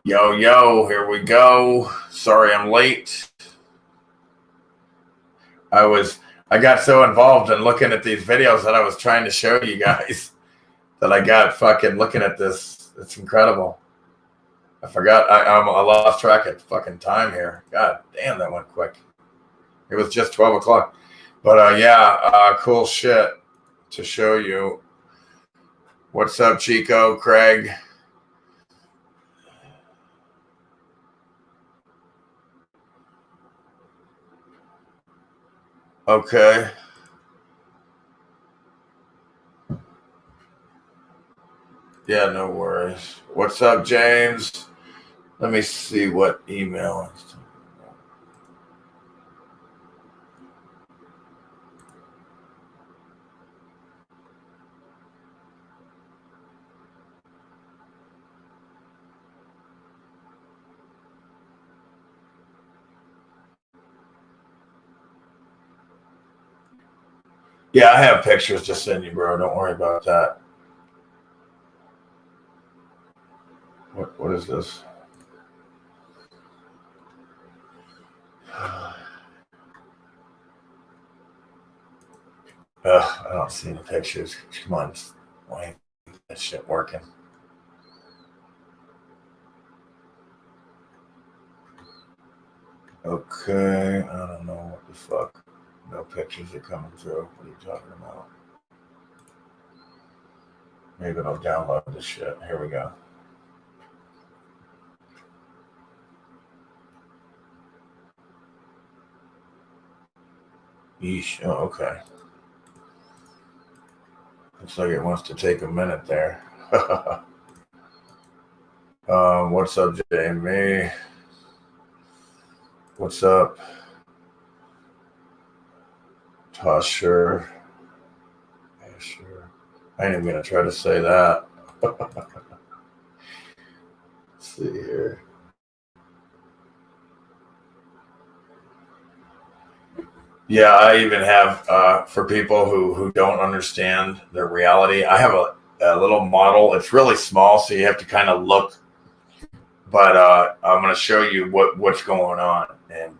Yo, yo, here we go. Sorry I'm late. I got so involved in looking at these videos that I was trying to show you guys that I got fucking looking at this. It's incredible. I forgot. I lost track of fucking time here. God damn, that went quick. It was just 12 o'clock. But cool shit to show you. What's up, Chico, Craig? Okay. Yeah, no worries. What's up, James? Let me see what email. Yeah, I have pictures to send you, bro. Don't worry about that. What is this? I don't see any pictures. Come on, why ain't that shit working? Okay, I don't know what the fuck. No pictures are coming through. What are you talking about? Maybe I'll download this shit. Here we go. Yeesh. Oh, okay. Looks like it wants to take a minute there. What's up, Jamie? What's up, Tosher? Yeah, sure. I ain't even gonna try to say that. Let's see here. Yeah, I even have for people who don't understand their reality. I have a little model. It's really small, so you have to kind of look. But I'm going to show you what's going on and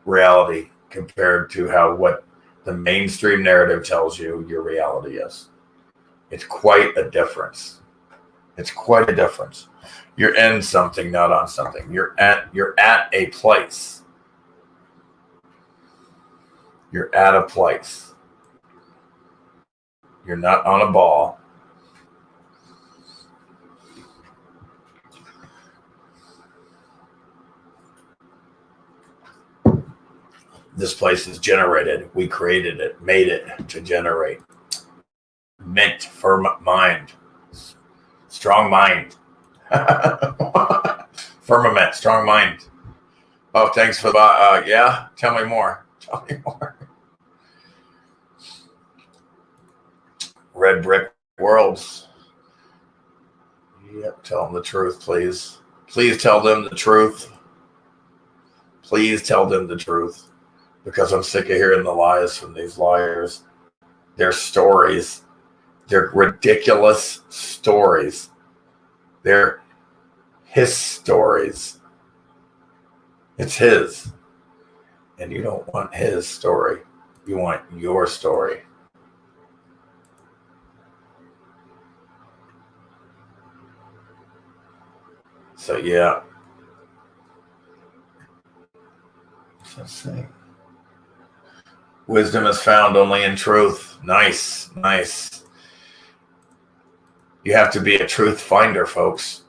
reality compared to what the mainstream narrative tells you your reality is. It's quite a difference. It's quite a difference. You're in something, not on something. You're at a place. You're at a place. You're not on a ball. This place is generated. We created it, made it to generate. Mint, firm mind, strong mind. Firmament, strong mind. Oh, thanks for the yeah. Tell me more. Tell me more. Red brick worlds. Yep. Tell them the truth, please. Please tell them the truth. Please tell them the truth, because I'm sick of hearing the lies from these liars. Their stories. They're ridiculous stories. They're his stories. It's his. And you don't want his story. You want your story. So, yeah. Let's see. Wisdom is found only in truth. Nice, nice. You have to be a truth finder, folks.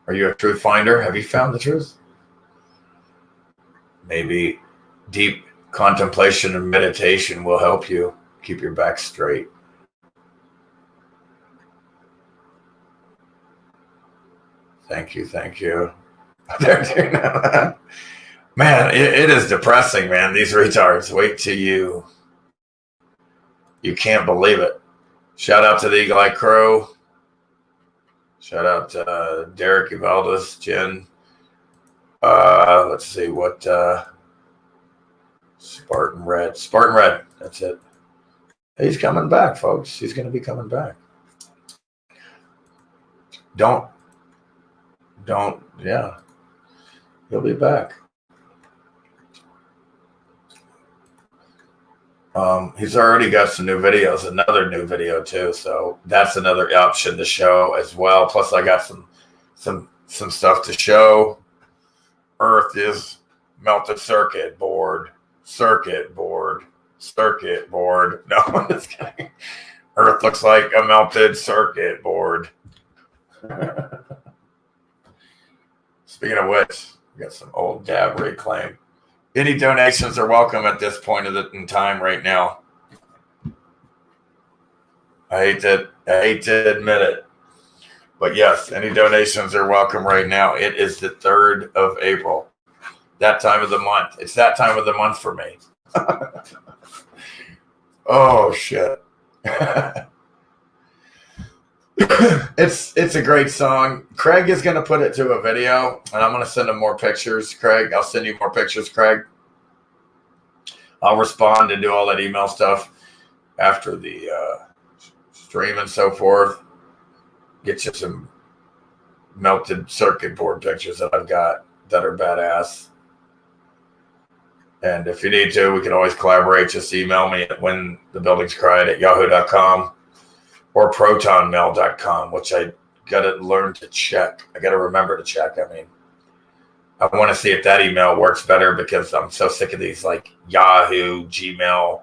Are you a truth finder? Have you found the truth? Maybe deep contemplation and meditation will help you keep your back straight. Thank you, thank you. They're doing that. Man, it is depressing, man. These retards. Wait till you can't believe it. Shout out to the Eagle Eye Crow. Shout out to Derek Uvaldes, Jen. Let's see what Spartan Red. Spartan Red. That's it. He's coming back, folks. He's going to be coming back. Don't, yeah. He'll be back. He's already got some new videos, another new video too. So that's another option to show as well. Plus I got some stuff to show. Earth is melted circuit board. No, I'm just kidding. Earth looks like a melted circuit board. Speaking of which, we got some old dab reclaim. Any donations are welcome at this point in time right now. I hate to admit it, but yes, any donations are welcome right now. It is the 3rd of April, that time of the month. It's that time of the month for me. Oh shit. It's a great song. Craig is going to put it to a video, and I'm going to send him more pictures. Craig, I'll send you more pictures, Craig. I'll respond and do all that email stuff after the stream and so forth. Get you some melted circuit board pictures that I've got that are badass. And if you need to, we can always collaborate. Just email me at whenthebuildingscried@yahoo.com. or protonmail.com, which I got to learn to check. I got to remember to check. I mean, I want to see if that email works better because I'm so sick of these like Yahoo, Gmail,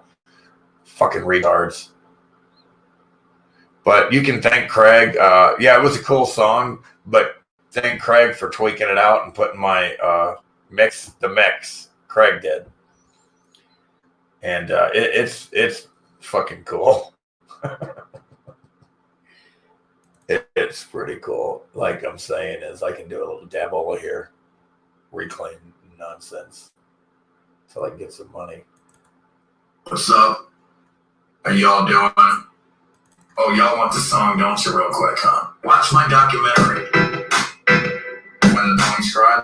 fucking retards. But you can thank Craig. Yeah, it was a cool song, but thank Craig for tweaking it out and putting my mix. Craig did. And it's fucking cool. It's pretty cool. Like I'm saying is I can do a little dabble here. Reclaim nonsense. Until I can get some money. What's up? How y'all doing? Oh, y'all want the song, don't you, real quick, huh? Watch my documentary. When the Buildings Cried.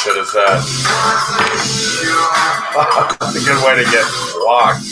Shit is that? That's a good way to get blocked.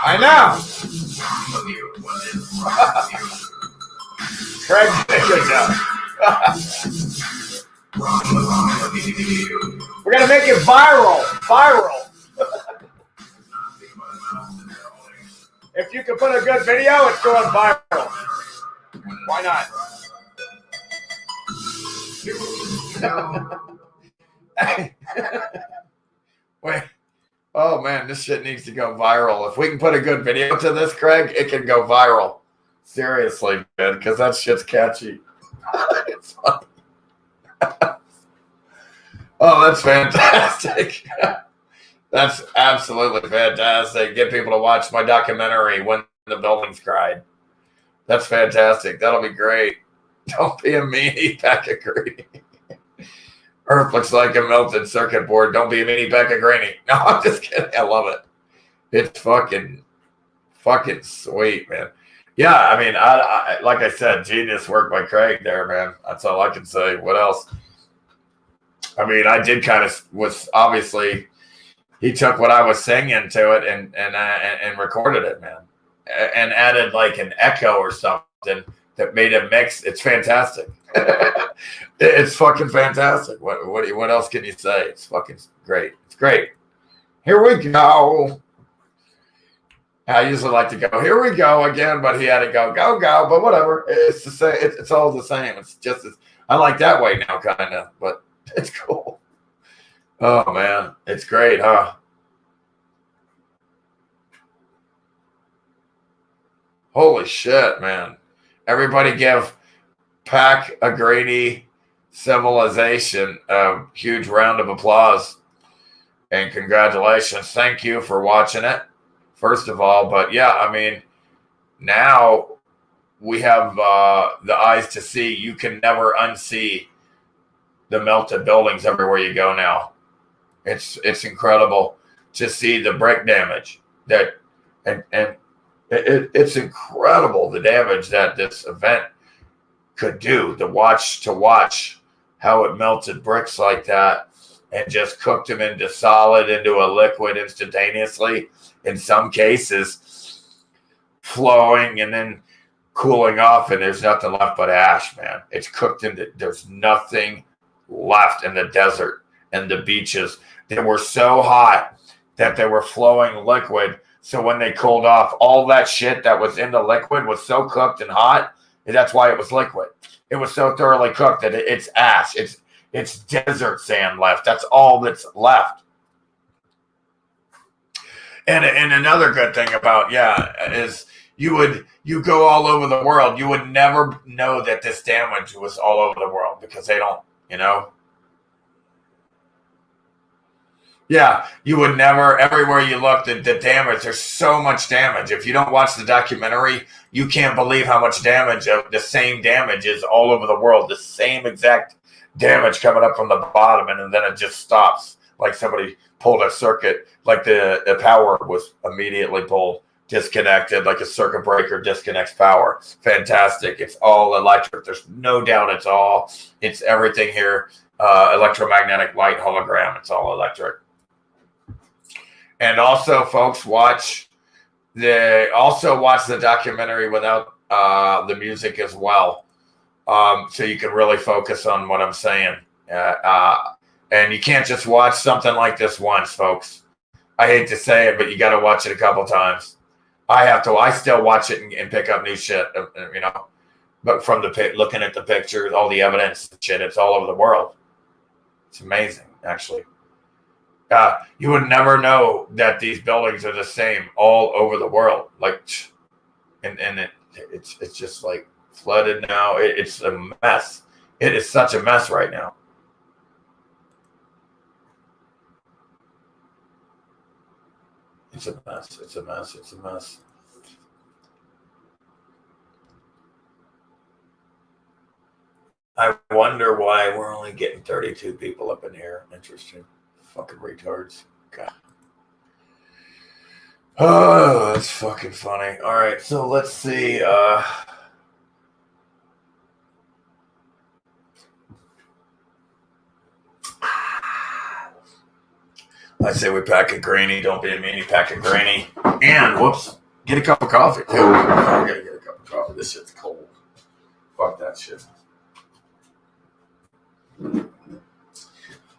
I know. Craig did a good job. We're gonna make it viral. If you can put a good video, it's going viral. Why not? Wait. Oh man, this shit needs to go viral. If we can put a good video to this, Craig, it can go viral. Seriously, man, because that shit's catchy. It's funny. Oh, that's fantastic. That's absolutely fantastic. Get people to watch my documentary, When the Buildings Cried. That's fantastic. That'll be great. Don't be a meanie, pack of greedy. Earth looks like a melted circuit board. Don't be a mini pack of granny. No, I'm just kidding. I love it. It's fucking sweet, man. Yeah, I mean, I like I said, genius work by Craig there, man. That's all I can say. What else? I mean, I did kind of was obviously he took what I was singing to it and recorded it, man, and added like an echo or something that made a mix. It's fantastic. It's fucking fantastic. What else can you say? It's fucking great. It's great. Here we go. I usually like to go, here we go again, but he had to go, but whatever. It's the same. It's all the same. It's just I like that way now, kind of, but it's cool. Oh man, it's great, huh? Holy shit, man. Everybody give Pack a Grady Civilization a huge round of applause and congratulations. Thank you for watching it, first of all. But yeah, I mean, now we have the eyes to see. You can never unsee the melted buildings everywhere you go now. It's incredible to see the brick damage that and it's incredible the damage that this event could do. To watch how it melted bricks like that and just cooked them into solid, into a liquid instantaneously. In some cases, flowing and then cooling off, and there's nothing left but ash, man. It's cooked into. There's nothing left in the desert and the beaches. They were so hot that they were flowing liquid. So when they cooled off, all that shit that was in the liquid was so cooked and hot, and that's why it was liquid. It was so thoroughly cooked that it's ash. It's desert sand left. That's all that's left. And another good thing about, is you go all over the world. You would never know that this damage was all over the world because they don't, Yeah, you would never, everywhere you look, the damage, there's so much damage. If you don't watch the documentary, you can't believe how much damage, the same damage is all over the world. The same exact damage coming up from the bottom, and then it just stops. Like somebody pulled a circuit, like the power was immediately pulled, disconnected, like a circuit breaker disconnects power. Fantastic. It's all electric. There's no doubt it's everything here. Electromagnetic light hologram. It's all electric. And also, folks, watch the documentary without the music as well, so you can really focus on what I'm saying. And you can't just watch something like this once, folks. I hate to say it, but you got to watch it a couple times. I have to. I still watch it and pick up new shit, But from looking at the pictures, all the evidence, shit, it's all over the world. It's amazing, actually. You would never know that these buildings are the same all over the world. Like, and it's just like flooded now. It's a mess. It is such a mess right now. It's a mess. It's a mess. It's a mess. I wonder why we're only getting 32 people up in here. Interesting. Fucking retards. God. Oh, that's fucking funny. All right, so let's see. I say we pack a granny. Don't be a meanie, pack a granny. And, whoops, get a cup of coffee, too. I gotta get a cup of coffee. This shit's cold. Fuck that shit.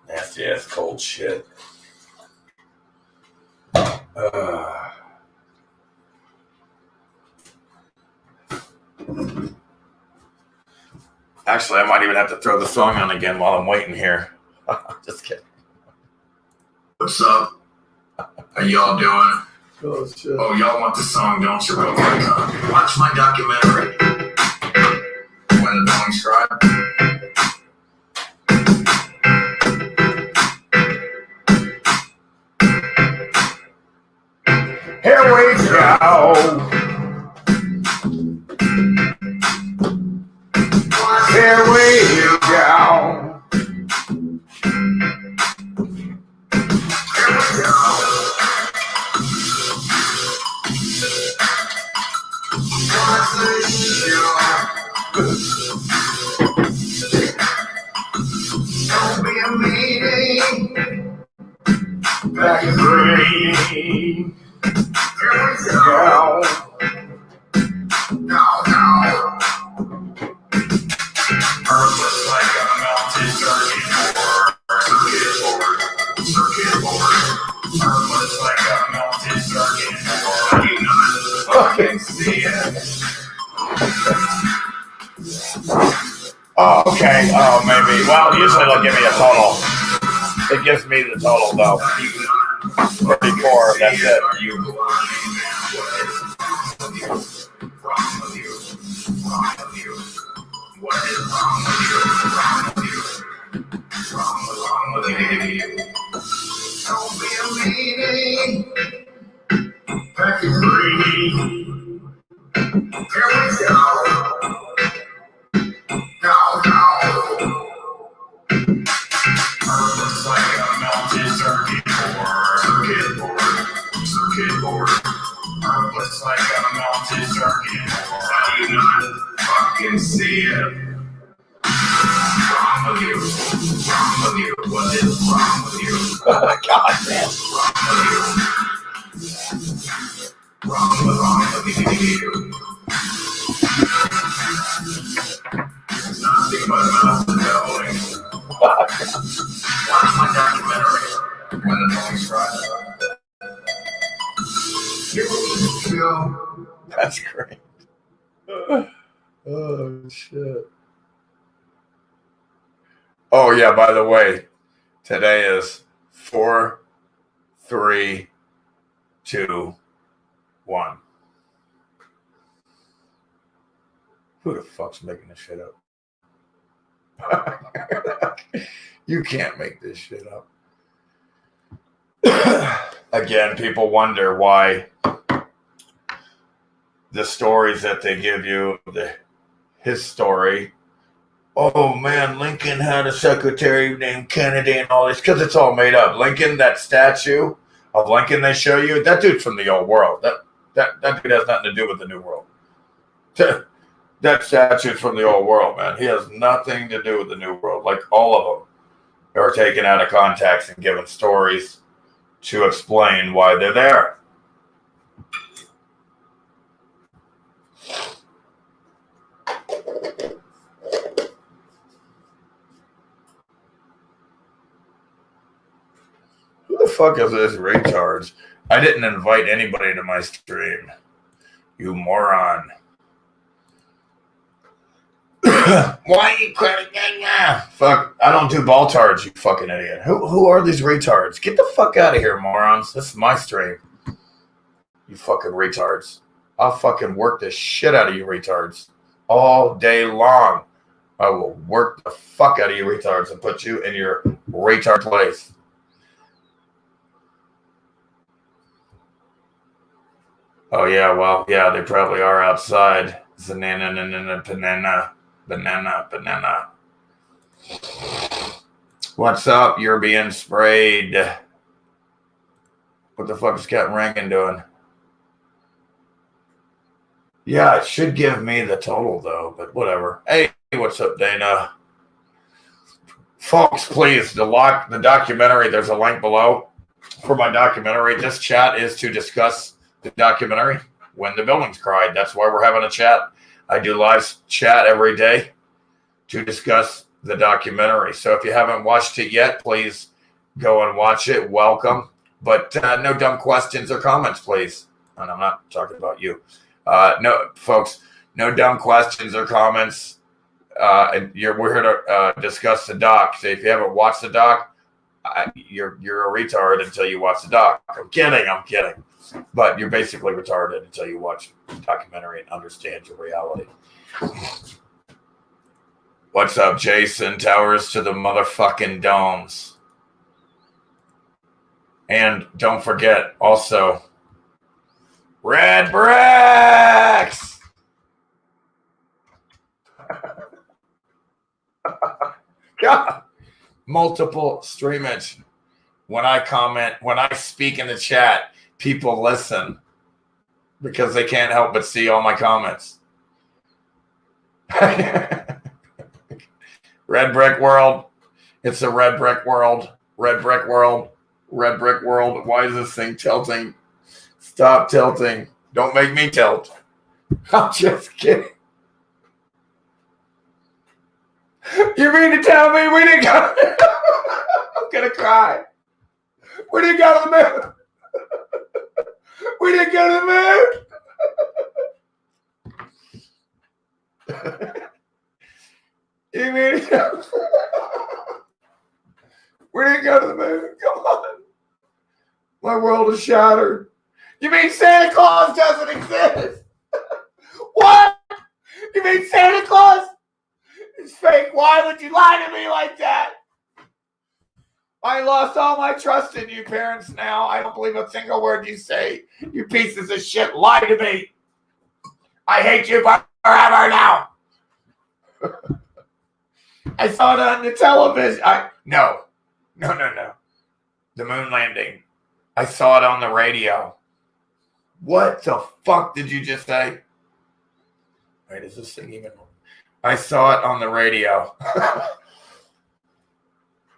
Nasty ass cold shit. Actually, I might even have to throw the song on again while I'm waiting here. Just kidding. What's up? How y'all doing? Oh, shit. Oh, y'all want the song, don't you? Real quick, watch my documentary. When the Buildings Cried. Here we go. Here we go. Don't be a meeting. Back in green. Here we go. Now. Earth looks like a melted circuit board. Circuit board. Earth looks like a melted circuit board. You not fucking see it. Oh, okay. Oh, maybe. Well, usually they'll give me a total. It gives me the total, though. 34, that's it. Are you blind? Wrong with you? Wrong with you? What is wrong with you? Wrong with you? Wrong with you? Don't be a meeting. Back in green. Here we go. Now. Looks like a melted circuit board. Circuit board. Looks like a melted circuit board. How do you not fucking see it? Wrong with you? Wrong with you? What is wrong with you? God, man. Wrong with you? There's nothing but mountain building. Watch my documentary, When the Buildings Cried. That's great. Oh, shit. Oh, yeah, by the way, today is 4, 3, 2, 1. Who the fuck's making this shit up? You can't make this shit up. Again, people wonder why the stories that they give you, his story, oh man, Lincoln had a secretary named Kennedy and all this, because it's all made up. Lincoln, that statue of Lincoln they show you, that dude's from the old world. That dude has nothing to do with the new world. That statue's from the old world, man. He has nothing to do with the new world. Like all of them are taken out of context and given stories to explain why they're there. Who the fuck is this retards? I didn't invite anybody to my stream. You moron. Why are you crying? Fuck, I don't do ball tards, you fucking idiot. Who are these retards? Get the fuck out of here, morons. This is my stream. You fucking retards. I'll fucking work the shit out of you retards. All day long. I will work the fuck out of you retards and put you in your retard place. Oh yeah, well, yeah, they probably are outside. Banana. What's up? You're being sprayed. What the fuck is Captain Rankin doing? Yeah, it should give me the total though, but whatever. Hey, what's up, Dana? Folks, please, the documentary, there's a link below for my documentary. This chat is to discuss the documentary, When the Buildings Cried. That's why we're having a chat. I do live chat every day to discuss the documentary. So if you haven't watched it yet, please go and watch it. Welcome. But no dumb questions or comments, please. And I'm not talking about you. No, folks, no dumb questions or comments. We're here to discuss the doc. So if you haven't watched the doc, you're a retard until you watch the doc. I'm kidding. But you're basically retarded until you watch the documentary and understand your reality. What's up, Jason? Towers to the motherfucking domes. And don't forget, also, red bricks! God, multiple streamage. When I comment, when I speak in the chat, people listen because they can't help but see all my comments. Red brick world. It's a red brick world. Red brick world. Red brick world. Why is this thing tilting? Stop tilting. Don't make me tilt. I'm just kidding. You mean to tell me we didn't go? I'm gonna cry. We didn't go to the moon. We didn't go to the moon. You mean to tell me? We didn't go to the moon. Come on. My world is shattered. You mean Santa Claus doesn't exist? What? You mean Santa Claus is fake? Why would you lie to me like that? I lost all my trust in you parents now. I don't believe a single word you say. You pieces of shit lie to me. I hate you forever now. I saw it on the television. No. The moon landing. I saw it on the radio. What the fuck did you just say? Wait, is this thing even? I saw it on the radio.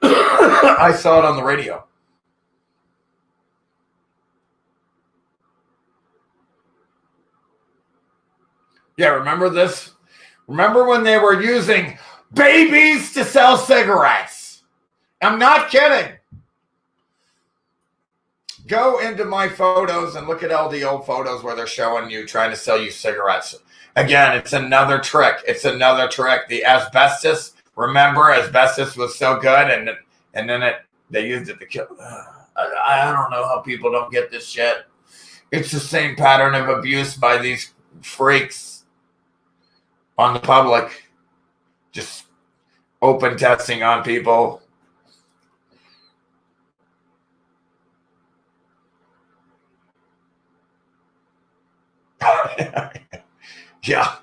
I saw it on the radio. Yeah, remember this? Remember when they were using babies to sell cigarettes? I'm not kidding. Go into my photos and look at all the old photos where they're showing you trying to sell you cigarettes. Again, it's another trick. It's another trick. The asbestos, remember, asbestos was so good, and then they used it to kill. I don't know how people don't get this shit. It's the same pattern of abuse by these freaks on the public. Just open testing on people. Yeah,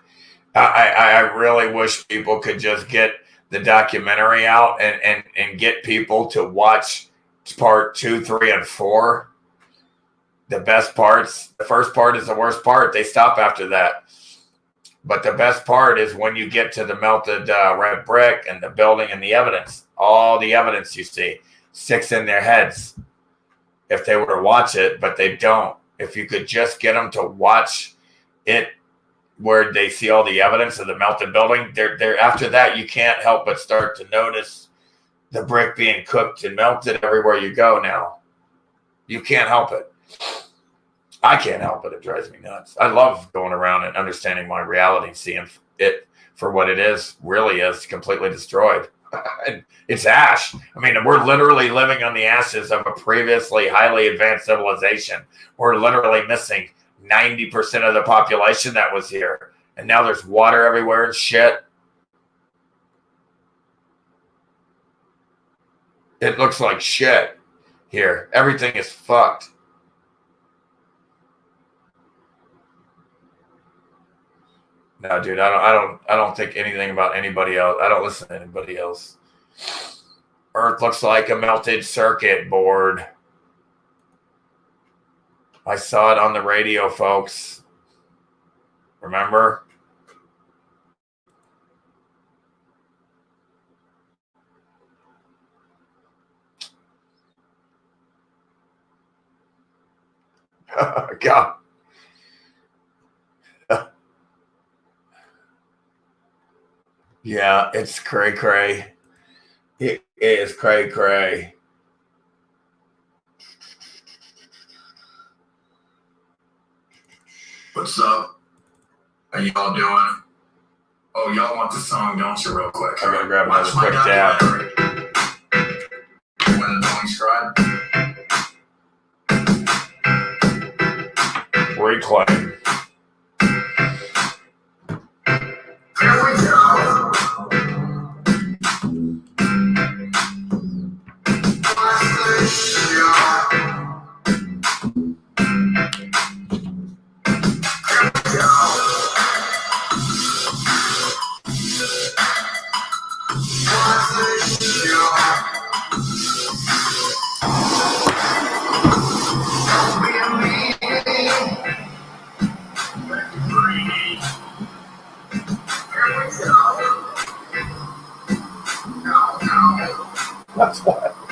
I really wish people could just get the documentary out and get people to watch part 2, 3, and 4. The best parts. The first part is the worst part. They stop after that. But the best part is when you get to the melted red brick and the building and the evidence. All the evidence you see sticks in their heads if they were to watch it, but they don't. If you could just get them to watch it where they see all the evidence of the melted building, they're after that, you can't help but start to notice the brick being cooked and melted everywhere you go now. You can't help it. I can't help it. It drives me nuts. I love going around and understanding my reality and seeing it for what it is, really is, completely destroyed. And it's ash. I mean, we're literally living on the ashes of a previously highly advanced civilization. We're literally missing 90% of the population that was here. And now there's water everywhere and shit. It looks like shit here. Everything is fucked. No, dude, I don't think anything about anybody else. I don't listen to anybody else. Earth looks like a melted circuit board. I saw it on the radio, folks. Remember? God. Yeah, it's cray-cray. It is cray-cray. What's up? How y'all doing? Oh, y'all want the song, don't you, real quick? I'm gonna grab another quick dab. When the Buildings Cried. Reclaim. Here we go.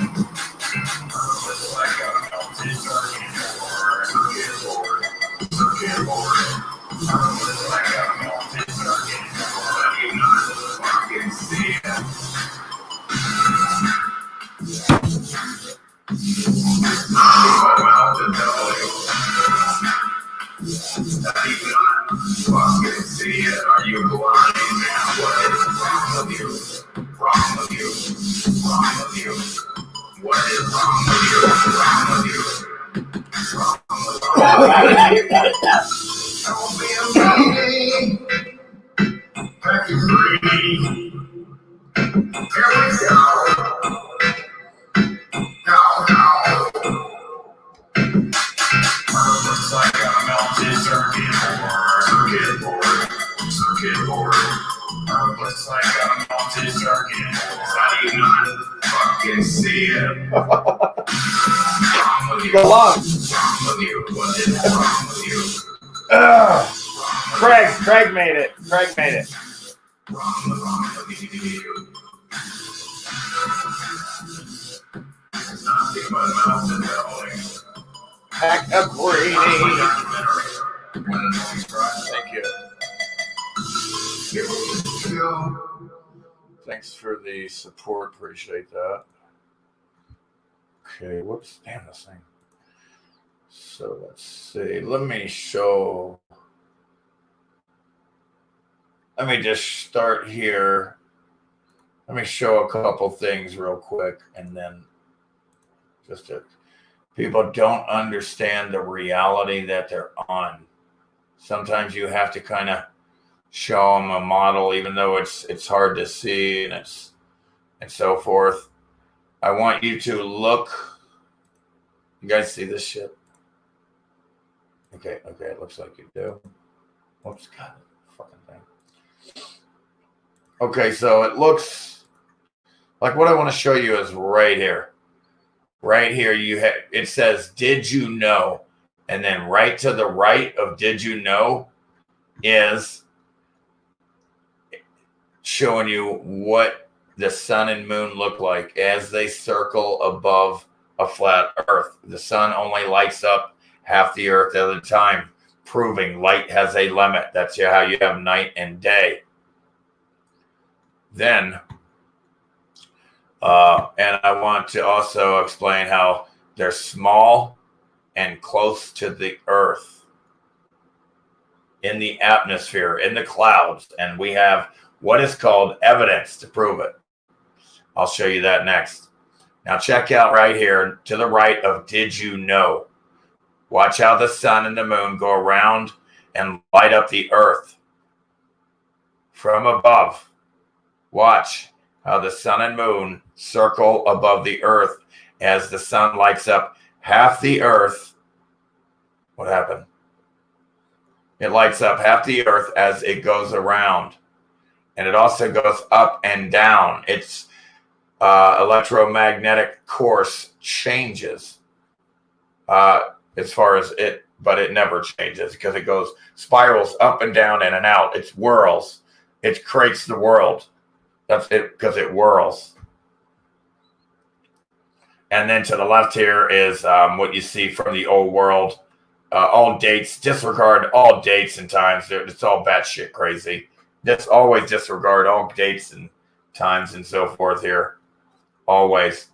It's like a melted circuit board. Circuit board. It's like a melted circuit board. But you not fucking see it. My mouth to tell you. That you not fucking see it. Are you blind now? What is wrong with you? Wrong with you? Wrong with you? What is wrong with you? Wrong with you? Wrong with you? Don't be a baby. Back in three. Here we go. Go, go. Looks like a melted circuit board. Circuit board. Circuit board. Looks like a melted circuit board. How do you not fucking see it? Wrong with you? Go on. Wrong with you? What is wrong with you? Craig made it. Craig made it. Wrong with you? It's nothing but mouth and belly. Pack a breeding. Thank you. you. Thanks for the support. Appreciate that. Okay, whoops. Damn this thing. So let's see. Let me just start here. Let me show a couple things real quick, and then people don't understand the reality that they're on. Sometimes you have to kind of show them a model, even though it's hard to see and so forth. I want you to look. You guys see this shit? Okay, it looks like you do. Whoops, God, fucking thing. Okay, so it looks like what I want to show you is right here. Right here, it says, "Did you know?" And then right to the right of "Did you know?" is showing you what the sun and moon look like as they circle above a flat earth. The sun only lights up half the earth at a time, proving light has a limit. That's how you have night and day. Then, and I want to also explain how they're small and close to the earth, in the atmosphere, in the clouds, and we have what is called evidence to prove it. I'll show you that next. Now check out right here to the right of "Did you know?" Watch how the sun and the moon go around and light up the earth from above. Watch how the sun and moon circle above the earth as the sun lights up half the earth. What happened? It lights up half the earth as it goes around. And it also goes up and down. Its electromagnetic course changes as far as it, but it never changes because it spirals up and down and out. It whirls. It creates the world. That's it, because it whirls. And then to the left here is what you see from the old world. All dates, disregard all dates and times. It's all batshit crazy. Just always disregard all dates and times and so forth here. Always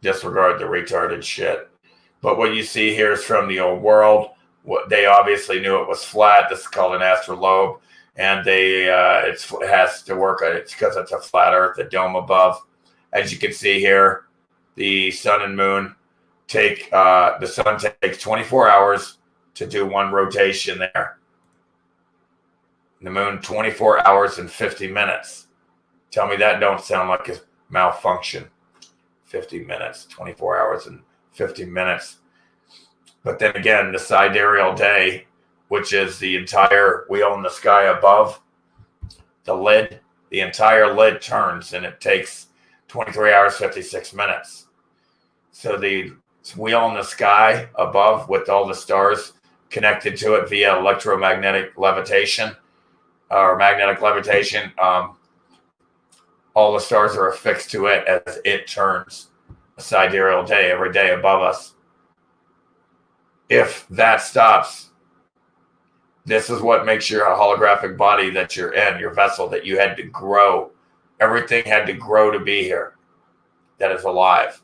disregard the retarded shit. But what you see here is from the old world. What they obviously knew it was flat. This is called an astrolabe, and it has to work on it because it's a flat Earth, a dome above. As you can see here, the sun and moon the sun takes 24 hours to do one rotation there. The moon 24 hours and 50 minutes. Tell me that don't sound like a malfunction. 50 minutes, 24 hours and 50 minutes. But then again, the sidereal day, which is the entire wheel in the sky above, the entire lid turns, and it takes 23 hours, 56 minutes. So the wheel in the sky above with all the stars connected to it via electromagnetic levitation or magnetic levitation, all all the stars are affixed to it as it turns a sidereal day every day above us. If that stops, this is what makes your holographic body that you're in, your vessel that you had to grow. Everything had to grow to be here that is alive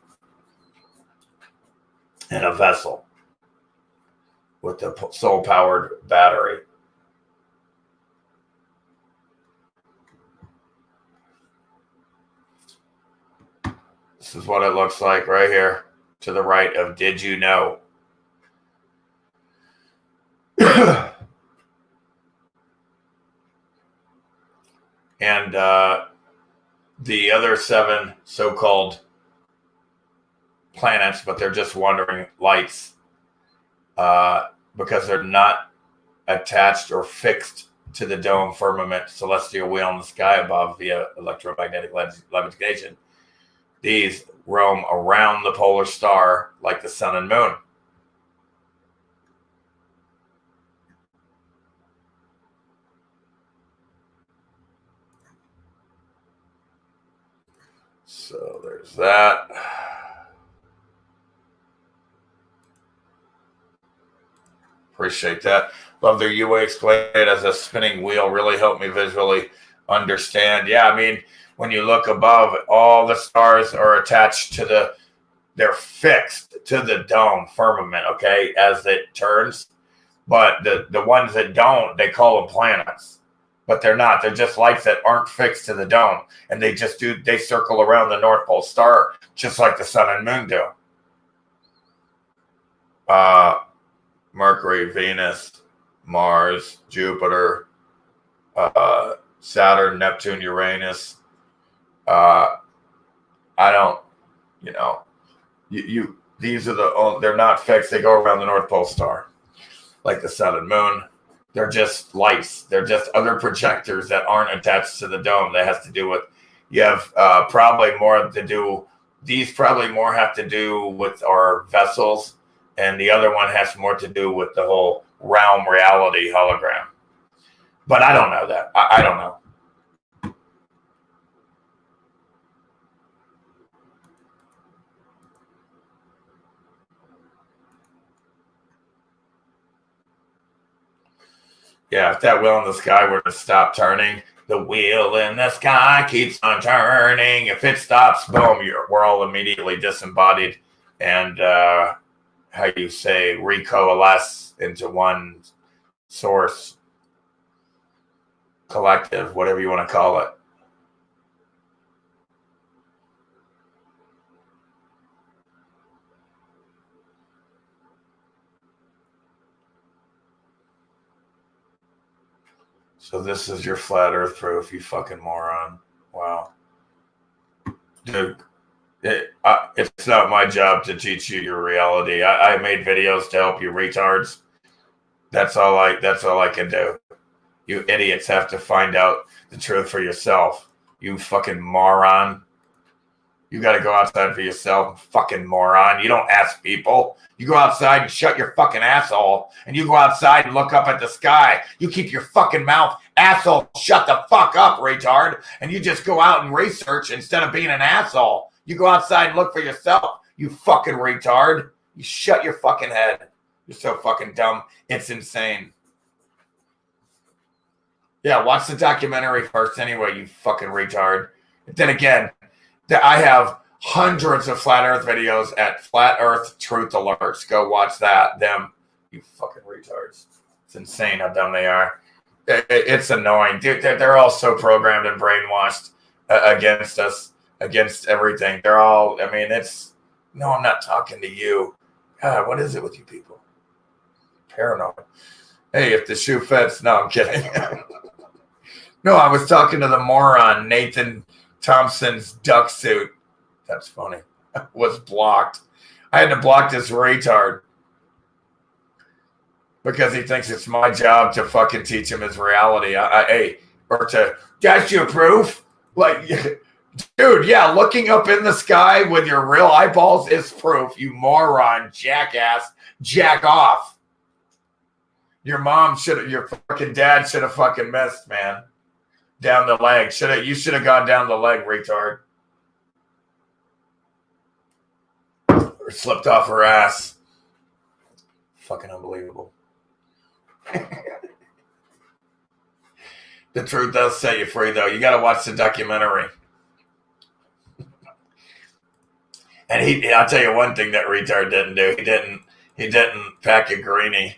in a vessel with the soul-powered battery. This is what it looks like right here to the right of Did You Know? And the other 7 so-called planets, but they're just wandering lights because they're not attached or fixed to the dome firmament celestial wheel in the sky above via electromagnetic levitation. These roam around the polar star like the sun and moon. So there's that. Appreciate that. Love their UA explained it as a spinning wheel. Really helped me visually understand. Yeah, I mean, when you look above, all the stars are attached to they're fixed to the dome firmament, okay, as it turns. But the ones that don't, they call them planets. But they're not. They're just lights that aren't fixed to the dome. And they circle around the North Pole star just like the sun and moon do. Mercury, Venus, Mars, Jupiter, Saturn, Neptune, Uranus. I don't, these are they're not fixed. They go around the North Pole star like the sun and moon. They're just lights. They're just other projectors that aren't attached to the dome. That has to do with, you have probably more to do, these probably more have to do with our vessels, and the other one has more to do with the whole realm reality hologram. But I don't know that. I don't know. Yeah, if that wheel in the sky were to stop turning, the wheel in the sky keeps on turning. If it stops, boom, we're all immediately disembodied and, how you say, recoalesce into one source, collective, whatever you want to call it. So this is your flat earth proof, you fucking moron. Wow. Dude, it's not my job to teach you your reality. I made videos to help you retards. That's all I can do. You idiots have to find out the truth for yourself. You fucking moron. You got to go outside for yourself, fucking moron. You don't ask people. You go outside and shut your fucking asshole, and you go outside and look up at the sky. You keep your fucking mouth, asshole, shut the fuck up, retard. And you just go out and research instead of being an asshole. You go outside and look for yourself, you fucking retard. You shut your fucking head. You're so fucking dumb. It's insane. Yeah, watch the documentary first anyway, you fucking retard. Then again, I have hundreds of Flat Earth videos at Flat Earth Truth Alerts. Go watch that. Them, you fucking retards. It's insane how dumb they are. It's annoying. Dude, they're all so programmed and brainwashed against us, against everything. They're all, I mean, no, I'm not talking to you. God, what is it with you people? Paranoid. Hey, if the shoe fits. No, I'm kidding. No, I was talking to the moron, Nathan Thompson's duck suit. That's funny. Was blocked. I had to block this retard because he thinks it's my job to fucking teach him his reality. That's your proof? Like, dude, yeah, looking up in the sky with your real eyeballs is proof, you moron, jackass, jack off. Your fucking dad should have fucking missed, man. Down the leg. You should have gone down the leg, retard. Or slipped off her ass. Fucking unbelievable. The truth does set you free, though. You got to watch the documentary. And I'll tell you one thing that retard didn't do. He didn't pack a greenie.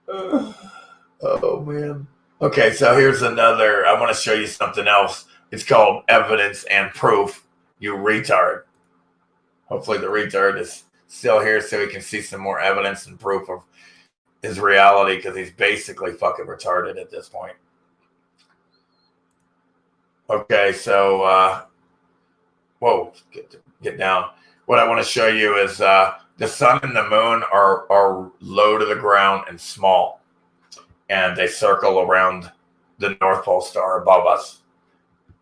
Oh, man. Okay, so here's another. I want to show you something else. It's called evidence and proof, you retard. Hopefully the retard is still here so he can see some more evidence and proof of his reality, because he's basically fucking retarded at this point. Okay, so, whoa, get down. What I want to show you is the sun and the moon are low to the ground and small. And they circle around the North Pole star above us,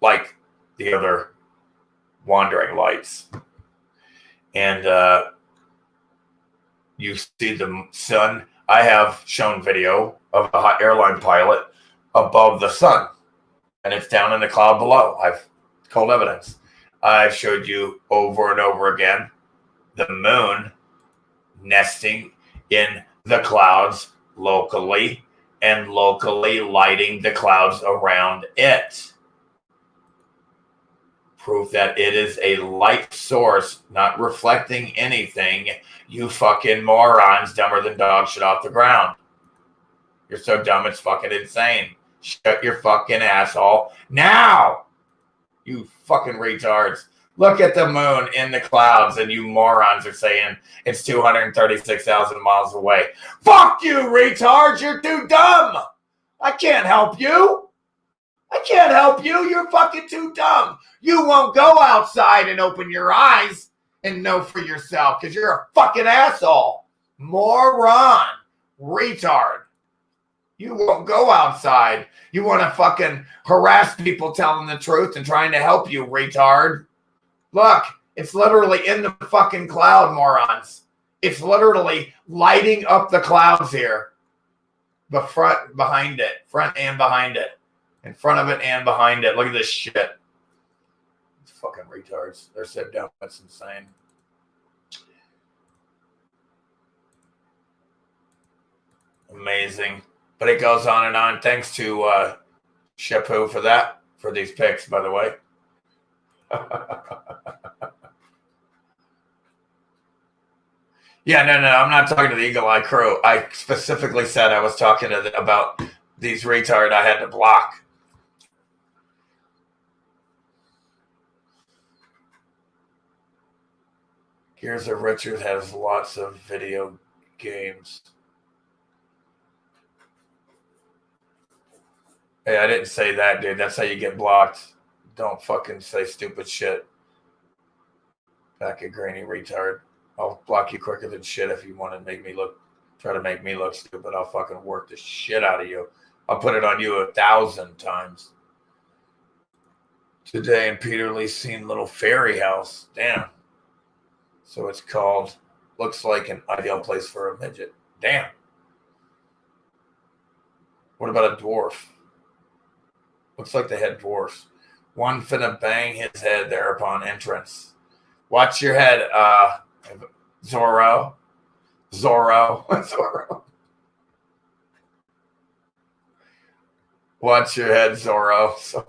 like the other wandering lights. And you see the sun. I have shown video of a hot airline pilot above the sun, and it's down in the cloud below. I've cold evidence. I've showed you over and over again the moon nesting in the clouds locally, and locally lighting the clouds around it. Proof that it is a light source, not reflecting anything. You fucking morons, dumber than dog shit off the ground. You're so dumb, it's fucking insane. Shut your fucking asshole now, you fucking retards. Look at the moon in the clouds, and you morons are saying it's 236,000 miles away. Fuck you, retards. You're too dumb. I can't help you. I can't help you. You're fucking too dumb. You won't go outside and open your eyes and know for yourself because you're a fucking asshole. Moron. Retard. You won't go outside. You want to fucking harass people telling the truth and trying to help you, retard. Look, it's literally in the fucking cloud, morons. It's literally lighting up the clouds here. The front and behind it. In front of it and behind it. Look at this shit. These fucking retards. They're so dumb. That's insane. Amazing. But it goes on and on. Thanks to Shapu for that. For these pics, by the way. Yeah, no, I'm not talking to the Eagle Eye crew. I specifically said I was talking about these retards I had to block. Gears of Richard has lots of video games. Hey, I didn't say that, dude. That's how you get blocked. Don't fucking say stupid shit. Back a grainy retard. I'll block you quicker than shit if you want to try to make me look stupid. I'll fucking work the shit out of you. I'll put it on you 1,000 times. Today in Peter Lee's seen little fairy house. Damn. So it's called, looks like an ideal place for a midget. Damn. What about a dwarf? Looks like they had dwarfs. One finna bang his head there upon entrance. Watch your head, Zorro. Watch your head, Zorro.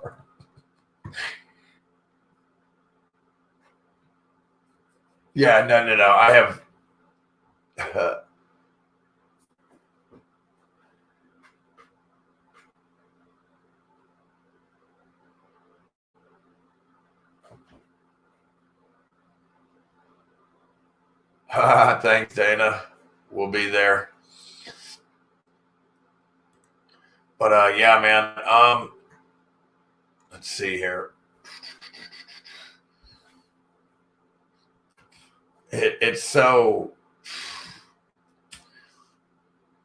Yeah, no. I have. Thanks, Dana. We'll be there. But yeah, man. Let's see here. It's so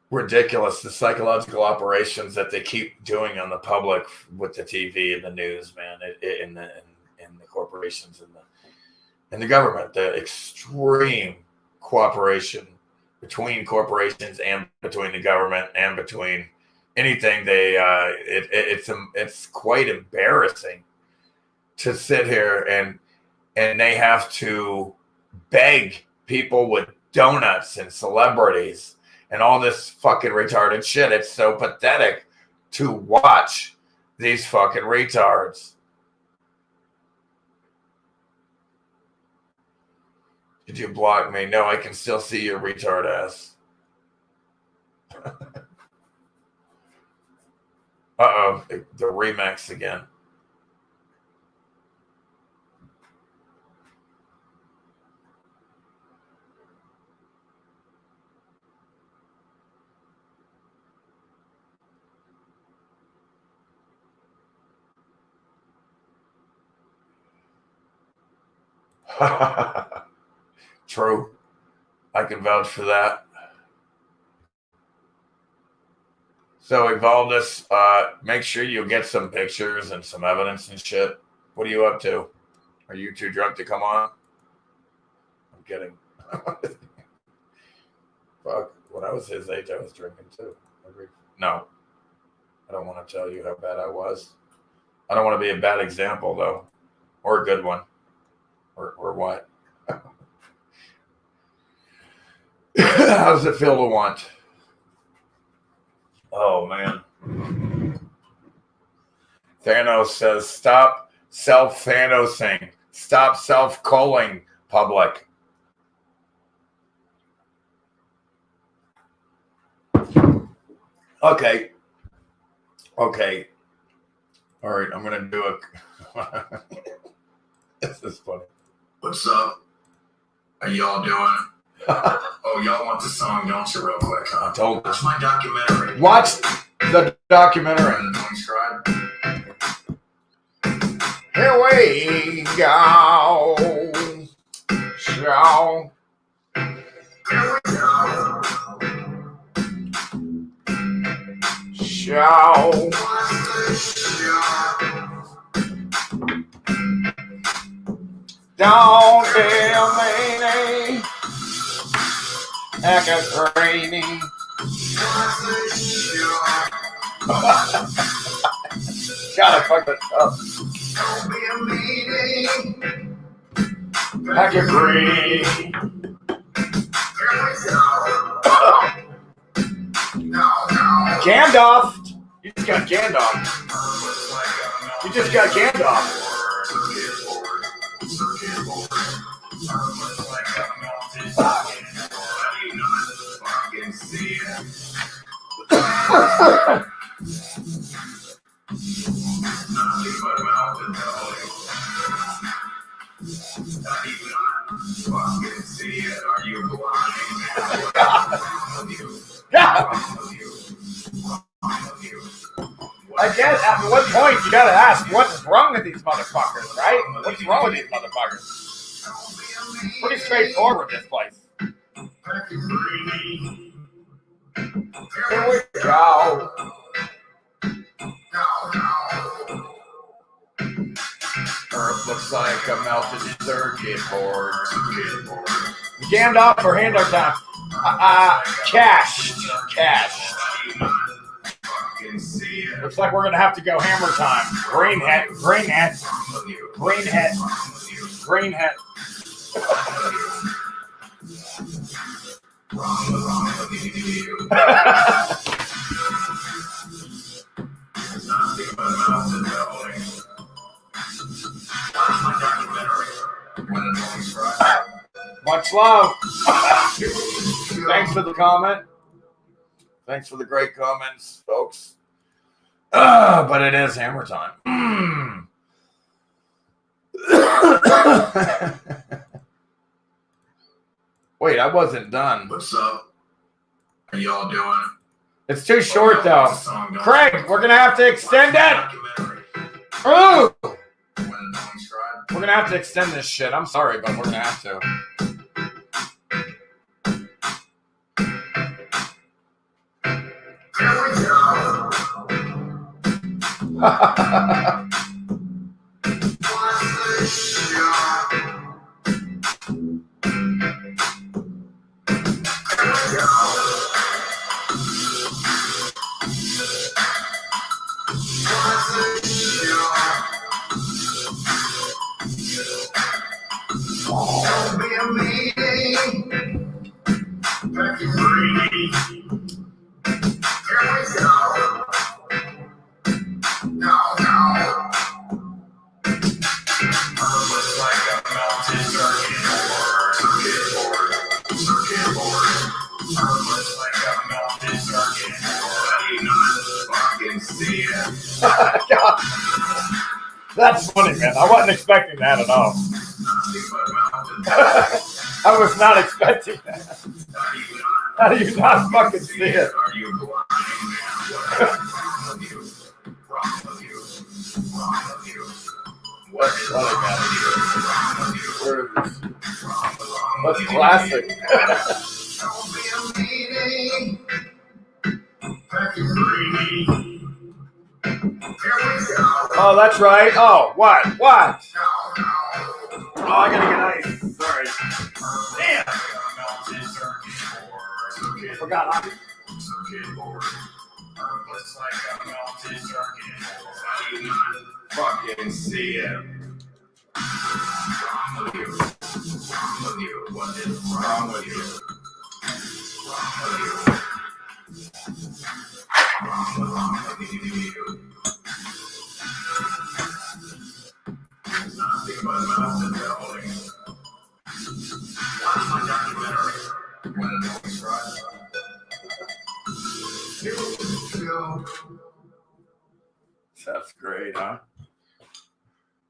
ridiculous, the psychological operations that they keep doing on the public with the TV and the news, man, in the corporations and the government, the extreme cooperation between corporations and between the government and between anything, it's quite embarrassing to sit here and they have to beg people with donuts and celebrities and all this fucking retarded shit. It's so pathetic to watch these fucking retards. Did you block me? No, I can still see your retard ass. Uh-oh, the remix again. True. I can vouch for that. So, Evaldus, make sure you get some pictures and some evidence and shit. What are you up to? Are you too drunk to come on? I'm kidding. Fuck. When I was his age, I was drinking too. No. I don't want to tell you how bad I was. I don't want to be a bad example, though. Or a good one. Or what? How does it feel to want? Oh, man. Thanos says, stop self-Thanosing. Stop self-calling public. Okay. All right, I'm going to do a... This is funny. What's up? How y'all doing? Oh, y'all want the song, don't you, real quick? I told you. Watch my documentary. Watch the documentary. Whenthebuildingscried. Here we go. Show. Here we go. Show. Don't tell me like a rainy. Gotta fuck it up. Don't be a meeting. Like a green. Here we go. No. Gandalf. You just got Gandalf. You just got Gandalf. I guess at what point you gotta ask what's wrong with these motherfuckers, right? What's wrong with these motherfuckers? Pretty straightforward, this place. Here we go. Earth looks like a melted circuit board. Gandalf or hand our time? Cash. Looks like we're gonna have to go hammer time. Green hat. Much love. Thanks for the comment. Thanks for the great comments, folks. But it is hammer time. Wait, I wasn't done. What's up? How y'all doing? It's too short, though. Craig, we're going to have to extend it. Ooh! We're going to have to extend this shit. I'm sorry, but we're going to have to. That's funny, man. I wasn't expecting that at all. I was not expecting that. How do you not fucking see it? That's funny, man. That's classic. Oh, that's right. Oh, what? What? Oh, I gotta get ice. Sorry. Damn. I forgot. Fucking see him. What is wrong with you? That's great, huh?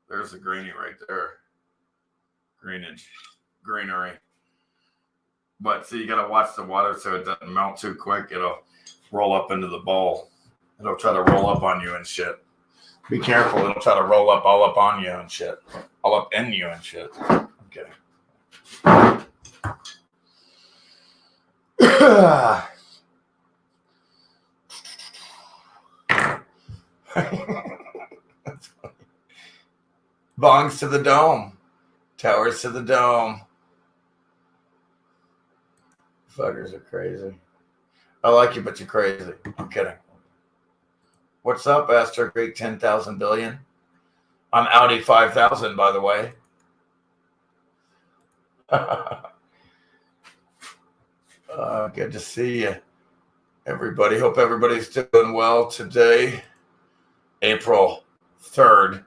There's a greenie right there. Greenery. But see, you gotta watch the water so it doesn't melt too quick. It'll roll up into the bowl. It'll try to roll up on you and shit. Be careful, it'll try to roll up all up on you and shit. All up in you and shit. Okay. Bongs to the dome. Towers to the dome. Fuckers are crazy. I like you, but you're crazy. I'm kidding. What's up, Astro Greek 10,000 billion? I'm Audi 5,000, by the way. Good to see you, everybody. Hope everybody's doing well today. April 3rd,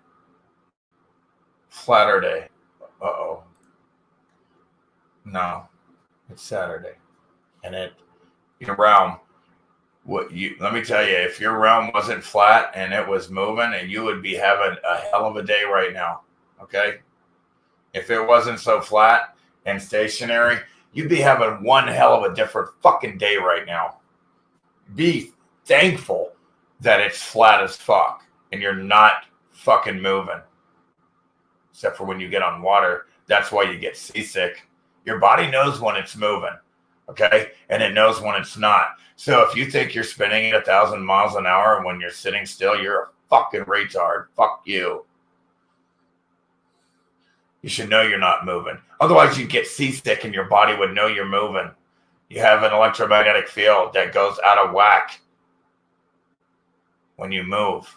Flatterday. Uh-oh. No, it's Saturday. And your realm, let me tell you, if your realm wasn't flat and it was moving, and you would be having a hell of a day right now. Okay? If it wasn't so flat and stationary, you'd be having one hell of a different fucking day right now. Be thankful that it's flat as fuck and you're not fucking moving. Except for when you get on water. That's why you get seasick. Your body knows when it's moving. Okay? And it knows when it's not. So if you think you're spinning at 1,000 miles an hour and when you're sitting still, you're a fucking retard. Fuck you. You should know you're not moving. Otherwise, you'd get seasick and your body would know you're moving. You have an electromagnetic field that goes out of whack when you move.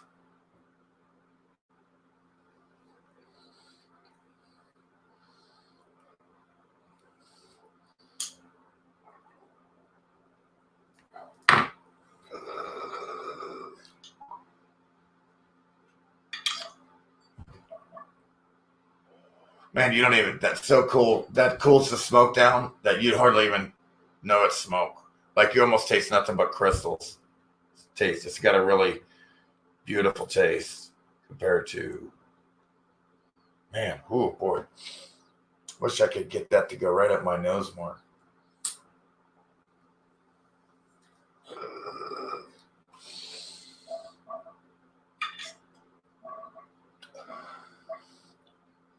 Man, you don't even, that's so cool. That cools the smoke down that you'd hardly even know it's smoke. Like you almost taste nothing but crystals. It's got a really beautiful taste compared to, man, oh boy. Wish I could get that to go right up my nose more.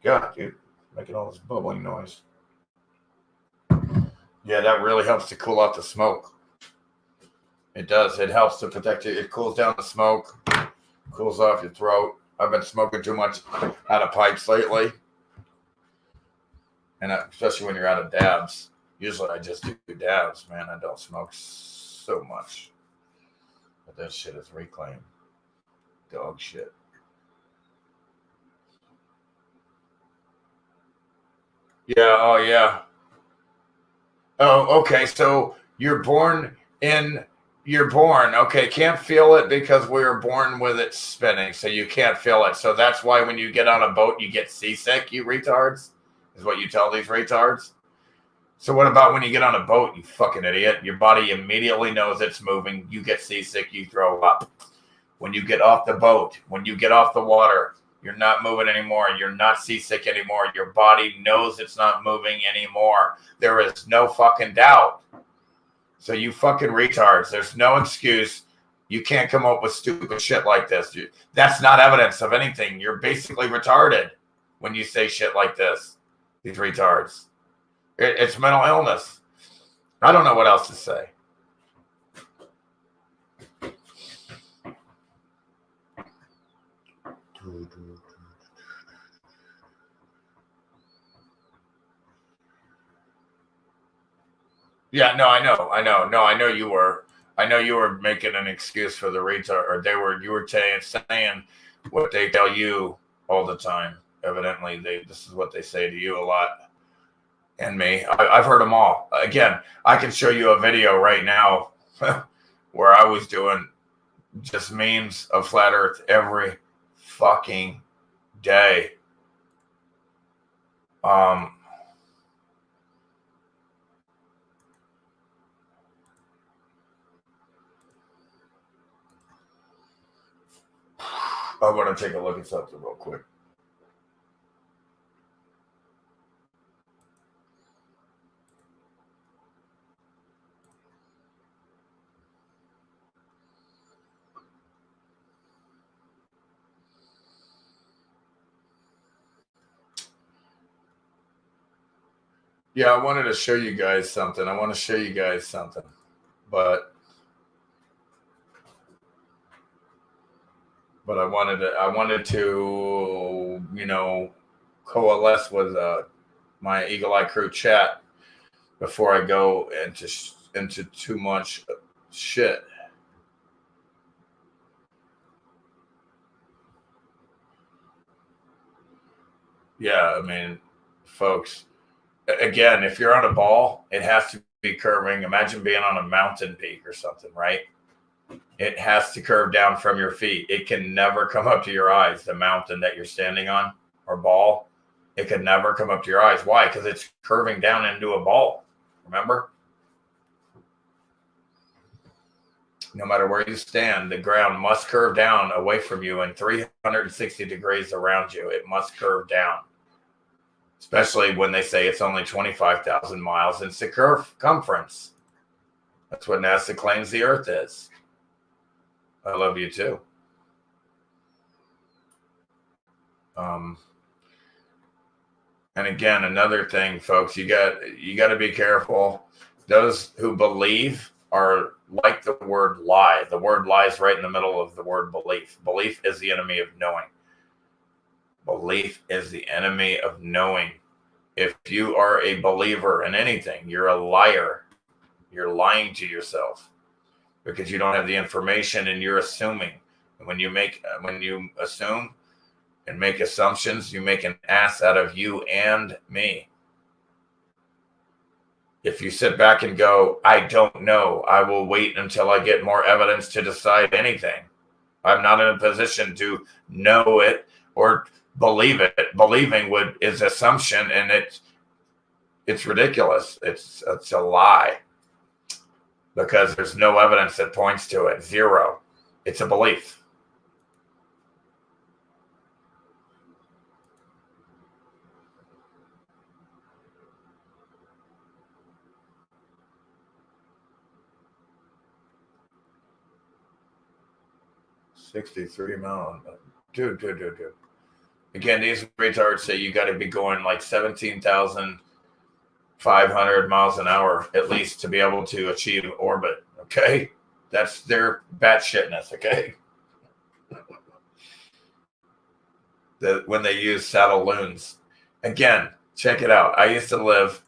God, dude. Making all this bubbling noise. Yeah, that really helps to cool off the smoke. It does. It helps to protect you. It cools down the smoke, cools off your throat. I've been smoking too much out of pipes lately. And especially when you're out of dabs. Usually I just do dabs, man. I don't smoke so much. But that shit is reclaimed. Dog shit. Yeah, oh yeah. Oh, okay. So you're born, okay, can't feel it because we were born with it spinning, so you can't feel it. So that's why when you get on a boat, you get seasick, you retards, is what you tell these retards. So what about when you get on a boat, you fucking idiot? Your body immediately knows it's moving. You get seasick, you throw up. When you get off the boat, when you get off the water, You're not moving anymore. You're not seasick anymore. Your body knows it's not moving anymore. There is no fucking doubt. So you fucking retards, there's no excuse. You can't come up with stupid shit like this. That's not evidence of anything. You're basically retarded when you say shit like this. These retards. It's mental illness. I don't know what else to say. Yeah, no, I know. No, I know you were. I know you were making an excuse for the retard, or you were saying what they tell you all the time. Evidently, this is what they say to you a lot, and me. I've heard them all. Again, I can show you a video right now where I was doing just memes of flat Earth every fucking day. I want to take a look at something real quick. Yeah, I wanted to show you guys something. But I wanted to, coalesce with my Eagle Eye Crew chat before I go into too much shit. Yeah, I mean, folks, again, if you're on a ball, it has to be curving. Imagine being on a mountain peak or something, right? It has to curve down from your feet. It can never come up to your eyes. The mountain that you're standing on or ball, it could never come up to your eyes. Why? Because it's curving down into a ball. Remember? No matter where you stand, the ground must curve down away from you and 360 degrees around you. It must curve down. Especially when they say it's only 25,000 miles in circumference. That's what NASA claims the Earth is. I love you too. And again, another thing, folks, you got to be careful. Those who believe are like the word lie. The word lies right in the middle of the word belief. Belief is the enemy of knowing. Belief is the enemy of knowing. If you are a believer in anything, you're a liar. You're lying to yourself because you don't have the information and you're assuming. And when you assume and make assumptions, you make an ass out of you and me. If you sit back and go, I don't know, I will wait until I get more evidence to decide anything. I'm not in a position to know it or believe it. Believing is assumption, and it's ridiculous. It's a lie because there's no evidence that points to it. Zero. It's a belief. $63 miles. Dude. Again, these retards say you got to be going like 17,500 miles an hour at least to be able to achieve orbit. Okay, that's their batshitness. Okay, when they use saddle loons. Again, check it out. I used to live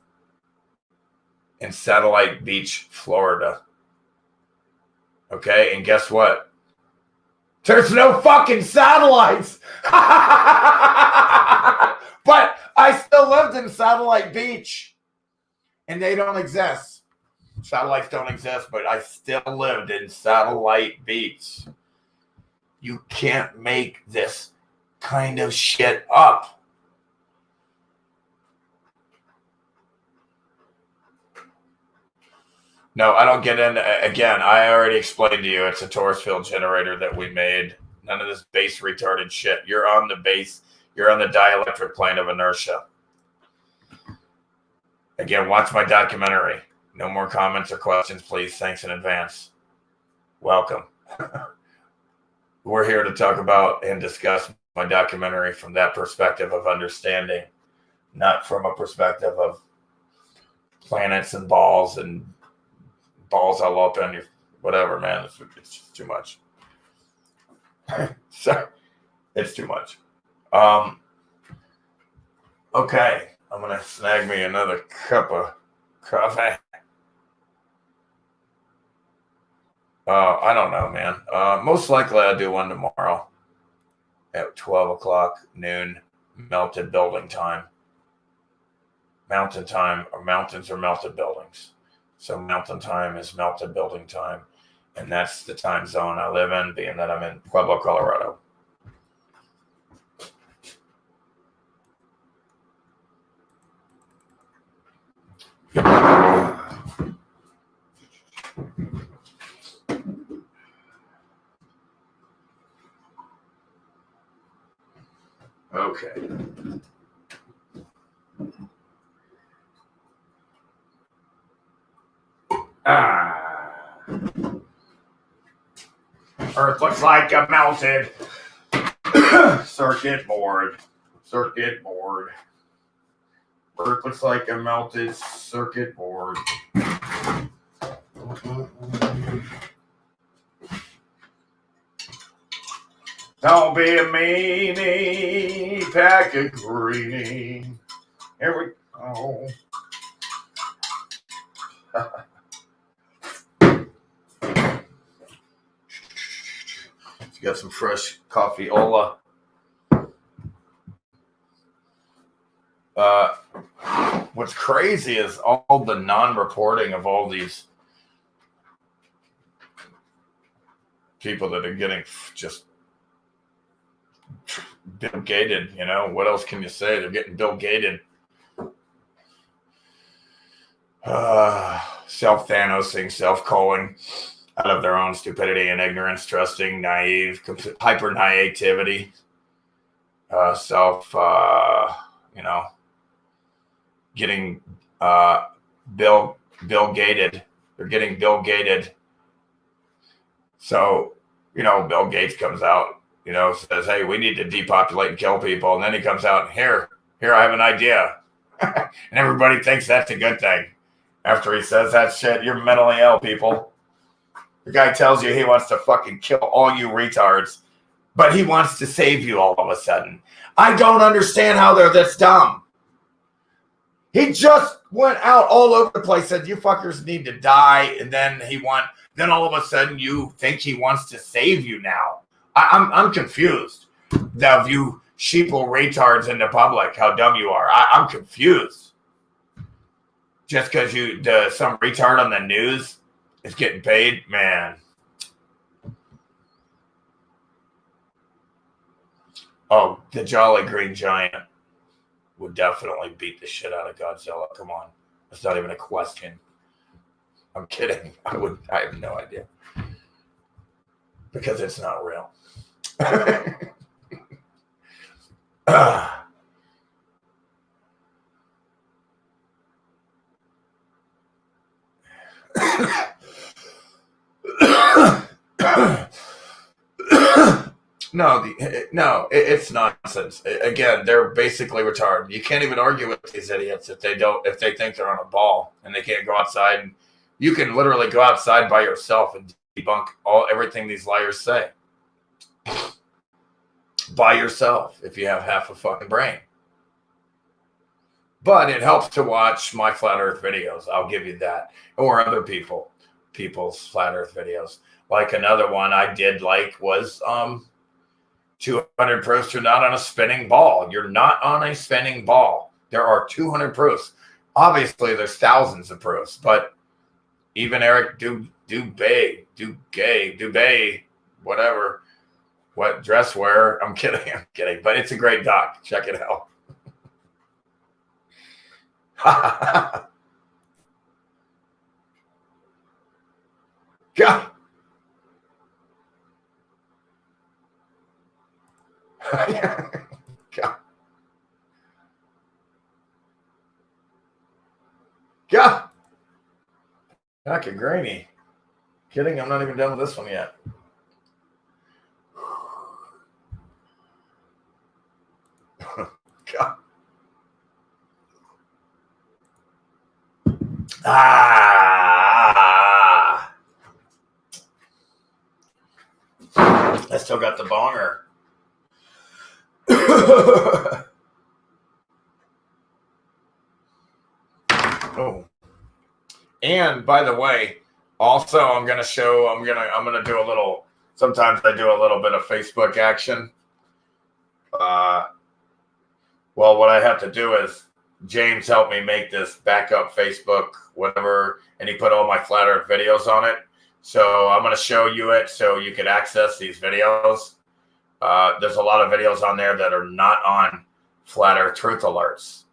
in Satellite Beach, Florida. Okay, and guess what? There's no fucking satellites. But I still lived in Satellite Beach. And they don't exist. Satellites don't exist, but I still lived in Satellite Beach. You can't make this kind of shit up. No, I don't get in. Again, I already explained to you it's a torus field generator that we made. None of this base retarded shit. You're on the base. You're on the dielectric plane of inertia. Again, watch my documentary. No more comments or questions, please. Thanks in advance. Welcome. We're here to talk about and discuss my documentary from that perspective of understanding, not from a perspective of planets and balls all up on your whatever, man. It's just too much. So it's too much. Okay, I'm gonna snag me another cup of coffee. I don't know, man. Most likely I'll do one tomorrow at 12 o'clock noon, melted building time. Mountain time, or mountains are melted buildings. So mountain time is melted building time. And that's the time zone I live in, being that I'm in Pueblo, Colorado. Okay. Earth looks like a melted circuit board. Circuit board. Earth looks like a melted circuit board. Don't be a meanie, pack a greenie. Here we go. You got some fresh coffee-ola. What's crazy is all the non-reporting of all these people that are getting just Bill Gated, you know, what else can you say? They're getting Bill Gated. Self-Thanosing, self-calling out of their own stupidity and ignorance, trusting, naive, hyper-naivety, getting Bill Gated. They're getting Bill Gated. So, Bill Gates comes out, says, hey, we need to depopulate and kill people. And then he comes out, here, I have an idea. And everybody thinks that's a good thing. After he says that shit, you're mentally ill, people. The guy tells you he wants to fucking kill all you retards, but he wants to save you all of a sudden. I don't understand how they're this dumb. He just went out all over the place, said you fuckers need to die, and then then all of a sudden you think he wants to save you now. I'm confused. Of you sheeple retards in the public, how dumb you are. I'm confused. Just because some retard on the news is getting paid, man. Oh, the Jolly Green Giant would definitely beat the shit out of Godzilla. Come on. That's not even a question. I'm kidding. I have no idea. Because it's not real. No, it's nonsense. Again, they're basically retarded. You can't even argue with these idiots if they think they're on a ball and they can't go outside. And you can literally go outside by yourself and debunk everything these liars say. By yourself, if you have half a fucking brain. But it helps to watch my flat earth videos. I'll give you that. Or other people's flat earth videos. Like another one I did was 200 proofs you're not on a spinning ball. You're not on a spinning ball. There are 200 proofs. Obviously, there's thousands of proofs, but even Eric Dubay, whatever, what dress wear. I'm kidding, but it's a great doc. Check it out. God. Heck, grainy. Kidding, I'm not even done with this one yet. God. Ah! I still got the boner. Oh. And by the way, also I'm gonna do a little. Sometimes I do a little bit of Facebook action. Well, what I have to do is James helped me make this backup Facebook, whatever, and he put all my Flat Earth videos on it. So I'm going to show you it so you can access these videos. There's a lot of videos on there that are not on Flat Earth Truth Alerts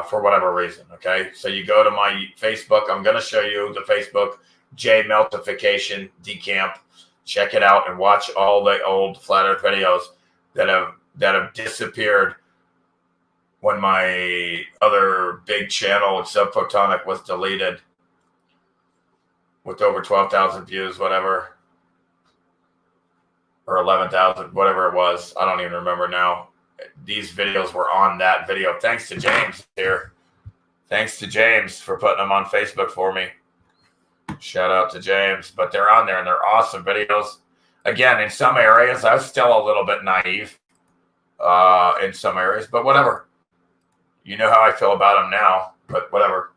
for whatever reason. Okay, so you go to my Facebook. I'm going to show you the Facebook J Meltification Decamp. Check it out and watch all the old Flat Earth videos that have disappeared when my other big channel, Subphotonic, was deleted with over 12,000 views, whatever, or 11,000, whatever it was. I don't even remember now. These videos were on that video. Thanks to James here. Thanks to James for putting them on Facebook for me. Shout out to James. But they're on there and they're awesome videos. Again, in some areas, I was still a little bit naive in some areas, but whatever. You know how I feel about them now, but whatever.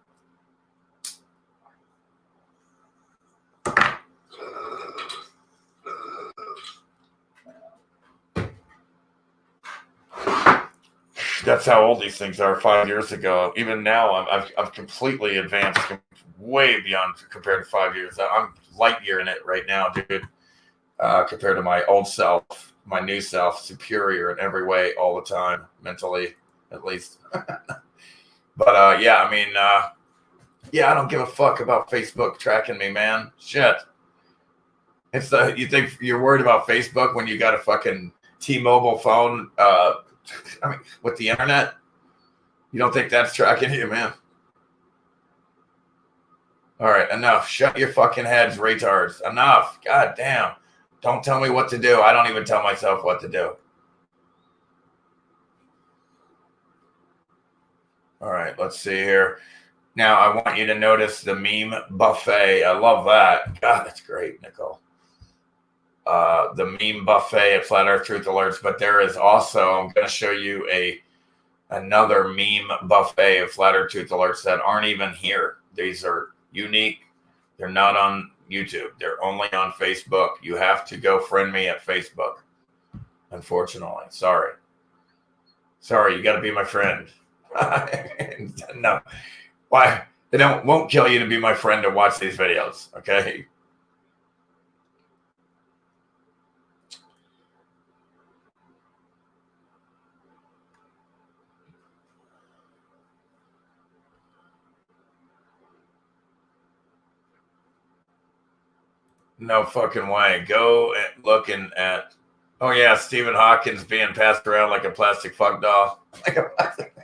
That's how old these things are. 5 years ago, even now, I've completely advanced, way beyond compared to 5 years. I'm light year in it right now, dude. Compared to my old self, my new self, superior in every way, all the time, mentally, at least. But yeah, I mean, yeah, I don't give a fuck about Facebook tracking me, man. Shit. You think you're worried about Facebook when you got a fucking T-Mobile phone? I mean, with the internet, you don't think that's tracking you, man? All right, enough. Shut your fucking heads, retards. Enough. God damn. Don't tell me what to do. I don't even tell myself what to do. All right, let's see here. Now, I want you to notice the meme buffet. I love that. God, that's great, Nicole. The meme buffet at Flat Earth Truth Alerts, but there is also, I'm going to show you another meme buffet of Flat Earth Truth Alerts that aren't even here. These are unique. They're not on YouTube. They're only on Facebook. You have to go friend me at Facebook. Unfortunately. Sorry, you got to be my friend. No. Why? It won't kill you to be my friend to watch these videos, okay? No fucking way. Go looking at, oh yeah, Stephen Hawkins being passed around like a plastic fuck doll. Like a plastic.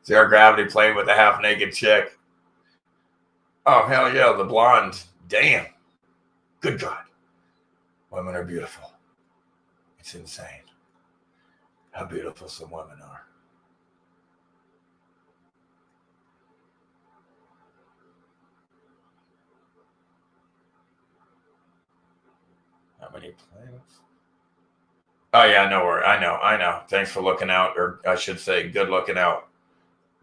Zero gravity playing with a half-naked chick. Oh, hell yeah, the blonde. Damn. Good God. Women are beautiful. It's insane how beautiful some women are. How many planets? Oh, yeah, no worry. I know. Thanks for looking out, or I should say, good looking out.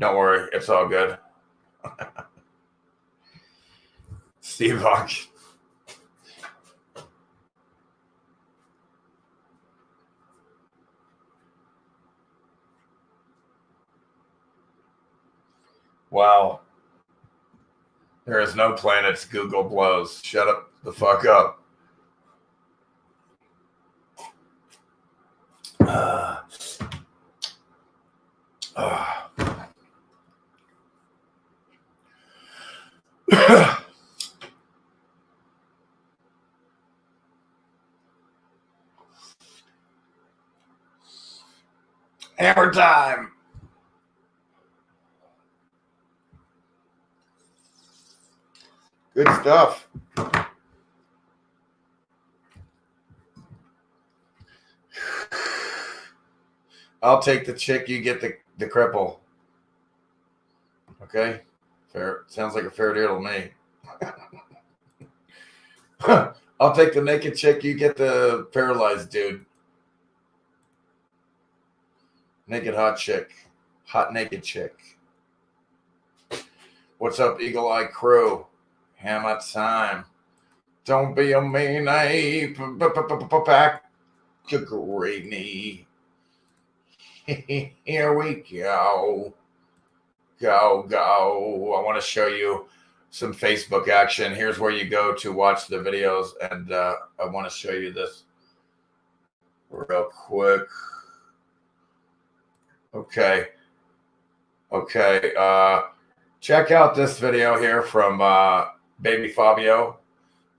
Don't worry. It's all good. Steve Hawkins. Wow. There is no planets. Google blows. Shut up the fuck up. Hammer time. Good stuff. I'll take the chick, you get the cripple. Okay? Fair. Sounds like a fair deal to me. I'll take the naked chick, you get the paralyzed dude. Naked hot chick. Hot naked chick. What's up, Eagle Eye Crew? Hammer time. Don't be a mean ape. Back to gravy. Here we go. Go. I want to show you some Facebook action. Here's where you go to watch the videos. And I want to show you this real quick. Okay. Check out this video here from Baby Fabio,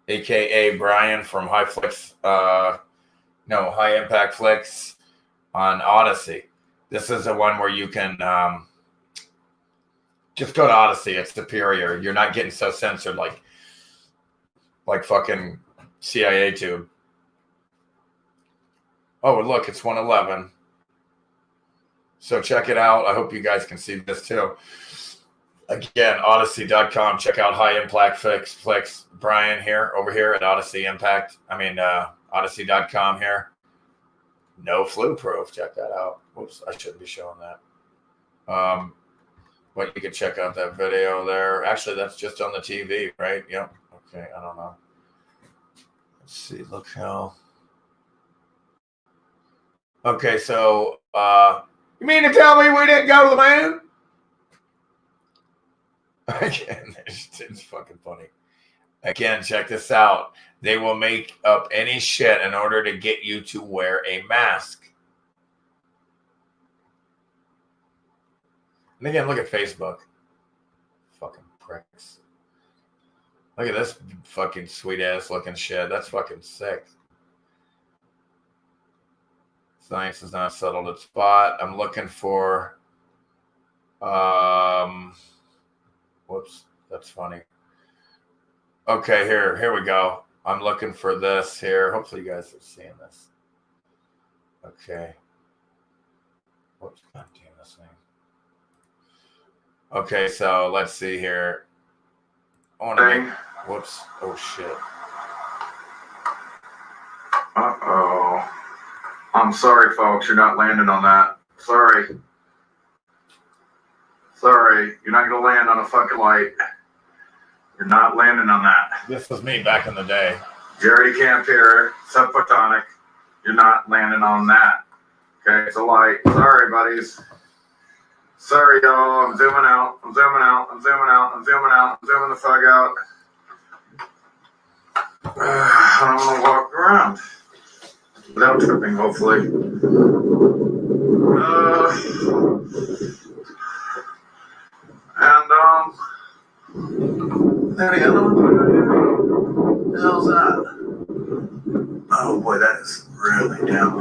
aka Brian from High Impact Flicks on Odyssey. This is the one where you can just go to Odyssey. It's superior. You're not getting so censored like fucking CIA tube. Oh, look, it's 111. So check it out. I hope you guys can see this too. Again, odyssey.com. Check out High Impact Flicks. Brian here, over here at odyssey.com here. No flu proof. Check that out. Whoops, I shouldn't be showing that. But you can check out that video there. Actually, that's just on the TV, right? Yep. Okay, I don't know. Let's see. Look how. Okay, so you mean to tell me we didn't go to the man? Again, it's fucking funny. Again, check this out. They will make up any shit in order to get you to wear a mask. And again, look at Facebook. Fucking pricks. Look at this fucking sweet ass looking shit. That's fucking sick. Science has not settled its spot. I'm looking for whoops, that's funny. Okay, here we go. I'm looking for this here. Hopefully you guys are seeing this. Okay. Whoops, god damn this thing. Okay, so let's see here. I want to make whoops. Oh shit. Uh-oh. I'm sorry, folks. You're not landing on that. Sorry. You're not going to land on a fucking light. You're not landing on that. This was me back in the day. Jerry Camp here, subphotonic. You're not landing on that. Okay, it's a light. Sorry, buddies. Sorry, y'all. I'm zooming out. I'm zooming the fuck out. I'm going to walk around. Without tripping, hopefully. There we go. What the hell's that? Oh boy, that is really down.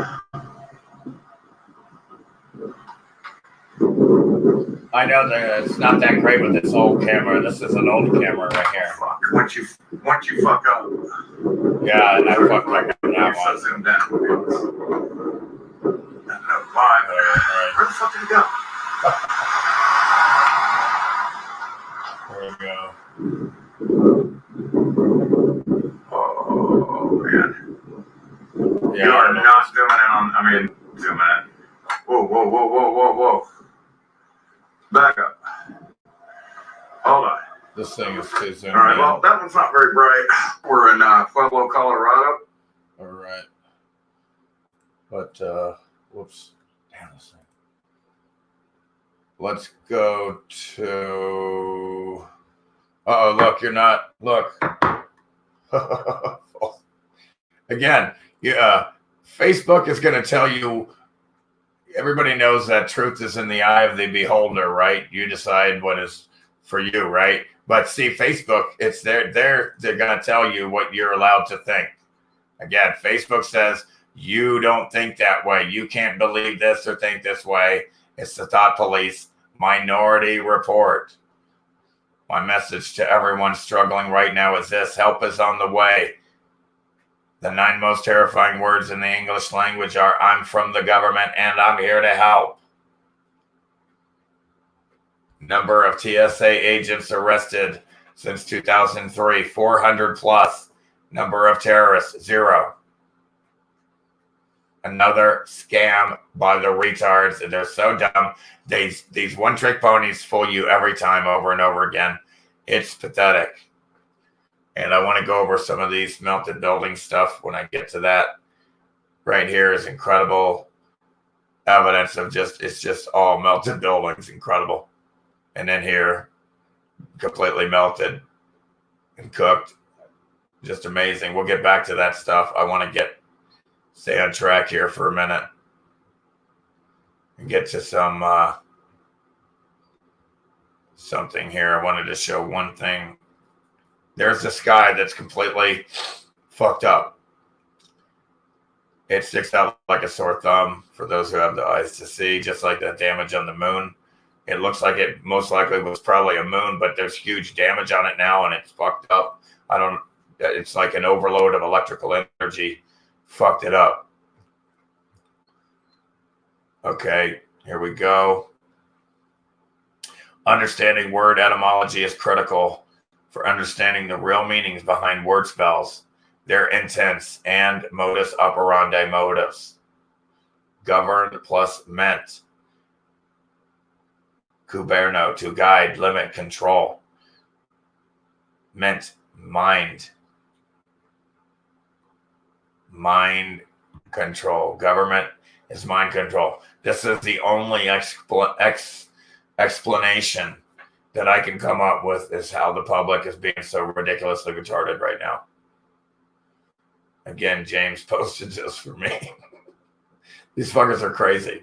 I know that it's not that great with this old camera. This is an old camera right here. Fuck. Once you fuck up. Yeah, and I fucked like that one. So zoomed in. Why? Where the fuck did it go? There we go. Oh man. Yeah, you are not zooming in. Zooming in. Whoa. Back up. Hold on. This thing is too zoomed. All right, well, that one's not very bright. We're in Pueblo, Colorado. All right. But, whoops. Damn this thing. Let's go to... Uh-oh, look, you're not... Look. Again, Facebook is going to tell you... Everybody knows that truth is in the eye of the beholder, right? You decide what is for you, right? But see, Facebook, it's they're going to tell you what you're allowed to think. Again, Facebook says you don't think that way. You can't believe this or think this way. It's the thought police. Minority Report. My message to everyone struggling right now is this: help is on the way. The 9 most terrifying words in the English language are, I'm from the government and I'm here to help. Number of TSA agents arrested since 2003, 400 plus. Number of terrorists, 0. Another scam by the retards. They're so dumb. These one-trick ponies fool you every time, over and over again. It's pathetic. And I want to go over some of these melted building stuff when I get to that. Right here is incredible evidence of it's just all melted buildings. Incredible. And then here, completely melted and cooked. Just amazing. We'll get back to that stuff. I want to stay on track here for a minute and get to something here. I wanted to show one thing. There's this guy that's completely fucked up. It sticks out like a sore thumb for those who have the eyes to see, just like the damage on the moon. It looks like it most likely was probably a moon, but there's huge damage on it now and it's fucked up. It's like an overload of electrical energy fucked it up. Okay, here we go. Understanding word etymology is critical for understanding the real meanings behind word spells, their intents, and modus operandi motives. Govern plus meant. Guberno, to guide, limit, control. Meant, mind. Mind control. Government is mind control. This is the only explanation that I can come up with, is how the public is being so ridiculously retarded right now. Again, James posted this for me. These fuckers are crazy.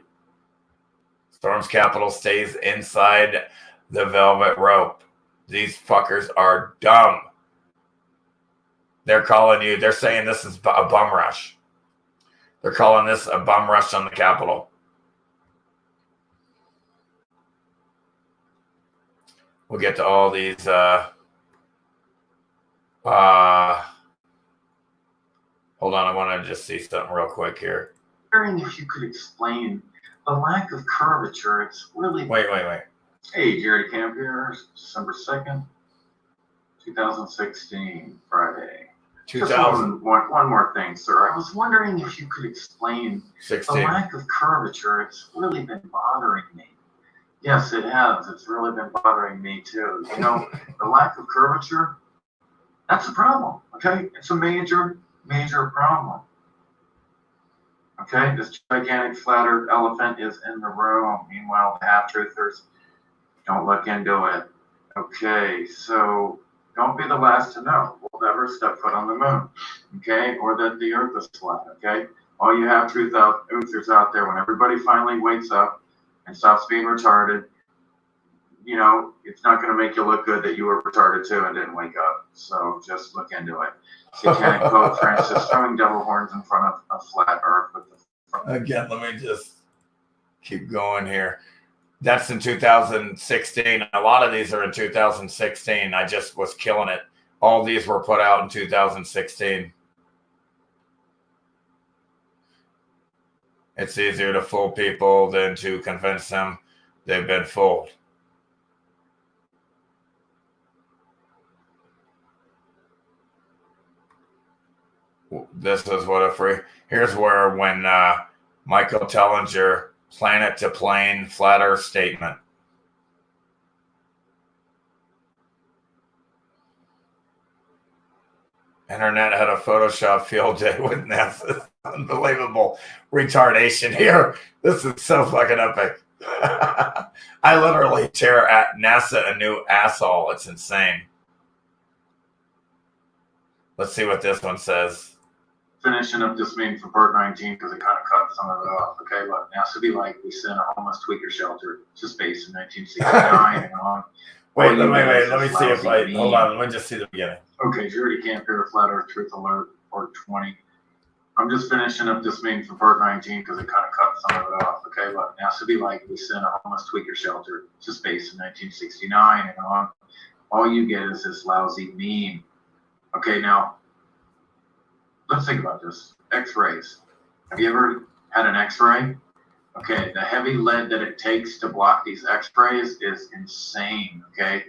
Storm's capital stays inside the velvet rope. These fuckers are dumb. They're saying this is a bum rush. They're calling this a bum rush on the Capitol. We'll get to all these. Hold on, I want to just see something real quick here. Wondering if you could explain the lack of curvature. It's really... Wait. Hey, Jerry Camp here, December 2nd, 2016, Friday. 2000. One more thing, sir. I was wondering if you could explain 16. the lack of curvature. It's really been bothering me. Yes, it has. It's really been bothering me too. You know, the lack of curvature, that's a problem, okay? It's a major, major problem. Okay, this gigantic flat earth elephant is in the room. Meanwhile, the half-truthers don't look into it. Okay, so don't be the last to know. We'll never step foot on the moon, okay? Or that the earth is flat, okay? All you half-truthers out there, when everybody finally wakes up and stops being retarded, you know, it's not going to make you look good that you were retarded too and didn't wake up. So just look into it. Satanic Pope Francis throwing devil horns in front of a flat earth. Again, let me just keep going here. That's in 2016. A lot of these are in 2016. I just was killing it. All these were put out in 2016. It's easier to fool people than to convince them they've been fooled. This is what a free... Here's where when Michael Tellinger, planet to plane flat earth statement. Internet had a Photoshop field day with NASA's unbelievable retardation here. This is so fucking epic. I literally tear at NASA a new asshole. It's insane. Let's see what this one says. Finishing up this meeting for Bert 19 because it kind of cut some of it off. Okay, look, NASA be like, we sent a homeless tweaker shelter to space in 1969 and on. Wait, let me see if hold on, let me just see the beginning. Okay, Judy Camp here, Flat Earth Truth Alert, Port 20. I'm just finishing up this meeting for Bert 19 because it kind of cut some of it off. Okay, look, NASA be like, we sent a homeless tweaker shelter to space in 1969 and on. all you get is this lousy meme. Okay, now, let's think about this. X-rays. Have you ever had an X-ray? Okay, the heavy lead that it takes to block these X-rays is insane, okay?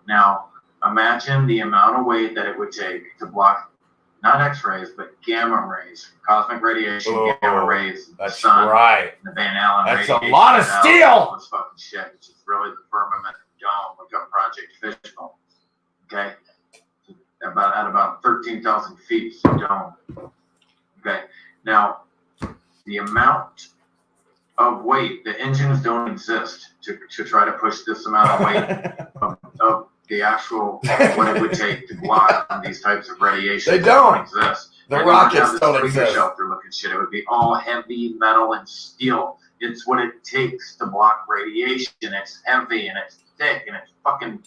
Now, imagine the amount of weight that it would take to block not X-rays, but gamma rays, cosmic radiation, gamma rays, the sun, the Van Allen radiation. That's a lot of steel! All this fucking shit, which is really the firmament dome. Look up Project Fishbone, okay? At about 13,000 feet, it's a dome. Okay, now, the amount of weight, the engines don't exist to try to push this amount of weight of the actual, what it would take to block these types of radiation. They don't exist. The rockets don't exist. Shelter looking shit. It would be all heavy metal and steel. It's what it takes to block radiation. It's heavy and it's thick and it's fucking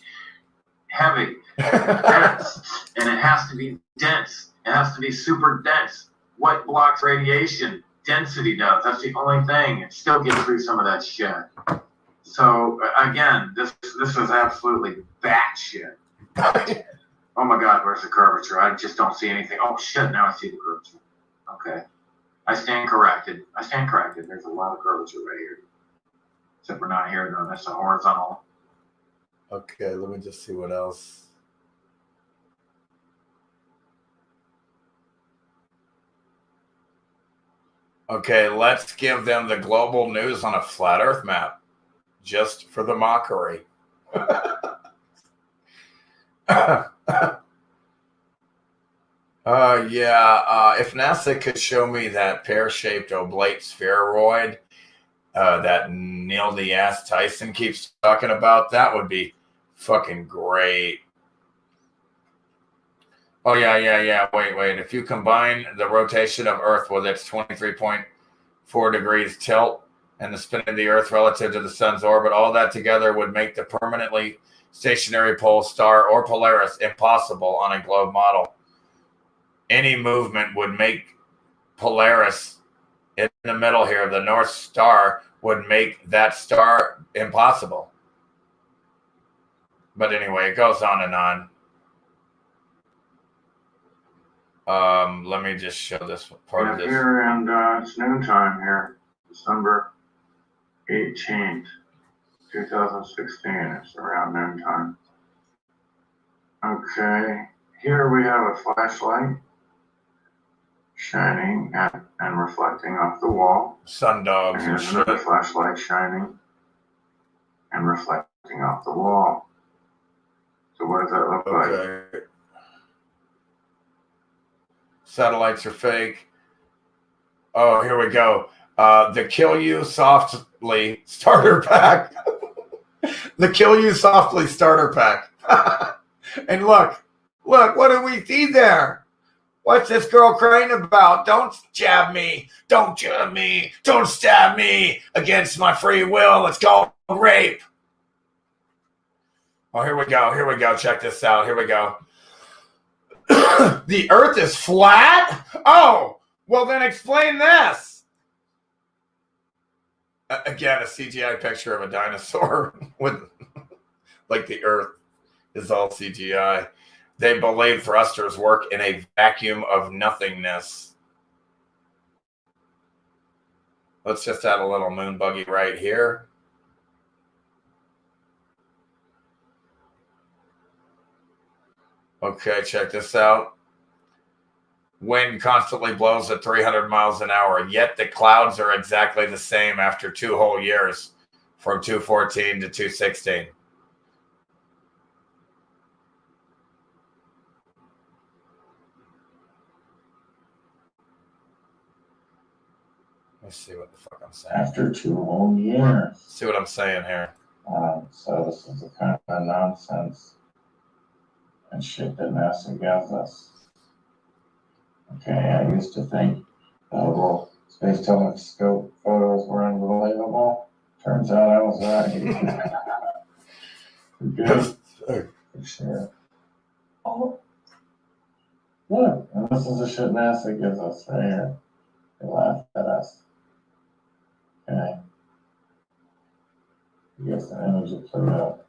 heavy and dense. And it has to be dense. It has to be super dense. What blocks radiation? Density does. That's the only thing. It still gets through some of that shit. So again, this was absolutely batshit. Oh my God, where's the curvature? I just don't see anything. Oh shit, now I see the curvature. Okay. I stand corrected. There's a lot of curvature right here. Except we're not here though. That's a horizontal. Okay, let me just see what else. Okay, let's give them the global news on a flat Earth map, just for the mockery. If NASA could show me that pear-shaped oblate spheroid that Neil deGrasse Tyson keeps talking about, that would be fucking great. Oh, yeah. Wait. If you combine the rotation of Earth with its 23.4 degrees tilt and the spin of the Earth relative to the sun's orbit, all that together would make the permanently stationary pole star or Polaris impossible on a globe model. Any movement would make Polaris in the middle here, the North Star, would make that star impossible. But anyway, it goes on and on. Let me just show this part of this. Here, and it's noontime here, December 18th, 2016. It's around noontime. Okay, here we have a flashlight shining and reflecting off the wall. Sundogs and here's another flashlight shining and reflecting off the wall. So what does that look like? Satellites are fake. Oh, here we go. The Kill You Softly starter pack. The Kill You Softly starter pack. And look, what do we see there? What's this girl crying about? Don't jab me. Don't jab me. Don't stab me against my free will. Let's go rape. Oh, here we go. Check this out. Here we go. The Earth is flat? Oh, well then explain this. Again, a CGI picture of a dinosaur with, like, the Earth is all CGI. They believe thrusters work in a vacuum of nothingness. Let's just add a little moon buggy right here. Okay, check this out. Wind constantly blows at 300 miles an hour, yet the clouds are exactly the same after 2 whole years, from 214 to 216. Let's see what the fuck I'm saying. After 2 whole years. See what I'm saying here. So this is the kind of nonsense and shit that NASA gives us. Okay, I used to think that little space telescope photos were unbelievable. Turns out I was right. Good. For sure. Oh, look, and this is the shit NASA gives us right here. They laugh at us. Okay. Here's an image of Pluto.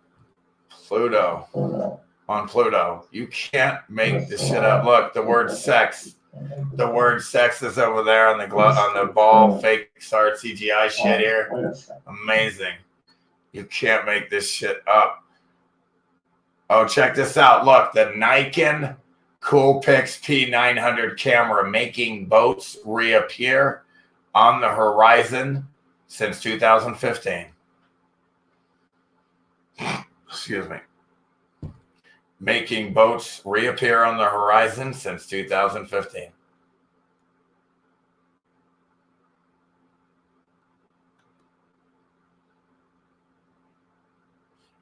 Pluto. Pluto. on Pluto. You can't make this shit up. Look, the word sex. The word sex is over there on the on the ball, fake art CGI shit here. Amazing. You can't make this shit up. Oh, check this out. Look, the Nikon Coolpix P900 camera making boats reappear on the horizon since 2015. Excuse me. Making boats reappear on the horizon since 2015.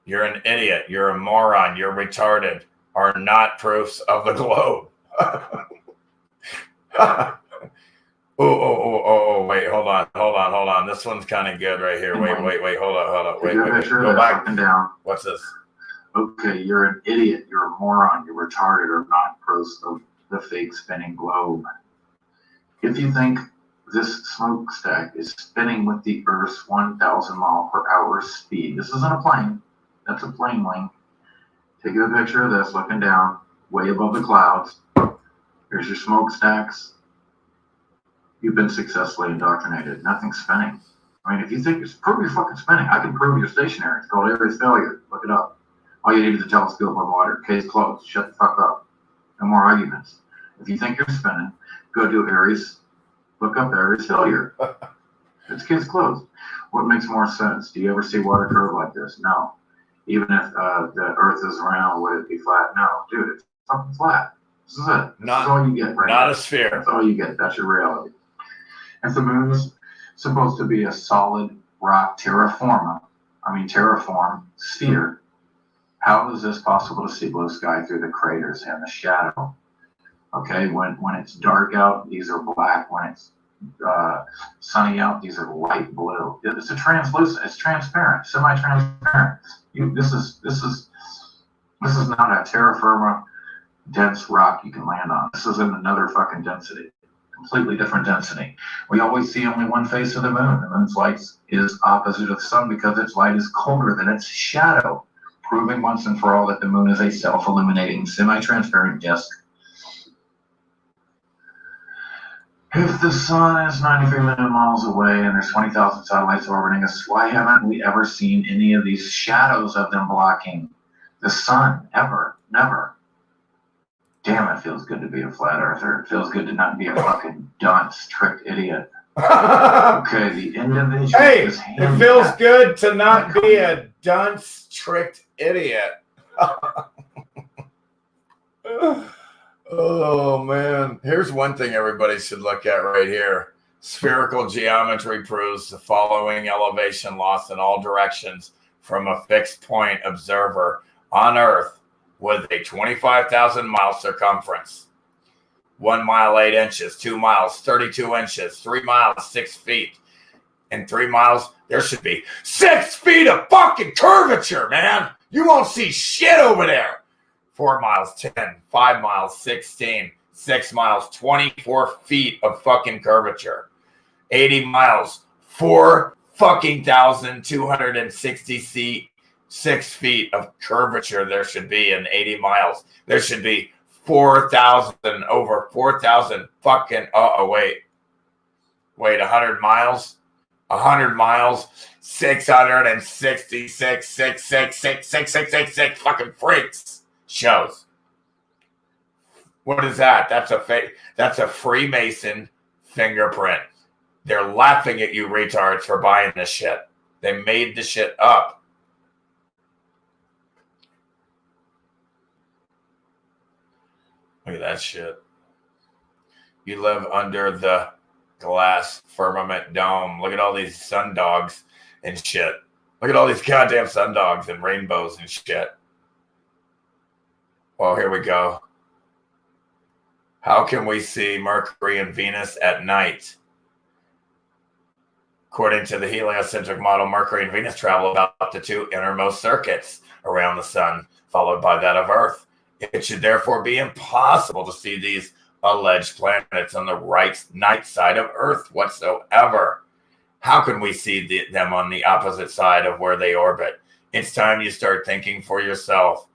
You're an idiot. You're a moron. You're retarded. Are not proofs of the globe. Oh, wait, hold on. This one's kind of good right here. Wait, hold on. Wait, go back and down. What's this? Okay, you're an idiot. You're a moron. You're retarded. Or not proofs of the fake spinning globe. If you think this smokestack is spinning with the Earth's 1,000 mile per hour speed, this isn't a plane. That's a plane wing. Take a picture of this looking down, way above the clouds. Here's your smokestacks. You've been successfully indoctrinated. Nothing's spinning. I mean, if you think prove you're fucking spinning, I can prove you're stationary. It's called Aries failure. Look it up. All you need is a telescope on water. Case closed. Shut the fuck up. No more arguments. If you think you're spinning, go do Aries. Look up Aries failure. It's case closed. What makes more sense? Do you ever see water curve like this? No. Even if the Earth is round, would it be flat? No, dude, it's fucking flat. This is it. This is all you get, right? Not a sphere. That's all you get. That's your reality. If the moon's supposed to be a solid rock terraform sphere, how is this possible to see blue sky through the craters and the shadow? Okay, when it's dark out, these are black. When it's sunny out, these are light blue. It's a translucent. It's transparent, semi-transparent. This is not a terra firma dense rock you can land on. This is in another fucking density, completely different density. We always see only one face of the moon. The moon's light is opposite of the sun because its light is colder than its shadow, proving once and for all that the moon is a self-illuminating, semi-transparent disk. If the sun is 93 million miles away and there's 20,000 satellites orbiting us, why haven't we ever seen any of these shadows of them blocking the sun? Ever. Never. Damn, it feels good to be a flat earther. It feels good to not be a fucking dunce, tricked idiot. Okay, the individual is it feels good to not be a dunce, tricked idiot. Oh, man. Here's one thing everybody should look at right here. Spherical geometry proves the following elevation loss in all directions from a fixed point observer on Earth with a 25,000 mile circumference. 1 mile, 8 inches, 2 miles, 32 inches, 3 miles, 6 feet. In 3 miles, there should be 6 feet of fucking curvature, man. You won't see shit over there. 4 miles, 10, 5 miles, 16, 6 miles, 24 feet of fucking curvature. 80 miles, 4,266 feet of curvature there should be in 80 miles. There should be 4,000, over 4,000 fucking, wait, 100 miles? 100 miles, 666 fucking freaks. Shows. What is that? That's a Freemason fingerprint. They're laughing at you retards for buying this shit. They made the shit up. Look at that shit. You live under the glass firmament dome. Look at all these sundogs and shit. Look at all these goddamn sundogs and rainbows and shit. Well, here we go. How can we see Mercury and Venus at night? According to the heliocentric model, Mercury and Venus travel about the 2 innermost circuits around the sun, followed by that of Earth. It should therefore be impossible to see these alleged planets on the night side of Earth whatsoever. How can we see them on the opposite side of where they orbit? It's time you start thinking for yourself.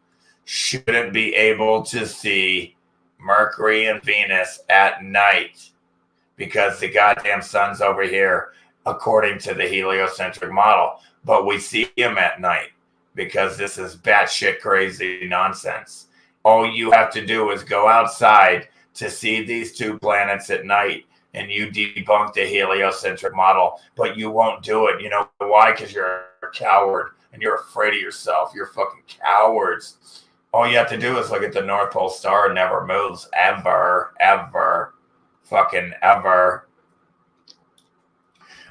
shouldn't be able to see Mercury and Venus at night because the goddamn sun's over here, according to the heliocentric model. But we see them at night because this is batshit crazy nonsense. All you have to do is go outside to see these two planets at night, and you debunk the heliocentric model, but you won't do it. You know why? Because you're a coward and you're afraid of yourself. You're fucking cowards. All you have to do is look at the North Pole star. It never moves, ever, fucking ever.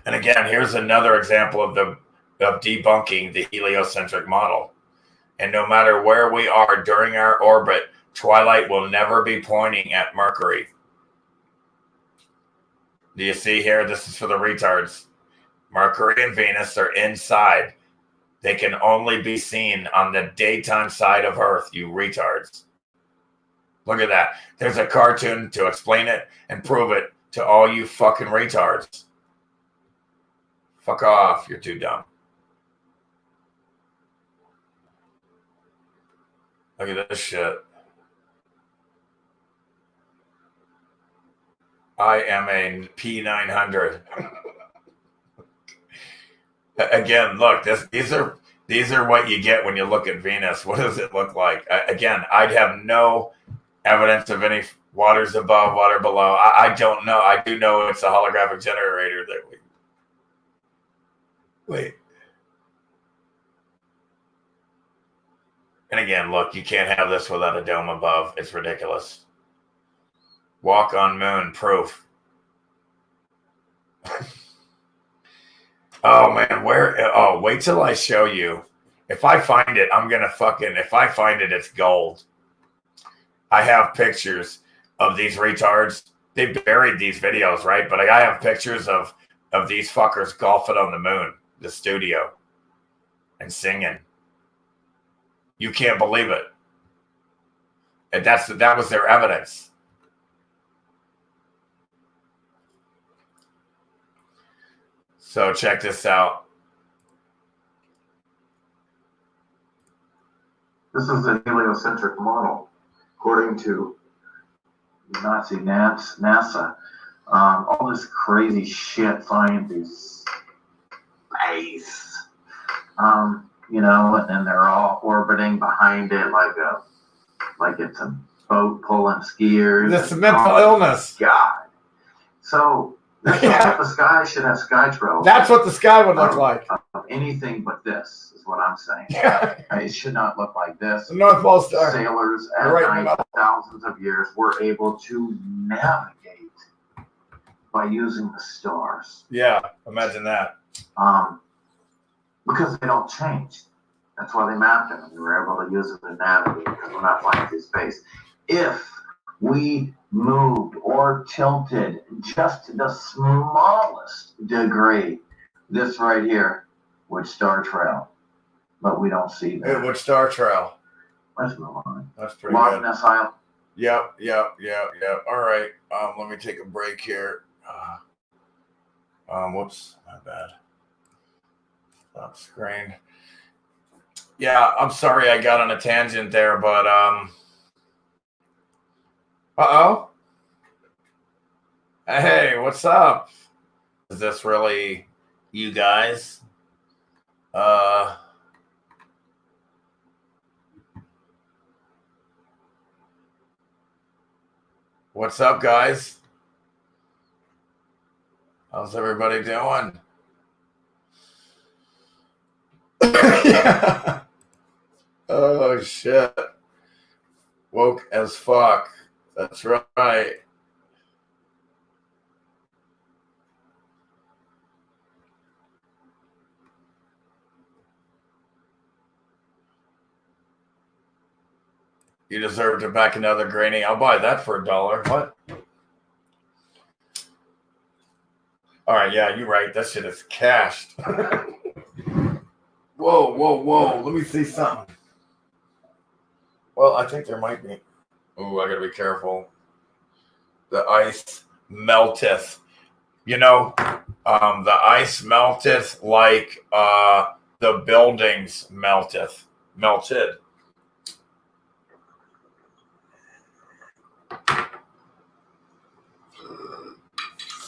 And again, here's another example of debunking the heliocentric model. And no matter where we are during our orbit, twilight will never be pointing at Mercury. Do you see here? This is for the retards. Mercury and Venus are inside. They can only be seen on the daytime side of Earth, you retards. Look at that. There's a cartoon to explain it and prove it to all you fucking retards. Fuck off. You're too dumb. Look at this shit. I am a P900. Again, look, these are what you get when you look at Venus. What does it look like? Again, I'd have no evidence of any waters above, water below. I don't know. I do know it's a holographic generator that we... Wait. And again, look, you can't have this without a dome above. It's ridiculous. Walk on moon, proof. Oh, man, where? Oh, wait till I show you. If I find it, I'm going to fucking... If I find it, it's gold. I have pictures of these retards. They buried these videos, right? But I have pictures of these fuckers golfing on the moon, the studio, and singing. You can't believe it. And that was their evidence. So check this out. This is a heliocentric model, according to Nazi NASA. All this crazy shit flying through space. You know, and then they're all orbiting behind it like it's a boat pulling skiers. That's a mental illness. God. So that's what the sky should have sky trails. That's what the sky would look like. Anything but this is what I'm saying. Yeah. It should not look like this. The North Pole star. Sailors at night for thousands of years were able to navigate by using the stars. Yeah, imagine that. Because they don't change. That's why they mapped them. And they were able to use it to navigate because we're not flying through space. If we moved or tilted just to the smallest degree, this right here would star trail. But we don't see that. It would star trail. Let's move on. That's pretty good. Lock this aisle. Yep. All right. Let me take a break here. Whoops, my bad. Stop screen. Yeah, I'm sorry I got on a tangent there, but uh-oh. Hey, what's up? Is this really you guys? What's up, guys? How's everybody doing? Yeah. Oh, shit. Woke as fuck. That's right. You deserve to back another granny. I'll buy that for $1. What? All right, yeah, you're right. That shit is cashed. Whoa. Let me see something. Well, I think there might be. Ooh, I gotta be careful. The ice melteth. You know, the ice melteth like the buildings melted.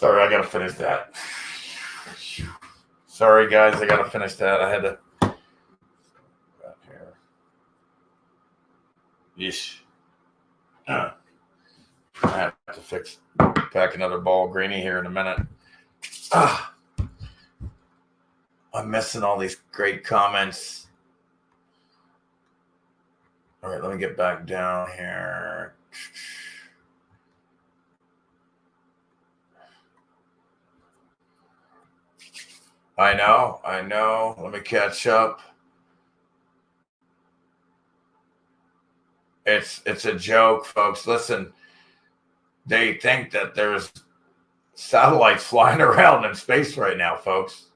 Sorry, I gotta finish that. Sorry, guys, I gotta finish that. I had to. Here. Yeesh. I have to pack another ball of greenie here in a minute. I'm missing all these great comments. All right, let me get back down here. I know. Let me catch up. It's a joke, folks. Listen, they think that there's satellites flying around in space right now, folks.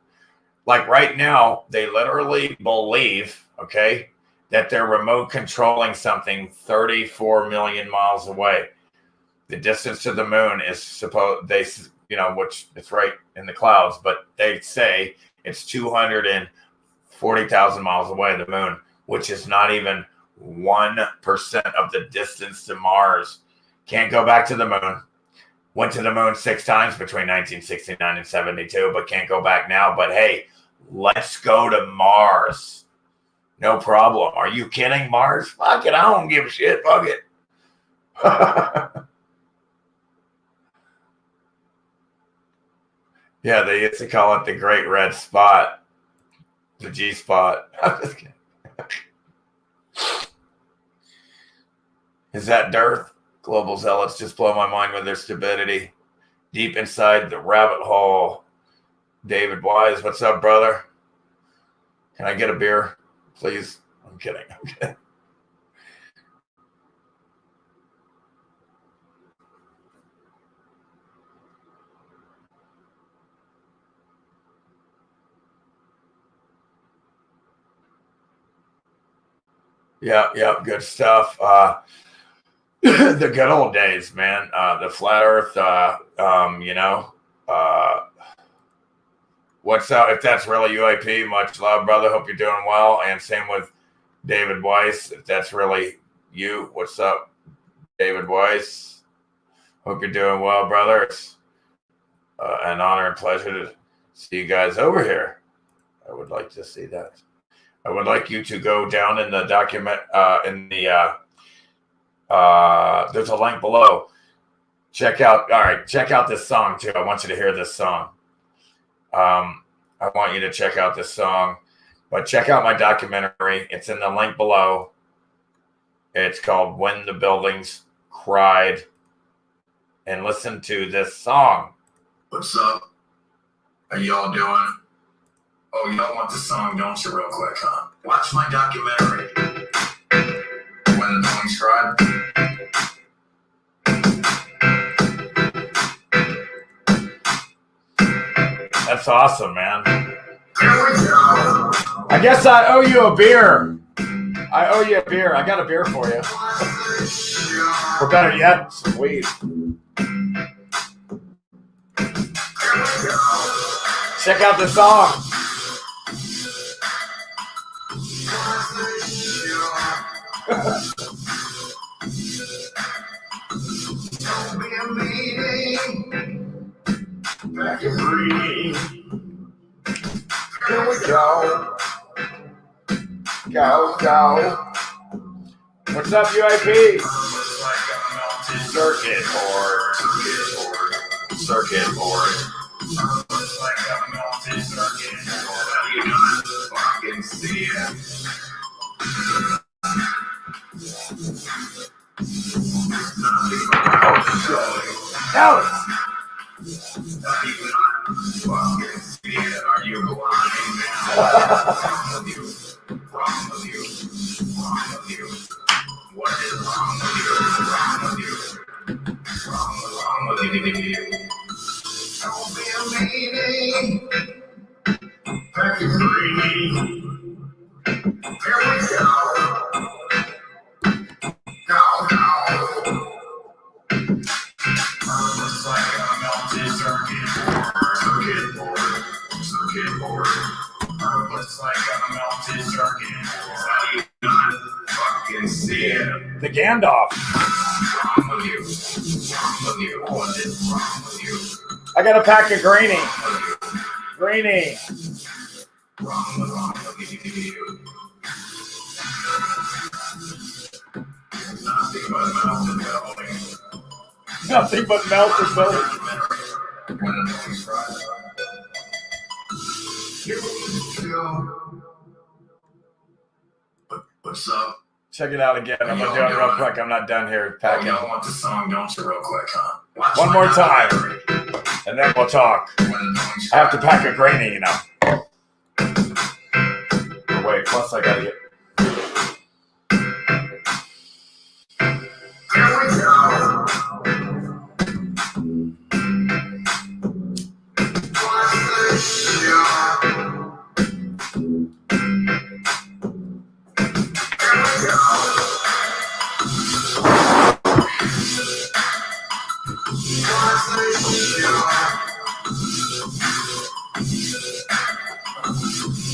Like right now, they literally believe, okay, that they're remote controlling something 34 million miles away. The distance to the moon is which it's right in the clouds, but they say it's 240,000 miles away, the moon, which is not even 1% of the distance to Mars. Can't go back to the moon. Went to the moon 6 times between 1969 and 72, but can't go back now. But hey, let's go to Mars. No problem. Are you kidding, Mars? Fuck it. I don't give a shit. Fuck it. Yeah, they used to call it the Great Red Spot. The G spot. I'm just kidding. Is that dearth? Global zealots just blow my mind with their stupidity. Deep inside the rabbit hole. David Wise, what's up, brother? Can I get a beer, please? I'm kidding. Yeah, good stuff. The good old days, man. The flat earth, what's up? If that's really UAP, much love, brother. Hope you're doing well. And same with David Weiss. If that's really you, what's up, David Weiss? Hope you're doing well, brother. It's an honor and pleasure to see you guys over here. I would like to see that. I would like you to go down in the document, there's a link below. Check out this song too. I want you to hear this song. I want you to check out this song, but check out my documentary. It's in the link below. It's called When the Buildings Cried. And listen to this song. What's up? How y'all doing? Oh, y'all want the song, don't you, real quick, huh? Watch my documentary. When the Buildings Cried. That's awesome, man. I guess I owe you a beer. I got a beer for you. Or better yet, some weed. Check out the song. Back and breathe. Here we go. Go. What's up, UAP? Circuit board. Looks like a melted circuit board. How you doing? Fucking see ya. Alex. Are you blind now? Wrong with you. What is wrong with you? Wrong with you. Don't be a meeting. Back and breathe. Here we go. Go. Looks like a melted circuit board. Looks like a melted circuit board. How you not fucking see it? The Gandalf. Wrong with you. What is wrong with you? I got a pack of greenie. Greenie. Nothing but melted building. What's up? Check it out again. I'm gonna do it real quick. I'm not done here packing. Y'all want the song, don't you, real quick, huh? One more time, and then we'll talk. I have to pack a greenie, you know. Wait, plus I gotta get. Here we go. What's the show? Here we go. What's the show?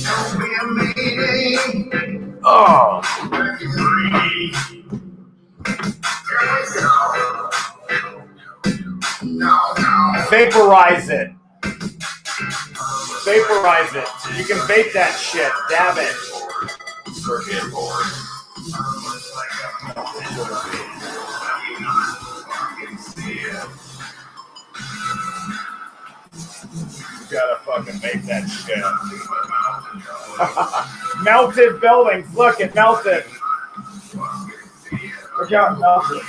Don't be a meeting. Oh, vaporize it. Vaporize it. You can vape that shit. Dab it. Circuit board. You gotta fucking vape that shit. Melted buildings. Look, it melted. Look out, melted.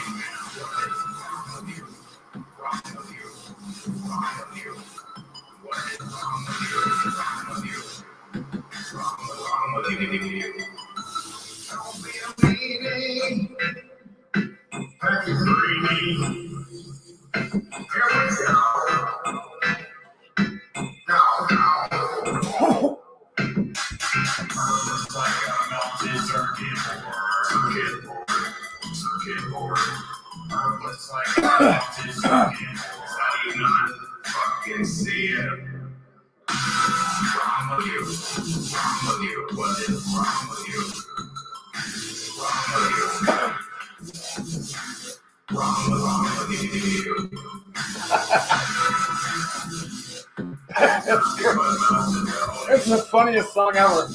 It's the funniest song ever.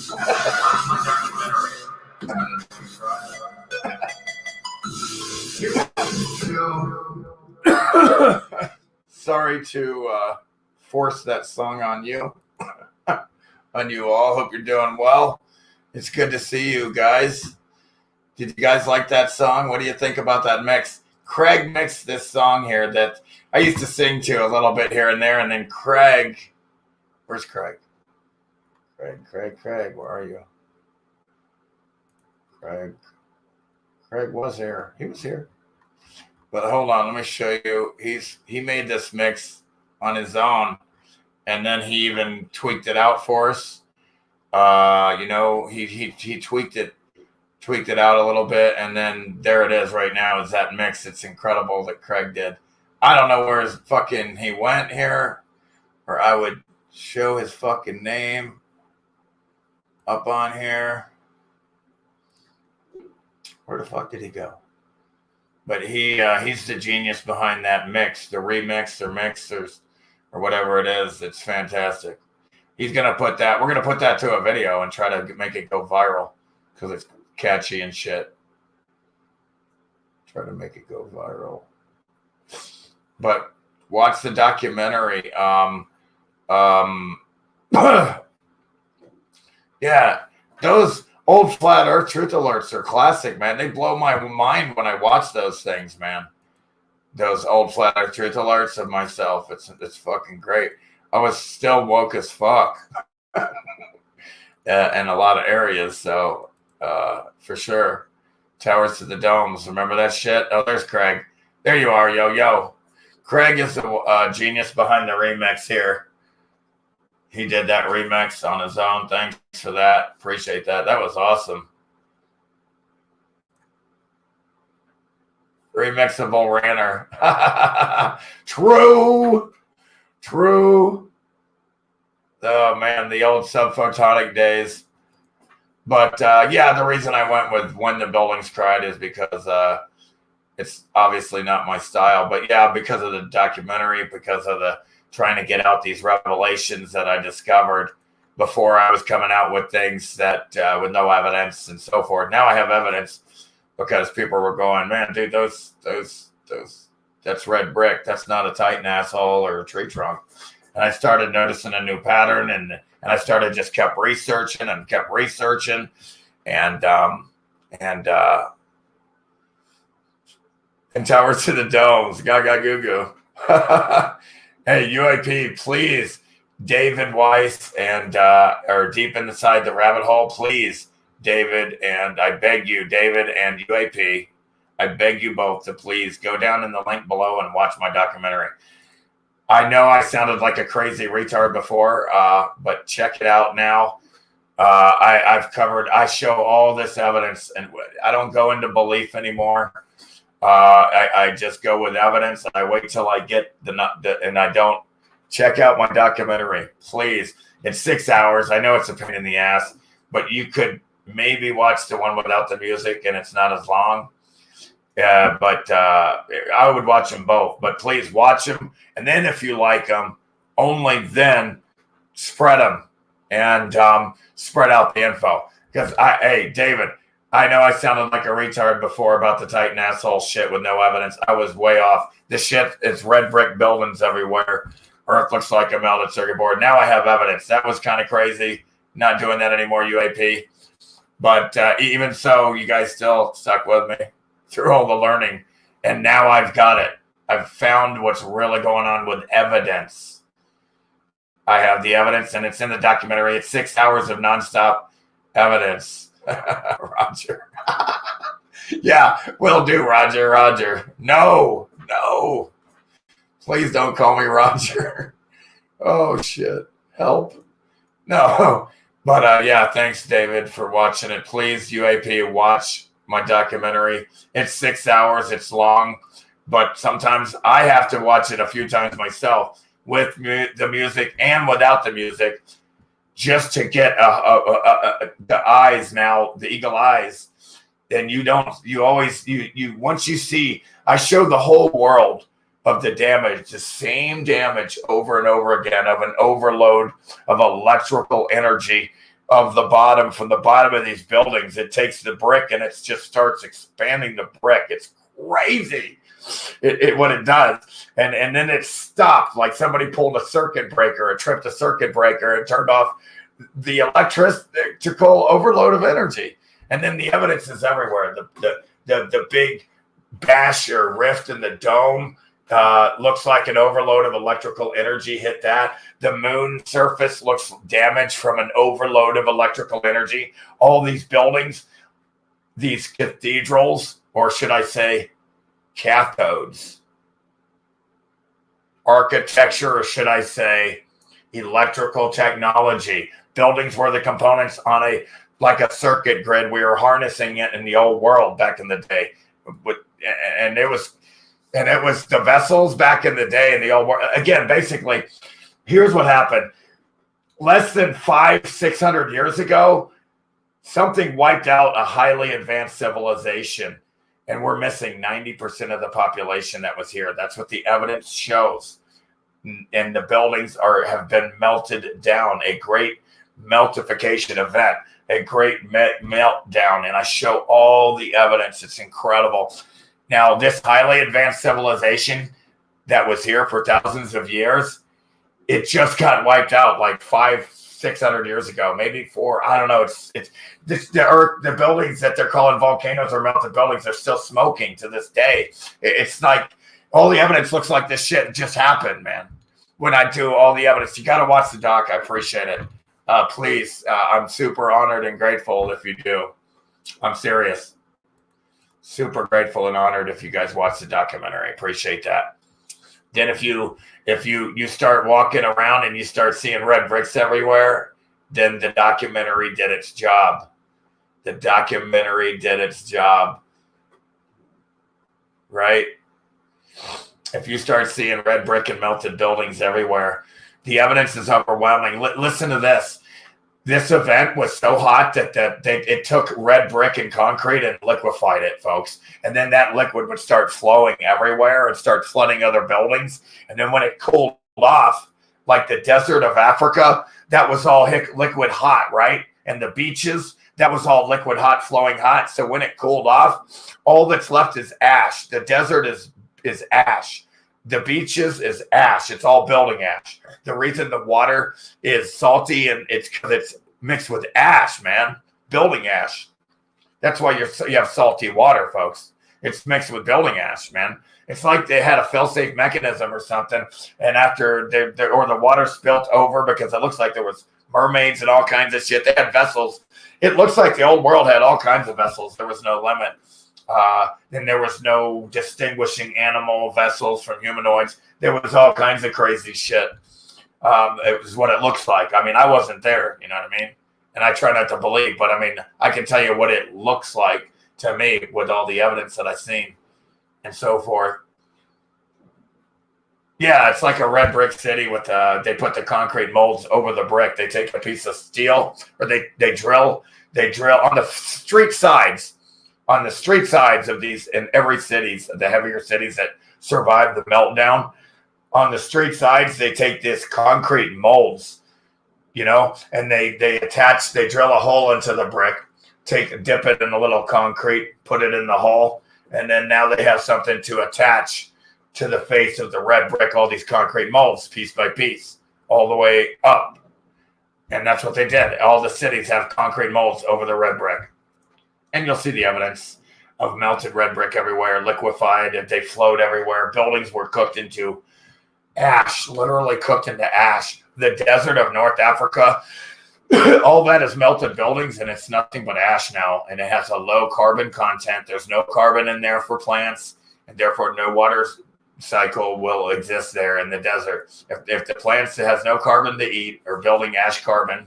Sorry to force that song on you. On you all. Hope you're doing well. It's good to see you guys. Did you guys like that song? What do you think about that mix? Craig mixed this song here that I used to sing to a little bit here and there, and then Craig, where's Craig? Craig, where are you? Craig was here. He was here. But hold on, let me show you. He made this mix on his own, and then he even tweaked it out for us. He tweaked it out a little bit, and then there it is right now is that mix. It's incredible that Craig did. I don't know where he went here, or I would show his fucking name up on here. Where the fuck did he go? But he's the genius behind that mix, the remix or mixers or whatever it is. It's fantastic. He's gonna put that. We're gonna put that to a video and try to make it go viral because it's catchy and shit. Try to make it go viral. But watch the documentary. Yeah, those old flat earth truth alerts are classic, man. They blow my mind when I watch those things, man. Those old flat earth truth alerts of myself. It's fucking great. I was still woke as fuck in a lot of areas, so for sure. Towers to the domes. Remember that shit? Oh, there's Craig. There you are, yo. Craig is the genius behind the remix here. He did that remix on his own. Thanks for that. Appreciate that. That was awesome. Remixable Ranter. True. Oh, man, the old subphotonic days. But, yeah, the reason I went with When the Buildings Cried is because it's obviously not my style. But, yeah, because of the documentary, because of the trying to get out these revelations that I discovered before I was coming out with things that with no evidence and so forth. Now I have evidence because people were going, man, dude, those that's red brick. That's not a Titan asshole or a tree trunk. And I started noticing a new pattern, and I started just kept researching and towers to the domes, gaga goo goo. Hey, UAP, please, David Weiss and or deep inside the rabbit hole, please, David, and I beg you, David and UAP, I beg you both to please go down in the link below and watch my documentary. I know I sounded like a crazy retard before, but check it out now. I show all this evidence, and I don't go into belief anymore. I just go with evidence, and I wait till I get and I don't. Check out my documentary, please. It's 6 hours. I know it's a pain in the ass, but you could maybe watch the one without the music, and it's not as long. But I would watch them both. But please watch them, and then if you like them, only then spread them and spread out the info. Because hey, David, I know I sounded like a retard before about the Titan asshole shit with no evidence. I was way off. This shit, it's red brick buildings everywhere. Earth looks like a melted circuit board. Now I have evidence. That was kind of crazy. Not doing that anymore, UAP. But even so, you guys still stuck with me through all the learning. And now I've got it. I've found what's really going on with evidence. I have the evidence, and it's in the documentary. It's 6 hours of nonstop evidence. Roger. Yeah, will do, Roger. Roger. No. Please don't call me Roger. Oh, shit. Help. No. But, yeah, thanks, David, for watching it. Please, UAP, watch my documentary. It's 6 hours. It's long. But sometimes I have to watch it a few times myself with the music and without the music just to get the eyes now, the eagle eyes. And once you see, I show the whole world of the damage, the same damage over and over again of an overload of electrical energy of the bottom, from the bottom of these buildings. It takes the brick and it just starts expanding the brick. It's crazy what it does. And then it stopped, like somebody pulled a circuit breaker, it tripped a circuit breaker and turned off the electrical overload of energy. And then the evidence is everywhere. The big bash or rift in the dome looks like an overload of electrical energy hit that. The moon surface looks damaged from an overload of electrical energy. All these buildings, these cathedrals, or should I say cathodes, architecture, or should I say electrical technology, buildings where the components on like a circuit grid, we were harnessing it in the old world back in the day. And it was the vessels back in the day in the old world. Again, basically, here's what happened. Less than 500-600 years ago, something wiped out a highly advanced civilization, and we're missing 90% of the population that was here. That's what the evidence shows. And the buildings have been melted down, a great meltification event, a great meltdown. And I show all the evidence. It's incredible. Now, this highly advanced civilization that was here for thousands of years, it just got wiped out like 500-600 years ago, maybe 4. I don't know. The buildings that they're calling volcanoes or melted buildings are still smoking to this day. It's like all the evidence looks like this shit just happened, man. When I do all the evidence, you got to watch the doc. I appreciate it. Please, I'm super honored and grateful if you do. I'm serious. Super grateful and honored if you guys watch the documentary. Appreciate that. Then if you start walking around and you start seeing red bricks everywhere, then the documentary did its job. The documentary did its job. Right? If you start seeing red brick and melted buildings everywhere, the evidence is overwhelming. Listen to this. This event was so hot that it took red brick and concrete and liquefied it, folks. And then that liquid would start flowing everywhere and start flooding other buildings. And then when it cooled off, like the desert of Africa, that was all liquid hot, right? And the beaches, that was all liquid hot, flowing hot. So when it cooled off, all that's left is ash. The desert is ash. The beaches is ash. It's all building ash. The reason the water is salty and it's because it's mixed with ash, man. Building ash. That's why you have salty water, folks. It's mixed with building ash, man. It's like they had a fail-safe mechanism or something, and after or the water spilt over because it looks like there was mermaids and all kinds of shit. They had vessels. It looks like the old world had all kinds of vessels. There was no limit. And there was no distinguishing animal vessels from humanoids. There was all kinds of crazy shit. It was what it looks like. I mean, I wasn't there, you know what I mean? And I try not to believe, but I mean, I can tell you what it looks like to me with all the evidence that I've seen and so forth. Yeah, it's like a red brick city with they put the concrete molds over the brick. They take a piece of steel, or they drill on the street sides. On the street sides of these, in every cities, the heavier cities that survived the meltdown, on the street sides, they take this concrete molds, you know, and they drill a hole into the brick, dip it in a little concrete, put it in the hole, and then now they have something to attach to the face of the red brick, all these concrete molds, piece by piece, all the way up. And that's what they did. All the cities have concrete molds over the red brick. And you'll see the evidence of melted red brick everywhere, liquefied, and they flowed everywhere. Buildings were cooked into ash, literally cooked into ash. The desert of North Africa, all that is melted buildings, and it's nothing but ash now. And it has a low carbon content. There's no carbon in there for plants, and therefore no water cycle will exist there in the desert. If the plants has no carbon to eat or building ash carbon,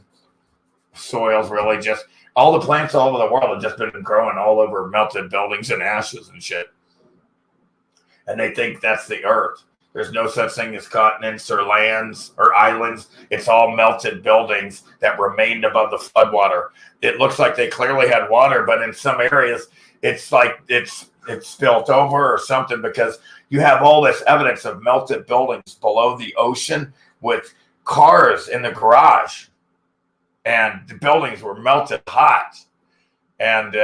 soil's really just... All the plants all over the world have just been growing all over melted buildings and ashes and shit. And they think that's the earth. There's no such thing as continents or lands or islands. It's all melted buildings that remained above the floodwater. It looks like they clearly had water, but in some areas, it's like it's spilt over or something, because you have all this evidence of melted buildings below the ocean with cars in the garage. And the buildings were melted hot, and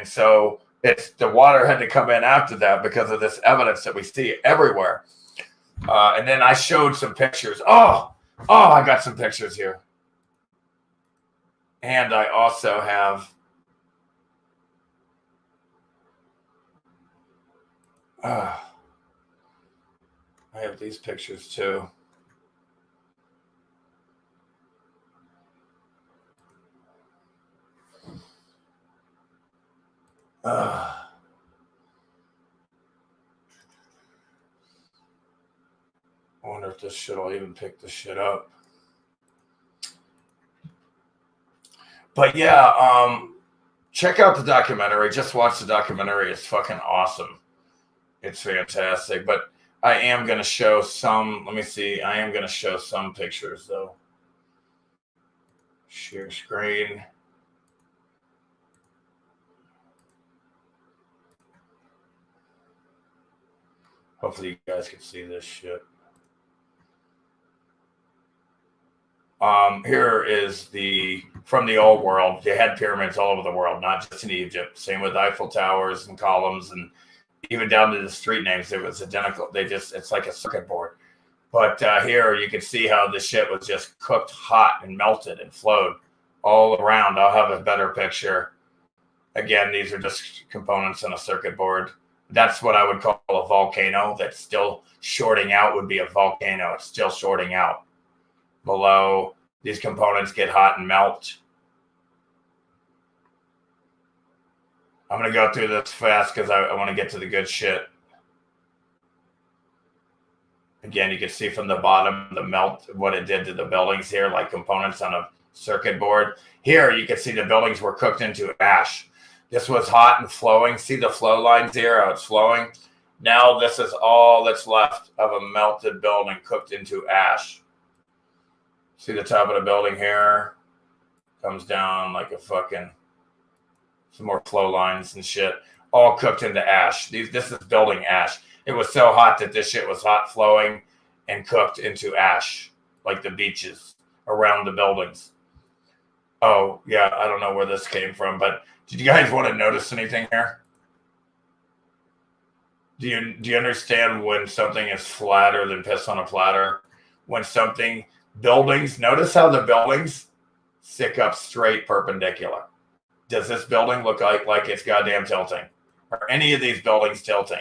so it's the water had to come in after that because of this evidence that we see everywhere. And then I showed some pictures. Oh, I got some pictures here, and I also have. I have these pictures too. I wonder if this shit will even pick this shit up. But yeah, check out the documentary. Just watch the documentary. It's fucking awesome. It's fantastic. But I am going to show some, let me see. I am going to show some pictures though. Share screen. Hopefully you guys can see this shit. Here is from the old world. They had pyramids all over the world, not just in Egypt. Same with Eiffel Towers and columns, and even down to the street names. It was identical. It's like a circuit board. But here you can see how the shit was just cooked hot and melted and flowed all around. I'll have a better picture. Again, these are just components on a circuit board. That's what I would call a volcano that's still shorting out would be a volcano. It's still shorting out. Below, these components get hot and melt. I'm going to go through this fast because I want to get to the good shit. Again, you can see from the bottom the melt, what it did to the buildings here, like components on a circuit board. Here, you can see the buildings were cooked into ash. This was hot and flowing. See the flow lines here, how it's flowing? Now this is all that's left of a melted building cooked into ash. See the top of the building here? Comes down like a fucking... Some more flow lines and shit. All cooked into ash. This is building ash. It was so hot that this shit was hot flowing and cooked into ash, like the beaches around the buildings. Oh, yeah, I don't know where this came from, but did you guys want to notice anything here? Do you understand when something is flatter than piss on a platter? When buildings, notice how the buildings stick up straight perpendicular. Does this building look like it's goddamn tilting? Are any of these buildings tilting?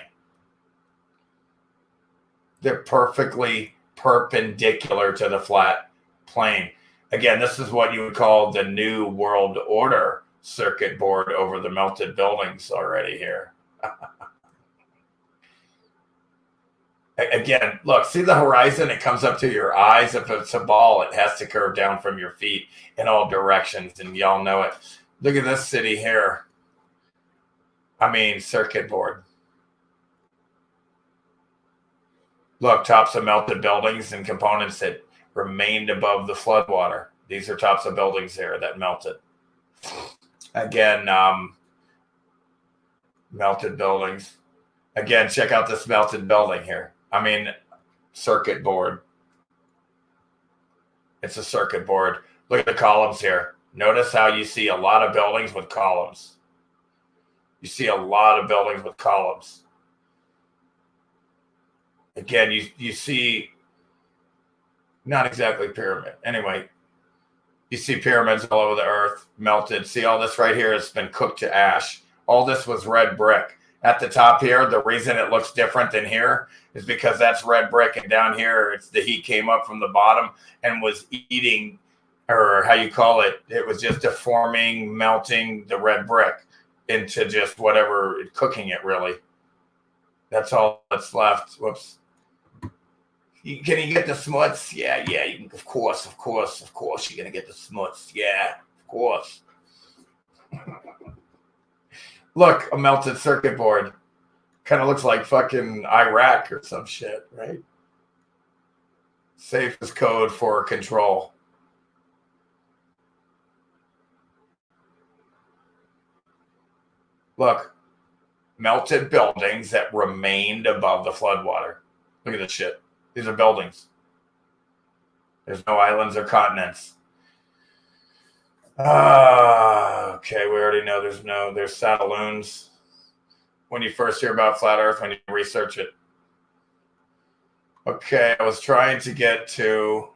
They're perfectly perpendicular to the flat plane. Again, this is what you would call the New World Order circuit board over the melted buildings already here. Again, look, see the horizon? It comes up to your eyes. If it's a ball, it has to curve down from your feet in all directions, and y'all know it. Look at this city here. I mean, circuit board. Look, tops of melted buildings and components that remained above the floodwater. These are tops of buildings here that melted. Again, melted buildings. Again, check out this melted building here. I mean, circuit board. It's a circuit board. Look at the columns here. Notice how you see a lot of buildings with columns. You see a lot of buildings with columns. Again, you see, not exactly pyramid. Anyway, you see pyramids all over the earth, melted. See all this right here has been cooked to ash. All this was red brick. At the top here, the reason it looks different than here is because that's red brick, and down here, it's the heat came up from the bottom and was eating, or how you call it, it was just deforming, melting the red brick into just whatever, cooking it really. That's all that's left. Whoops. Can you get the smuts? Yeah, you can, of course, you're going to get the smuts. Yeah, of course. Look, a melted circuit board. Kind of looks like fucking Iraq or some shit, right? Safe as code for control. Look, melted buildings that remained above the floodwater. Look at this shit. These are buildings. There's no islands or continents. Okay, we already know there's satelloons. When you first hear about flat Earth, when you research it. Okay, I was trying to get to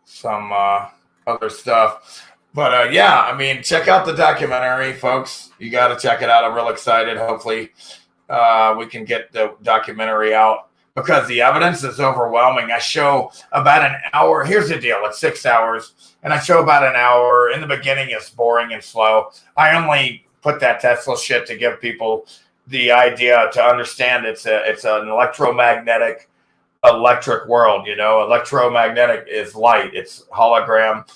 some other stuff. But yeah, I mean, check out the documentary, folks. You got to check it out. I'm real excited. Hopefully we can get the documentary out, because the evidence is overwhelming. I show about an hour. Here's the deal. It's 6 hours, and I show about an hour. In the beginning, it's boring and slow. I only put that Tesla shit to give people the idea to understand it's an electromagnetic electric world. You know, electromagnetic is light. It's hologram.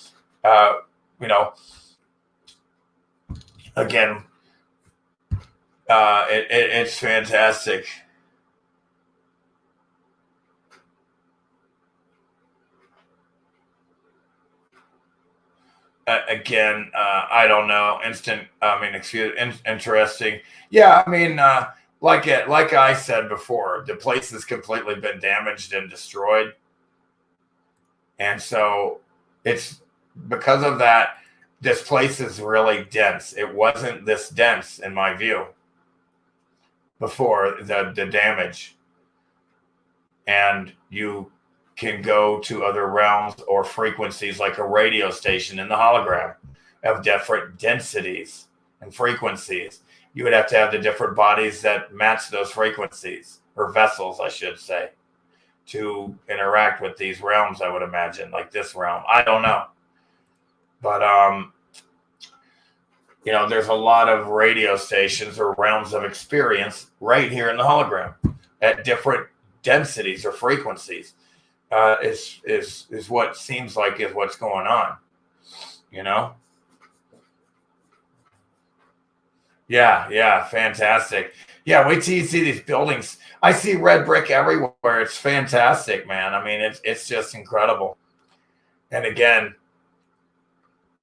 You know, again, it's fantastic. I don't know. Interesting. Yeah, I mean, like I said before, the place has completely been damaged and destroyed. And so it's because of that, this place is really dense. It wasn't this dense, in my view, before the damage. And you can go to other realms or frequencies, like a radio station in the hologram of different densities and frequencies. You would have to have the different bodies that match those frequencies, or vessels, I should say, to interact with these realms, I would imagine, like this realm. I don't know. But, you know, there's a lot of radio stations or realms of experience right here in the hologram at different densities or frequencies. Is what seems like is what's going on, you know? Yeah, fantastic. Yeah, wait till you see these buildings. I see red brick everywhere. It's fantastic, man. I mean, it's just incredible. And again,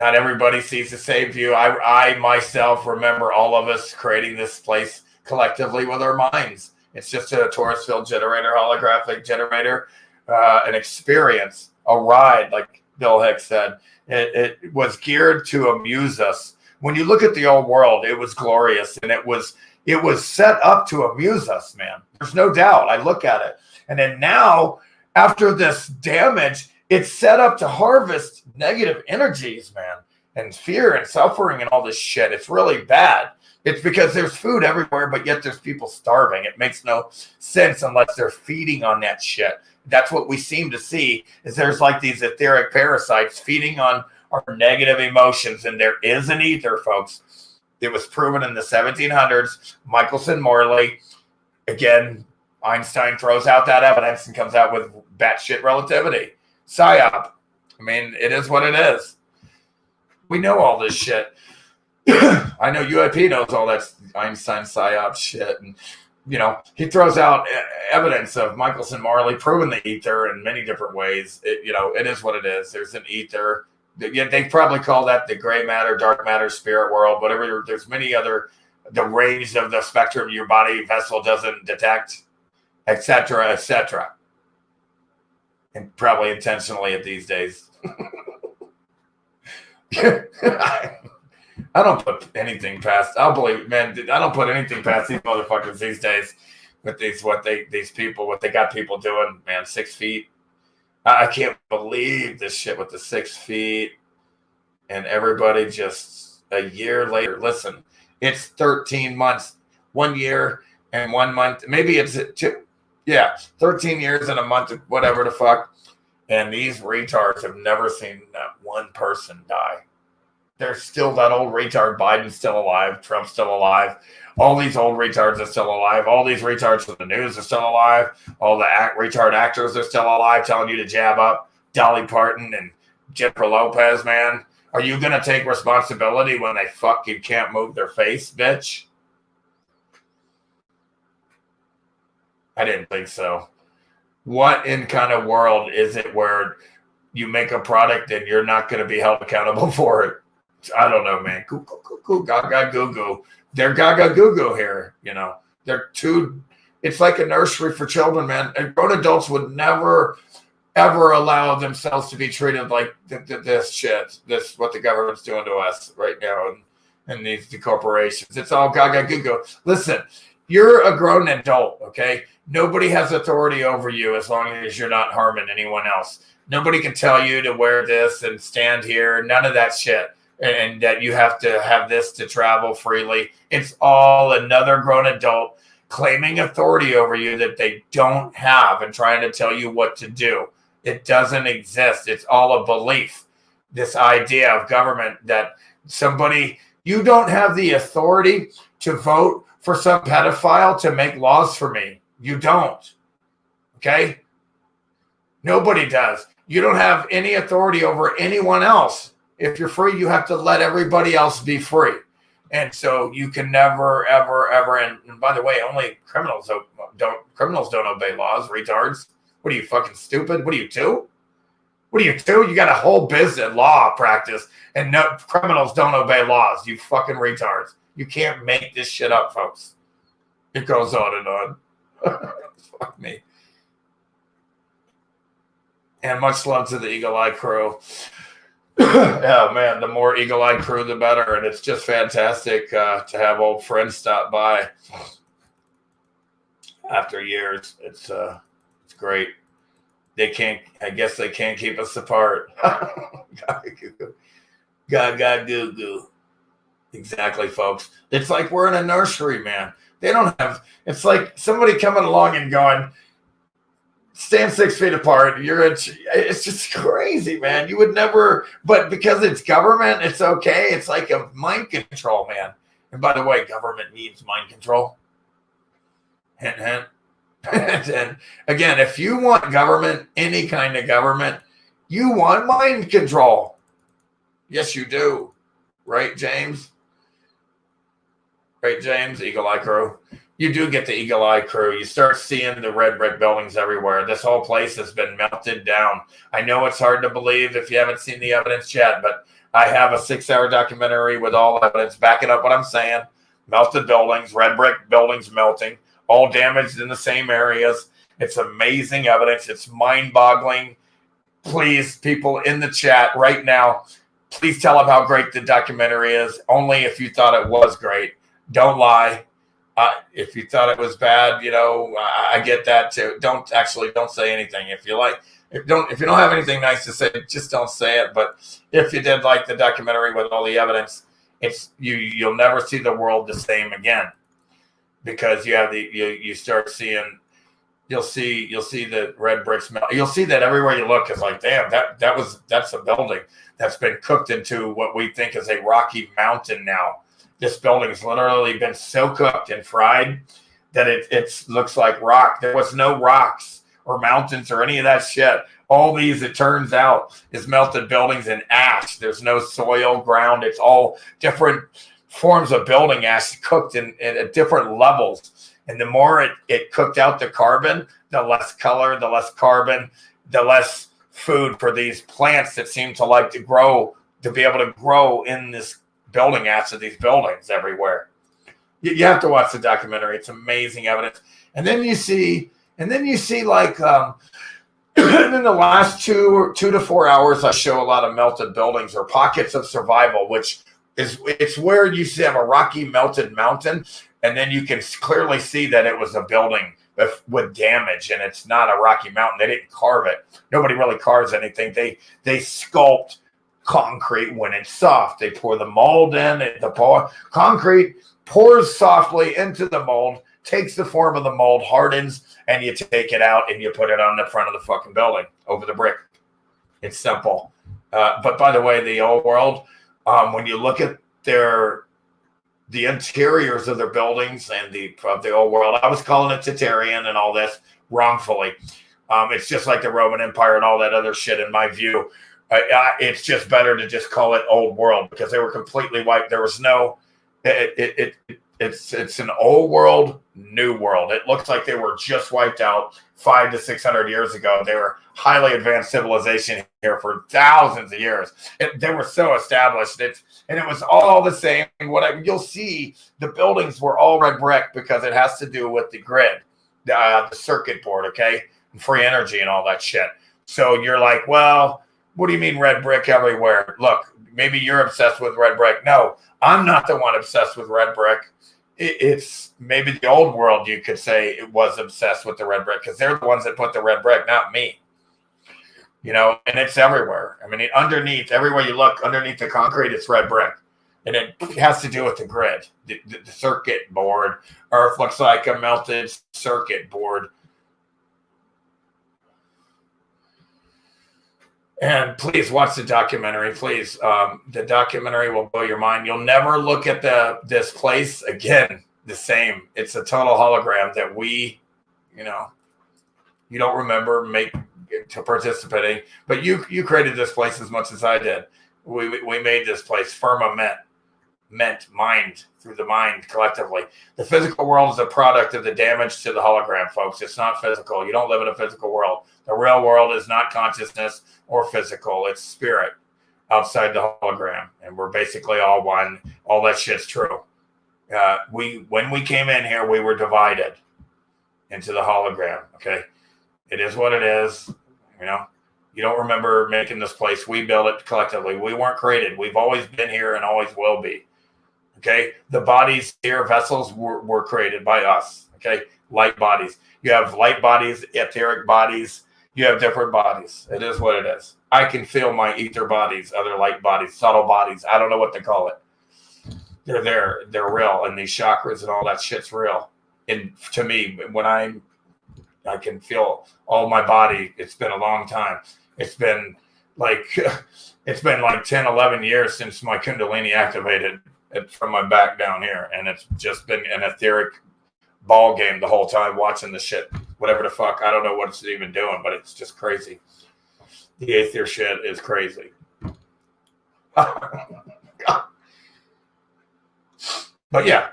not everybody sees the same view. I myself remember all of us creating this place collectively with our minds It's just a torus field generator, holographic generator, an experience, a ride, like Bill Hicks said. It was geared to amuse us. When you look at the old world, it was glorious, and it was set up to amuse us, man. There's no doubt. I look at it. And then now, after this damage, it's set up to harvest negative energies, man, and fear and suffering and all this shit. It's really bad. It's because there's food everywhere, but yet there's people starving. It makes no sense unless they're feeding on that shit. That's what we seem to see, is there's like these etheric parasites feeding on our negative emotions, and there is an ether, folks. It was proven in the 1700s. Michelson Morley, again, Einstein throws out that evidence and comes out with batshit relativity. PSYOP. I mean, it is what it is. We know all this shit. I know UAP knows all that Einstein PSYOP shit. And, you know, he throws out evidence of Michelson Morley proving the ether in many different ways. It is what it is. There's an ether. They probably call that the gray matter, dark matter, spirit world, whatever. There's many other, the range of the spectrum your body vessel doesn't detect, etc., etc. And probably intentionally at these days. I don't put anything past. I don't put anything past these motherfuckers these days with these people, what they got people doing, man. 6 feet. I can't believe this shit with the 6 feet, and everybody just a year later. Listen, it's 13 months, 1 year and 1 month. Maybe it's 2. Yeah, 13 years and a month, whatever the fuck. And these retards have never seen that one person die. There's still that old retard. Biden's still alive. Trump's still alive. All these old retards are still alive. All these retards from the news are still alive. All the retard actors are still alive, telling you to jab up. Dolly Parton and Jennifer Lopez, man. Are you going to take responsibility when they fucking can't move their face, bitch? I didn't think so. What in kind of world is it where you make a product and you're not going to be held accountable for it? I don't know, man. Gaga goo goo. They're gaga goo goo here. It's like a nursery for children, man. And grown adults would never, ever allow themselves to be treated like this shit. This what the government's doing to us right now, and the corporations. It's all gaga goo goo. Listen, you're a grown adult, okay? Nobody has authority over you as long as you're not harming anyone else. Nobody can tell you to wear this and stand here. None of that shit. And that you have to have this to travel freely. It's all another grown adult claiming authority over you that they don't have and trying to tell you what to do. It doesn't exist. It's all a belief. This idea of government that you don't have the authority to vote for some pedophile to make laws for me. You don't. Okay? Nobody does. You don't have any authority over anyone else. If you're free, you have to let everybody else be free. And so you can never, ever, ever, and by the way, only criminals don't obey laws, retards. What are you, fucking stupid? What are you, 2? What are you, 2? You got a whole business law practice, and no criminals don't obey laws, you fucking retards. You can't make this shit up, folks. It goes on and on. Fuck me. And much love to the Eagle Eye crew. Yeah, man, the more Eagle Eye crew, the better. And it's just fantastic to have old friends stop by after years. It's great. I guess they can't keep us apart. Gaga goo goo. Exactly, folks. It's like we're in a nursery, man. It's like somebody coming along and going, stand 6 feet apart. It's just crazy, man. You would never, but because it's government, it's okay. It's like a mind control, man. And by the way, government needs mind control. Hint, hint. And again, if you want government, any kind of government, you want mind control. Yes, you do. Right, James? Right, James? Eagle Eye crew. You do get the Eagle Eye crew. You start seeing the red brick buildings everywhere. This whole place has been melted down. I know it's hard to believe if you haven't seen the evidence yet, but I have a 6-hour documentary with all evidence backing up what I'm saying. Melted buildings, red brick buildings melting. all damaged in the same areas. It's amazing evidence. It's mind-boggling. Please, people in the chat right now, please tell them how great the documentary is. Only if you thought it was great. Don't lie. If you thought it was bad, I get that too. Don't say anything. If you don't have anything nice to say, just don't say it. But if you did like the documentary with all the evidence, you'll never see the world the same again, because you start seeing. You'll see the red bricks melt. You'll see that everywhere you look. It's like, damn, that's a building that's been cooked into what we think is a rocky mountain now. This building's literally been so cooked and fried that it looks like rock. There was no rocks or mountains or any of that shit. All these, it turns out, is melted buildings and ash. There's no soil, ground. It's all different forms of building ash cooked in at different levels. And the more it cooked out the carbon, the less color, the less carbon, the less food for these plants that seem to like to grow, to be able to grow in this building ash of these buildings everywhere. You have to watch the documentary. It's amazing evidence. And then you see like, in the last 2 to 4 hours, I show a lot of melted buildings or pockets of survival, which it's where you have a rocky melted mountain. And then you can clearly see that it was a building with damage, and it's not a rocky mountain. They didn't carve it. Nobody really carves anything. They sculpt concrete when it's soft. They pour the mold in. The concrete pours softly into the mold, takes the form of the mold, hardens, and you take it out and you put it on the front of the fucking building over the brick. It's simple. But by the way, the old world, when you look at the interiors of their buildings and of the old world, I was calling it Tartarian and all this wrongfully. It's just like the Roman Empire and all that other shit. In my view, it's just better to just call it old world, because they were completely wiped. There was no. It's an old world, new world. It looks like they were just wiped out 500 to 600 years ago. They were highly advanced civilization here for thousands of years. They were so established. And it was all the same. You'll see the buildings were all red brick, because it has to do with the grid, the circuit board, okay, and free energy and all that shit. So you're like, well, what do you mean red brick everywhere? Look, maybe you're obsessed with red brick. No, I'm not the one obsessed with red brick. It's maybe the old world, you could say, it was obsessed with the red brick, because they're the ones that put the red brick, not me. And it's everywhere. I mean, underneath, everywhere you look, underneath the concrete, it's red brick. And it has to do with the grid, the circuit board. Earth looks like a melted circuit board. And please watch the documentary, please. The documentary will blow your mind. You'll never look at this place again the same. It's a total hologram that you don't remember to participating, but you created this place as much as I did. We made this place. Firmament, mind, through the mind collectively. The physical world is a product of the damage to the hologram, folks. It's not physical. You don't live in a physical world. The real world is not consciousness or physical. It's spirit outside the hologram. And we're basically all one. All that shit's true. When we came in here, we were divided into the hologram. Okay. It is what it is. You don't remember making this place. We built it collectively. We weren't created. We've always been here and always will be. Okay. The bodies here, vessels, were created by us. Okay. Light bodies. You have light bodies, etheric bodies. You have different bodies. It is what it is. I can feel my ether bodies, other light bodies, subtle bodies. I don't know what to call it. They're there. They're real. And these chakras and all that shit's real. And to me, when I can feel all my body, it's been a long time. It's been like 10, 11 years since my Kundalini activated from my back down here. And it's just been an etheric ball game the whole time, watching the shit, whatever the fuck. I don't know what it's even doing, but it's just crazy. The aether shit is crazy. But yeah,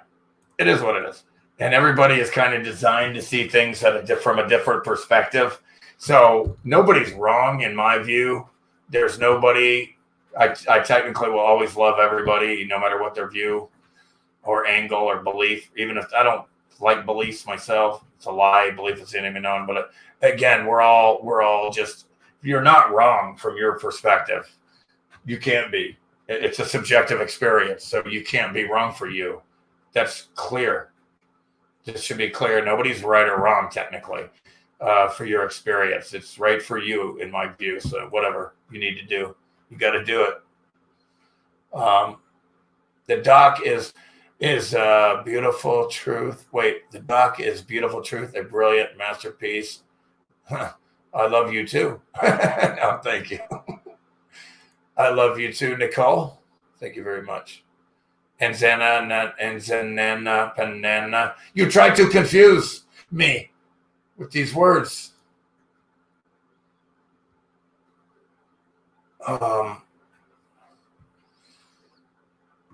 it is what it is. And everybody is kind of designed to see things from a different perspective. So nobody's wrong in my view. There's nobody. I technically will always love everybody, no matter what their view or angle or belief. Even if I don't like beliefs myself. It's a lie. Belief is the enemy known. But again, we're all just, you're not wrong from your perspective. You can't be. It's a subjective experience, so you can't be wrong for you. That's clear. This should be clear. Nobody's right or wrong technically for your experience. It's right for you, in my view. So whatever you need to do, you got to do it. The doc is beautiful truth. Wait, the doc is beautiful truth, a brilliant masterpiece. I love you too. No, thank you. I love you too, Nicole. Thank you very much. And Zenana, Panana. You tried to confuse me with these words.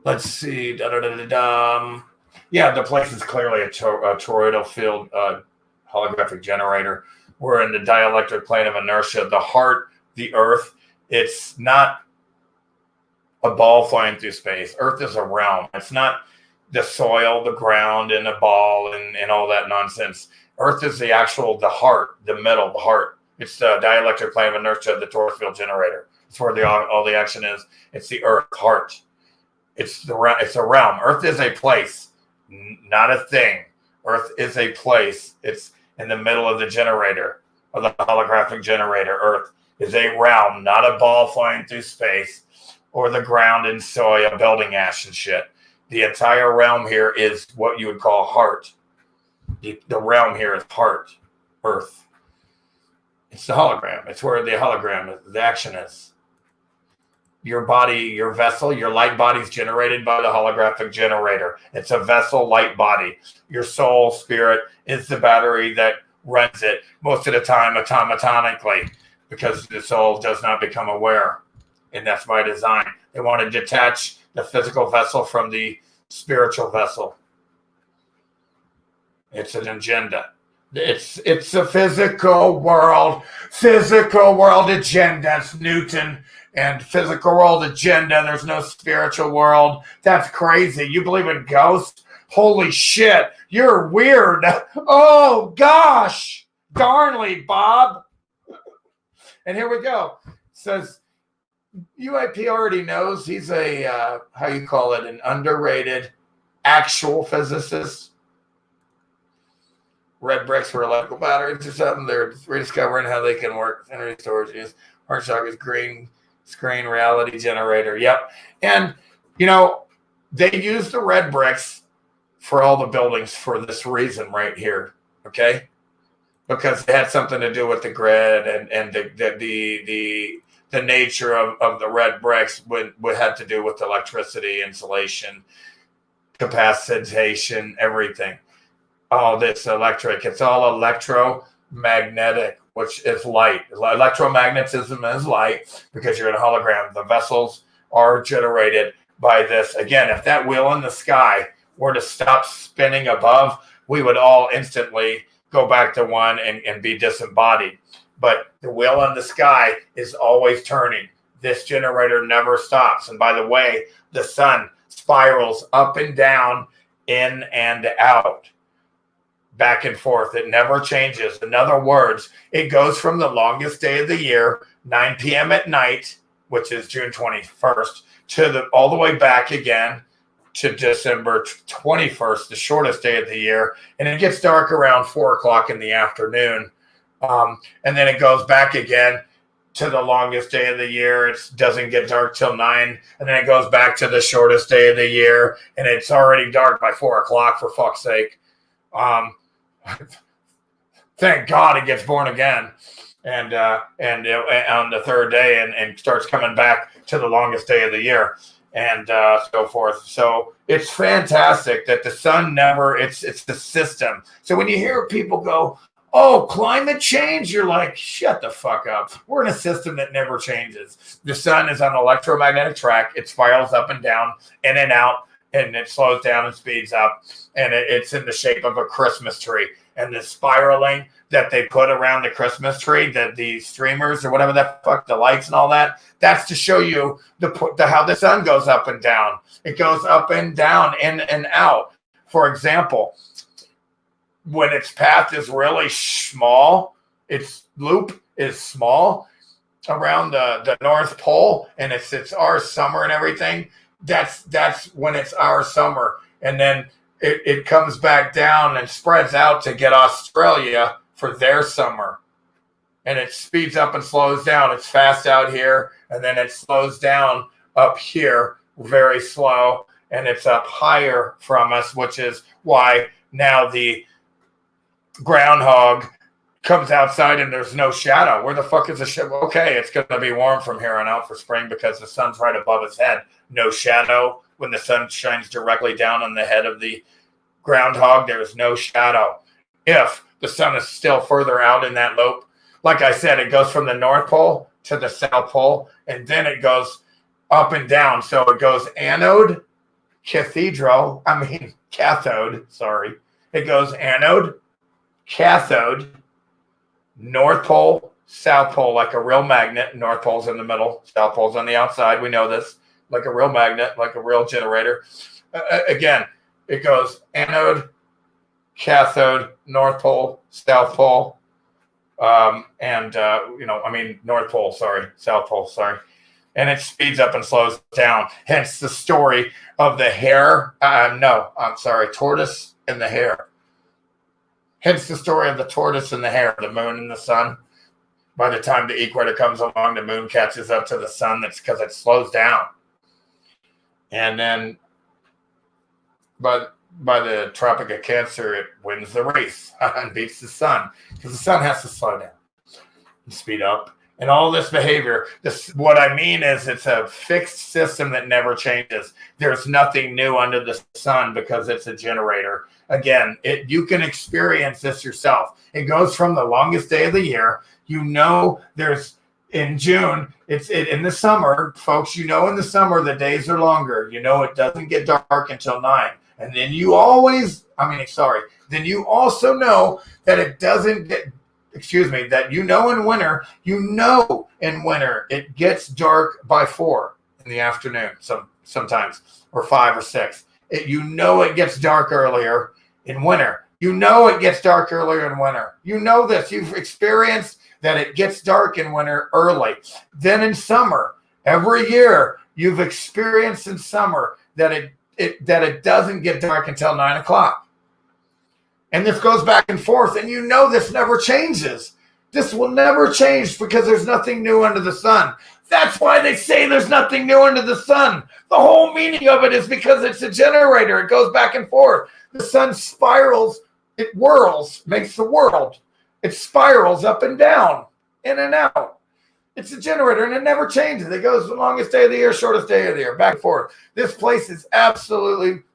Let's see. Yeah, the place is clearly a toroidal field holographic generator. We're in the dielectric plane of inertia. The heart, the earth, it's not a ball flying through space. Earth is a realm. It's not the soil, the ground, and the ball and all that nonsense. Earth is the heart, the middle, the heart. It's the dielectric plane of inertia, the torus field generator. It's where all the action is. It's the earth, heart. It's a realm. Earth is a place, not a thing. Earth is a place. It's in the middle of the generator, of the holographic generator. Earth is a realm, not a ball flying through space, or the ground and soil, building ash and shit. The entire realm here is what you would call heart. The realm here is heart, earth. It's the hologram. It's where the hologram, the action is. Your body, your vessel, your light body is generated by the holographic generator. It's a vessel, light body. Your soul, spirit is the battery that runs it most of the time automatically, because the soul does not become aware. And that's by design. They want to detach the physical vessel from the spiritual vessel. It's an agenda. It's a physical world agenda. It's Newton and physical world agenda. There's no spiritual world. That's crazy. You believe in ghosts? Holy shit. You're weird. Oh, gosh. Darnley, Bob. And here we go. It says, UIP already knows he's a, how you call it, an underrated actual physicist. Red bricks for electrical batteries or something. They're rediscovering how they can work. Energy storage use. Hardshock is green screen reality generator. Yep. And, they use the red bricks for all the buildings for this reason right here. Okay. Because it had something to do with the grid and the nature of the red bricks would have to do with electricity, insulation, capacitation, everything. All this electric. It's all electromagnetic, which is light. Electromagnetism is light because you're in a hologram. The vessels are generated by this. Again, if that wheel in the sky were to stop spinning above, we would all instantly go back to one and be disembodied. But the wheel in the sky is always turning. This generator never stops. And by the way, the sun spirals up and down, in and out, back and forth. It never changes. In other words, it goes from the longest day of the year, 9 p.m. at night, which is June 21st, all the way back again to December 21st, the shortest day of the year. And it gets dark around 4 o'clock in the afternoon. And then it goes back again to the longest day of the year. It doesn't get dark till 9. And then it goes back to the shortest day of the year. And it's already dark by 4 o'clock, for fuck's sake. Thank God it gets born again. And on the third day and starts coming back to the longest day of the year. And so forth. So it's fantastic that the sun never, it's the system. So when you hear people go, oh, climate change, you're like, shut the fuck up. We're in a system that never changes. The sun is on an electromagnetic track. It spirals up and down, in and out, and it slows down and speeds up. And it's in the shape of a Christmas tree. And the spiraling that they put around the Christmas tree, the streamers or whatever the fuck, the lights and all that, that's to show you how the sun goes up and down. It goes up and down, in and out. For example, when its path is really small, its loop is small around the North Pole, and it's our summer and everything. That's when it's our summer, and then it comes back down and spreads out to get Australia for their summer. And it speeds up and slows down. It's fast out here, and then it slows down up here, very slow, and it's up higher from us, which is why now the groundhog comes outside and there's no shadow. Where the fuck is the shadow? Okay, it's going to be warm from here on out for spring because the sun's right above his head. No shadow. When the sun shines directly down on the head of the groundhog, there is no shadow. If the sun is still further out in that loop, like I said, it goes from the North Pole to the South Pole, and then it goes up and down. So it goes cathode, sorry. It goes anode, cathode, North Pole, South Pole, like a real magnet. North Pole's in the middle, South Pole's on the outside. We know this, like a real magnet, like a real generator. Again, it goes anode, cathode, North Pole, South Pole. North Pole, sorry, South Pole, sorry. And it speeds up and slows down. Hence the story of the hare. Tortoise and the hare. Hence the story of the tortoise and the hare, the moon and the sun. By the time the equator comes along, the moon catches up to the sun. That's because it slows down. And then by the Tropic of Cancer, it wins the race and beats the sun because the sun has to slow down and speed up. And all this behavior, what I mean is it's a fixed system that never changes. There's nothing new under the sun because it's a generator. Again, you can experience this yourself. It goes from the longest day of the year. There's in June, in the summer, folks, in the summer, the days are longer. It doesn't get dark until 9. And then you also know that it doesn't get, in winter, it gets dark by 4 in the afternoon, sometimes, or 5 or 6. It gets dark earlier in winter. It gets dark earlier in winter. This. You've experienced that it gets dark in winter early. Then in summer, every year, you've experienced in summer that it doesn't get dark until 9 o'clock. And this goes back and forth, and this never changes. This will never change because there's nothing new under the sun. That's why they say there's nothing new under the sun. The whole meaning of it is because it's a generator. It goes back and forth. The sun spirals, it whirls, makes the world. It spirals up and down, in and out. It's a generator, and it never changes. It goes the longest day of the year, shortest day of the year, back and forth. This place is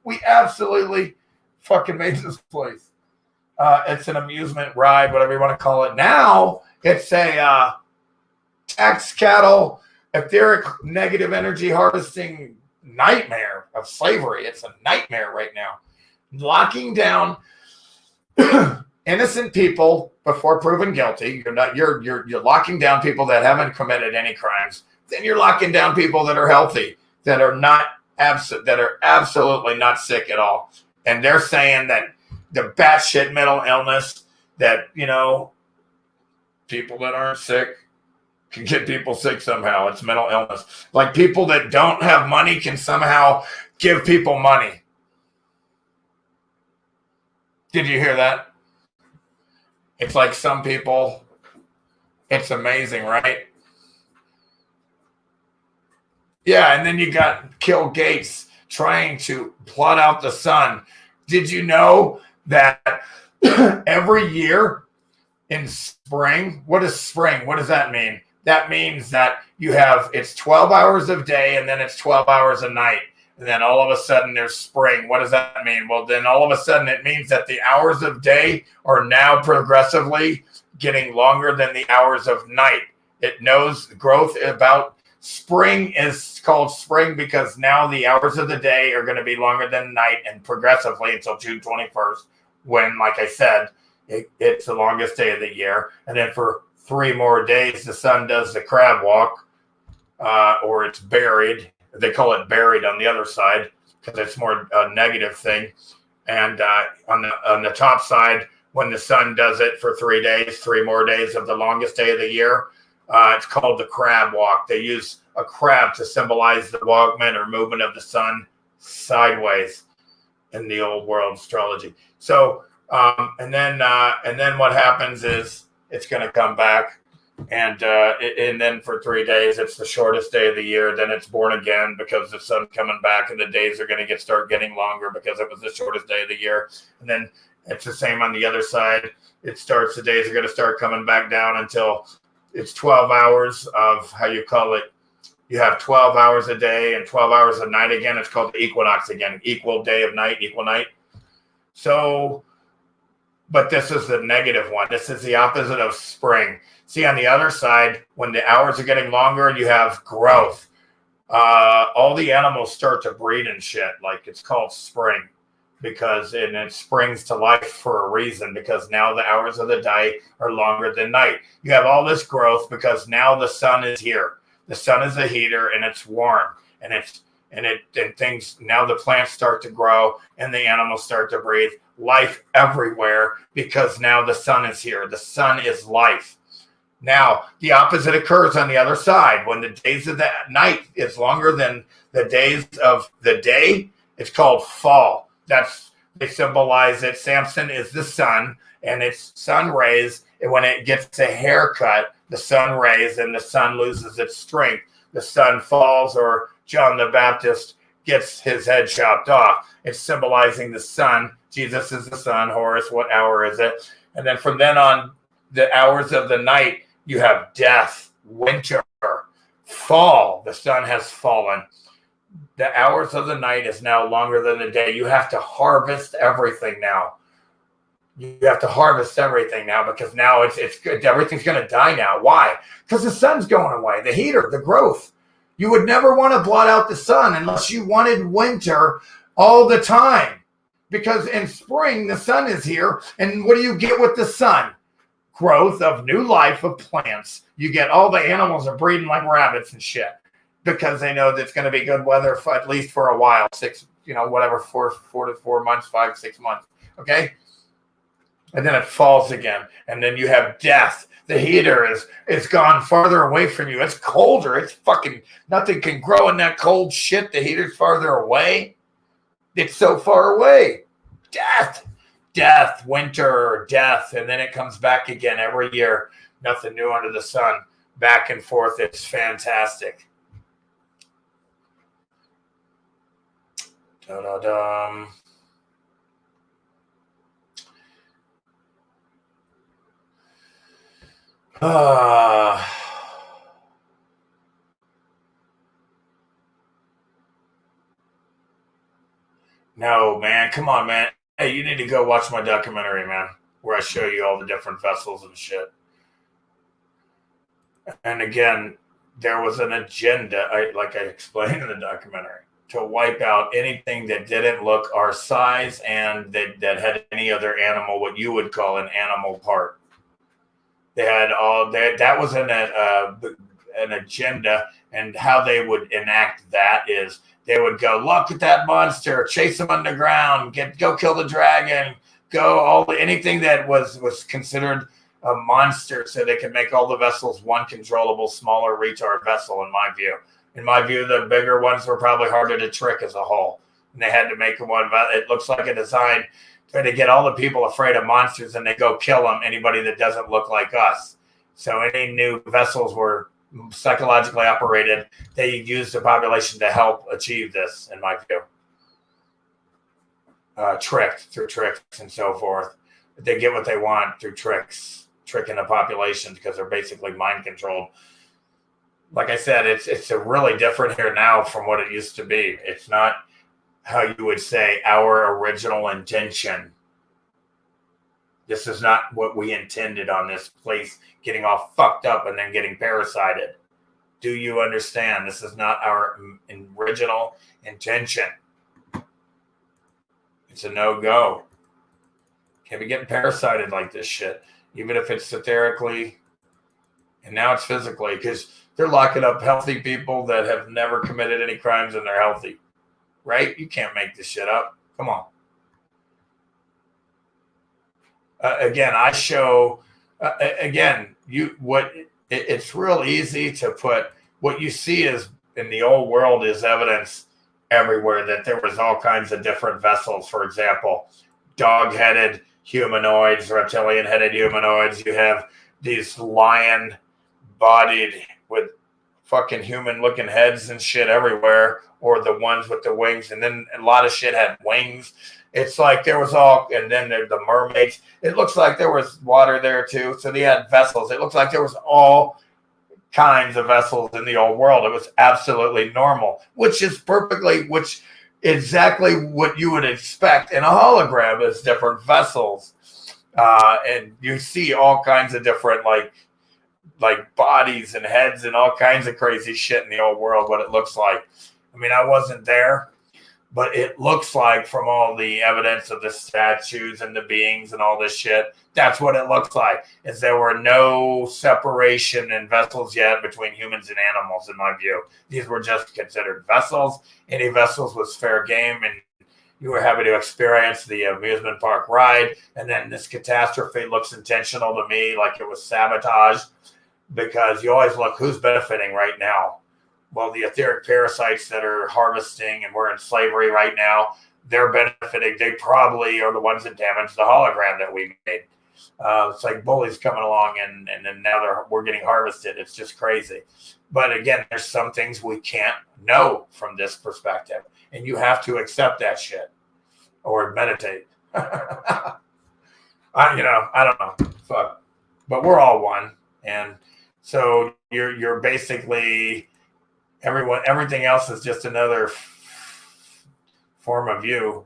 we absolutely fucking made this place. It's an amusement ride, whatever you want to call it. Now, it's a tax cattle, etheric negative energy harvesting nightmare of slavery. It's a nightmare right now. Locking down innocent people before proven guilty. You're locking down people that haven't committed any crimes. Then you're locking down people that are healthy, that are absolutely not sick at all. And they're saying that the batshit mental illness that, people that aren't sick can get people sick somehow. It's mental illness. Like people that don't have money can somehow give people money. Did you hear that? It's like some people, it's amazing, right? Yeah, and then you got Bill Gates trying to blot out the sun. Did you know that every year in spring, what is spring? What does that mean? That means that it's 12 hours of day and then it's 12 hours a night. And then all of a sudden there's spring. What does that mean? Well, then all of a sudden it means that the hours of day are now progressively getting longer than the hours of night. It knows growth about spring is called spring because now the hours of the day are going to be longer than night and progressively until June 21st, when, like I said, it's the longest day of the year. And then for 3 more days, the sun does the crab walk, or it's buried. They call it buried on the other side because it's more a negative thing. And on the top side when the sun does it for 3 days, 3 more days of the longest day of the year. It's called the crab walk. They use a crab to symbolize the movement or movement of the sun sideways in the old world astrology. So, and then what happens is it's going to come back, and then for 3 days, it's the shortest day of the year. Then it's born again because the sun's coming back, and the days are going to start getting longer because it was the shortest day of the year. And then it's the same on the other side. The days are going to start coming back down until it's 12 hours of, how you call it, you have 12 hours a day and 12 hours a night again. It's called the equinox again, equal day of night, equal night. So, but this is the negative one. This is the opposite of spring. See, on the other side, when the hours are getting longer, you have growth. All the animals start to breed and shit. Like, it's called spring, because it springs to life for a reason, because now the hours of the day are longer than night. You have all this growth because now the sun is here. The sun is a heater, and it's warm, and things, now the plants start to grow and the animals start to breathe life everywhere because now the sun is here. The sun is life. Now, the opposite occurs on the other side. When the days of the night is longer than the days of the day, it's called fall. They symbolize it. Samson is the sun, and it's sun rays. And when it gets a haircut, the sun rays, and the sun loses its strength. The sun falls, or John the Baptist gets his head chopped off. It's symbolizing the sun. Jesus is the sun. Horus, what hour is it? And then from then on, the hours of the night, you have death, winter, fall. The sun has fallen. The hours of the night is now longer than the day. You have to harvest everything now. You have to harvest everything now, because now it's good. Everything's going to die now. Why? Because the sun's going away. The heater, the growth. You would never want to blot out the sun unless you wanted winter all the time. Because in spring, the sun is here. And what do you get with the sun? Growth of new life of plants. You get all the animals are breeding like rabbits and shit, because they know that it's going to be good weather for at least for a while, 4 to 4 months, 5, 6 months. Okay. And then it falls again. And then you have death. The heater is gone farther away from you. It's colder. It's fucking, nothing can grow in that cold shit. The heater's farther away. It's so far away. Death, winter, death. And then it comes back again every year. Nothing new under the sun. Back and forth. It's fantastic. Da-da-dum. No, man. Come on, man. Hey, you need to go watch my documentary, man, where I show you all the different vessels and shit. And again, there was an agenda, like I explained in the documentary, to wipe out anything that didn't look our size and that had any other animal, what you would call an animal part. They had all that was an agenda, and how they would enact that is they would go, look at that monster, chase him underground, go kill the dragon, anything that was considered a monster, so they could make all the vessels one controllable, smaller retard vessel. In my view, the bigger ones were probably harder to trick as a whole, and they had to make one. It looks like a design to get all the people afraid of monsters, and they go kill them, anybody that doesn't look like us. So any new vessels were psychologically operated. They used the population to help achieve this, in my view. Tricked through tricks and so forth. They get what they want through tricking the population, because they're basically mind controlled. Like I said, it's a really different here now from what it used to be. It's not how you would say our original intention. This is not what we intended on this place, getting all fucked up and then getting parasited. Do you understand? This is not our original intention. It's a no-go. Can't be getting parasited like this shit, even if it's etherically, and now it's physically, because they're locking up healthy people that have never committed any crimes and they're healthy. Right? You can't make this shit up. Come on. Again, I show, again, it's real easy to put what you see is in the old world is evidence everywhere that there was all kinds of different vessels. For example, dog-headed humanoids, reptilian-headed humanoids. You have these lion-bodied with fucking human-looking heads and shit everywhere, or the ones with the wings. And then a lot of shit had wings. It's like there was all, and then the mermaids. It looks like there was water there too. So they had vessels. It looks like there was all kinds of vessels in the old world. It was absolutely normal, which is exactly what you would expect in a hologram is different vessels. And you see all kinds of different like bodies and heads and all kinds of crazy shit in the old world, what it looks like. I mean, I wasn't there, but it looks like from all the evidence of the statues and the beings and all this shit, that's what it looks like, is there were no separation in vessels yet between humans and animals, in my view. These were just considered vessels. Any vessels was fair game, and you were happy to experience the amusement park ride. And then this catastrophe looks intentional to me, like it was sabotage, because you always look who's benefiting right now. Well, the etheric parasites that are harvesting and we're in slavery right now, they're benefiting. They probably are the ones that damaged the hologram that we made. It's like bullies coming along and then now we're getting harvested. It's just crazy. But again, there's some things we can't know from this perspective. And you have to accept that shit or meditate. I don't know. Fuck. But we're all one. And so you're basically everything else is just another form of you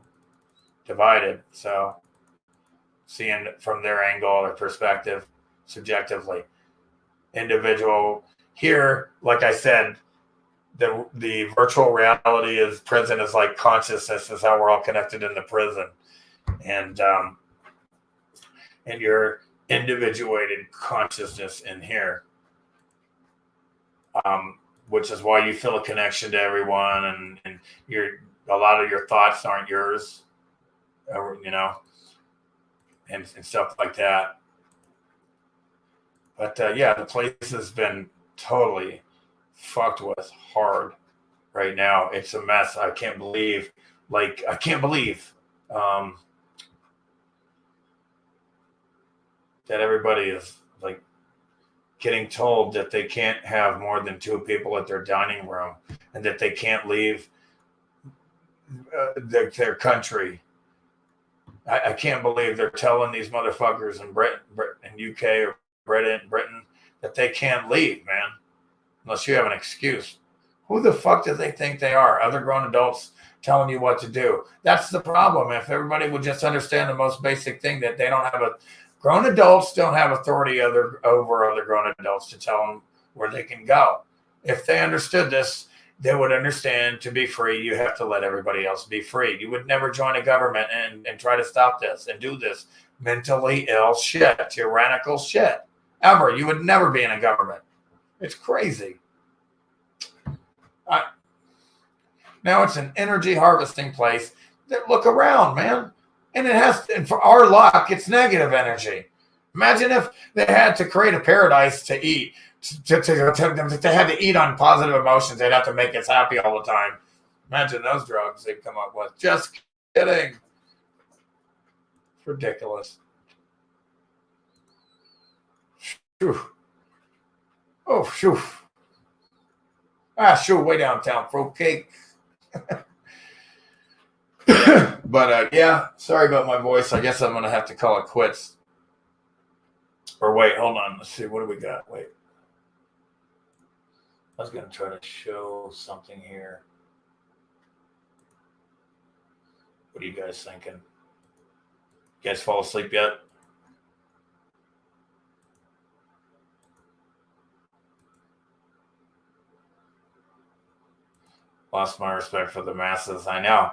divided. So seeing from their angle or perspective, subjectively, individual here, like I said, the virtual reality is prison is like consciousness is how we're all connected in the prison, and your individuated consciousness in here, which is why you feel a connection to everyone, and a lot of your thoughts aren't yours, and stuff like that. But yeah, the place has been totally fucked with hard right now. It's a mess. I can't believe that everybody is like getting told that they can't have more than 2 people at their dining room and that they can't leave their country. I can't believe they're telling these motherfuckers in Britain, UK or Britain that they can't leave, man, unless you have an excuse. Who the fuck do they think they are? Other grown adults telling you what to do. That's the problem. If everybody would just understand the most basic thing, that they don't have grown adults don't have authority over other grown adults to tell them where they can go. If they understood this, they would understand to be free, you have to let everybody else be free. You would never join a government and try to stop this and do this mentally ill shit, tyrannical shit. Ever. You would never be in a government. It's crazy. Now it's an energy harvesting place. Look around, man. And and for our luck, it's negative energy. Imagine if they had to create a paradise to eat. If they had to eat on positive emotions, they'd have to make us happy all the time. Imagine those drugs they'd come up with. Just kidding. It's ridiculous. Shoo. Oh, shoo. Shoo, way downtown, fruitcake. But yeah, sorry about my voice. I guess I'm going to have to call it quits. Or wait, hold on. Let's see. What do we got? Wait. I was going to try to show something here. What are you guys thinking? You guys fall asleep yet? Lost my respect for the masses. I know.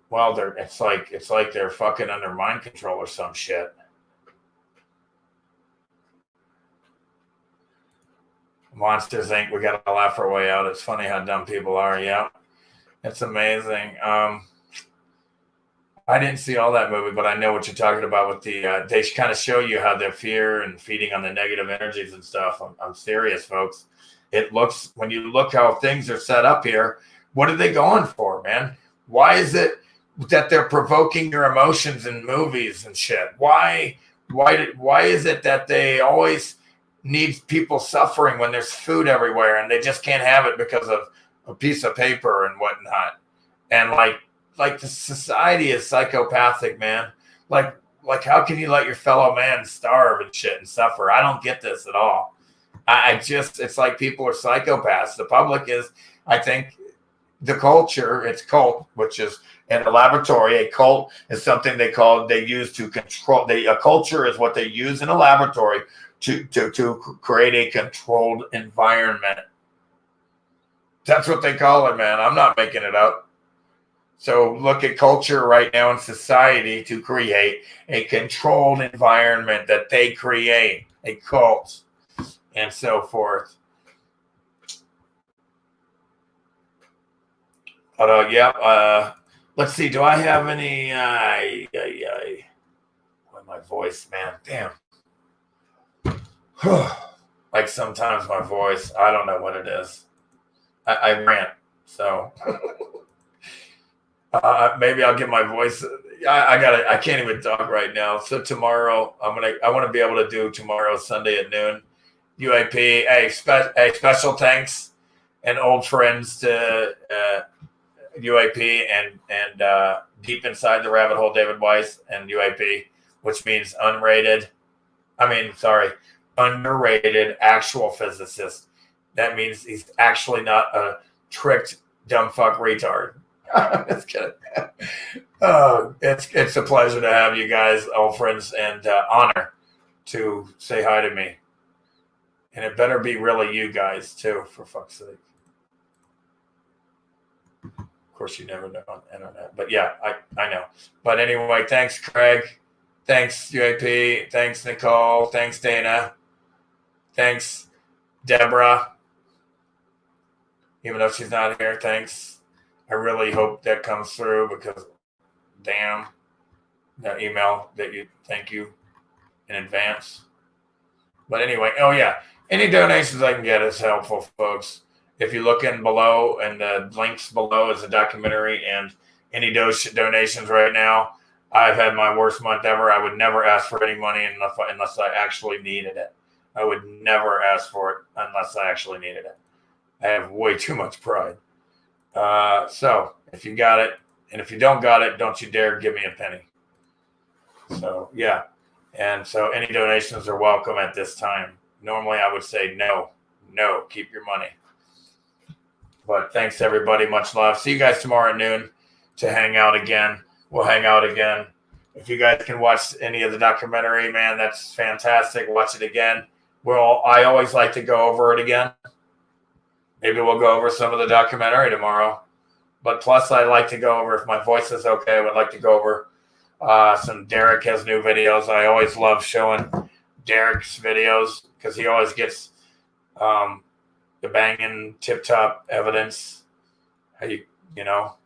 Well, it's like they're fucking under mind control or some shit. Monsters Inc. We got to laugh our way out. It's funny how dumb people are. Yeah, it's amazing. I I didn't see all that movie, but I know what you're talking about with the. They kind of show you how the fear and feeding on the negative energies and stuff. I'm serious, folks. It looks, when you look how things are set up here, what are they going for, man? Why is it that they're provoking your emotions in movies and shit? Why is it that they always need people suffering when there's food everywhere and they just can't have it because of a piece of paper and whatnot? And like the society is psychopathic, man. Like how can you let your fellow man starve and shit and suffer? I don't get this at all. It's like people are psychopaths. The public is, I think, the culture, it's cult, which is in a laboratory. A cult is something they use to control. A culture is what they use in a laboratory to create a controlled environment. That's what they call it, man. I'm not making it up. So look at culture right now in society to create a controlled environment that they create, a cult, and so forth. But let's see. Do I have any? My voice, man. Damn. Like sometimes my voice, I don't know what it is. I rant, so maybe I'll get my voice. I can't even talk right now. So tomorrow, I want to be able to do tomorrow, Sunday at noon. UAP. Hey, special thanks and old friends to UAP and Deep Inside the Rabbit Hole, David Weiss and UAP, which means underrated actual physicist. That means he's actually not a tricked dumb fuck retard. It's good. It's a pleasure to have you guys, old friends, and honor to say hi to me. And it better be really you guys too, for fuck's sake. Of course, you never know on the internet, but yeah, I know. But anyway, thanks, Craig. Thanks, UAP. Thanks, Nicole. Thanks, Dana. Thanks, Deborah. Even though she's not here, thanks. I really hope that comes through because, damn, that email that you thank you in advance. But anyway, oh yeah, any donations I can get is helpful, folks. If you look in below and the links below is a documentary and any donations right now, I've had my worst month ever. I would never ask for any money unless I actually needed it. I would never ask for it unless I actually needed it. I have way too much pride. So if you got it, and if you don't got it, don't you dare give me a penny. So yeah. And so any donations are welcome at this time. Normally I would say no, keep your money. But thanks everybody. Much love. See you guys tomorrow at noon to hang out again. We'll hang out again. If you guys can watch any of the documentary, man, that's fantastic. Watch it again. I always like to go over it again. Maybe we'll go over some of the documentary tomorrow. But plus, I like to go over, if my voice is okay, I would like to go over some Derek has new videos. I always love showing Derek's videos because he always gets the banging tip-top evidence. How you know.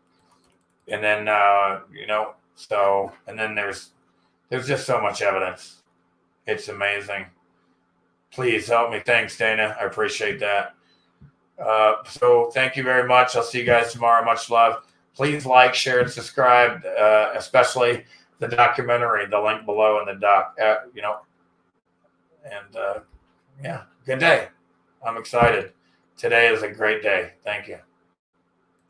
And then, and then there's just so much evidence. It's amazing. Please help me. Thanks, Dana. I appreciate that. So thank you very much. I'll see you guys tomorrow. Much love. Please like, share, and subscribe, especially the documentary, the link below in the doc, and yeah, good day. I'm excited. Today is a great day. Thank you.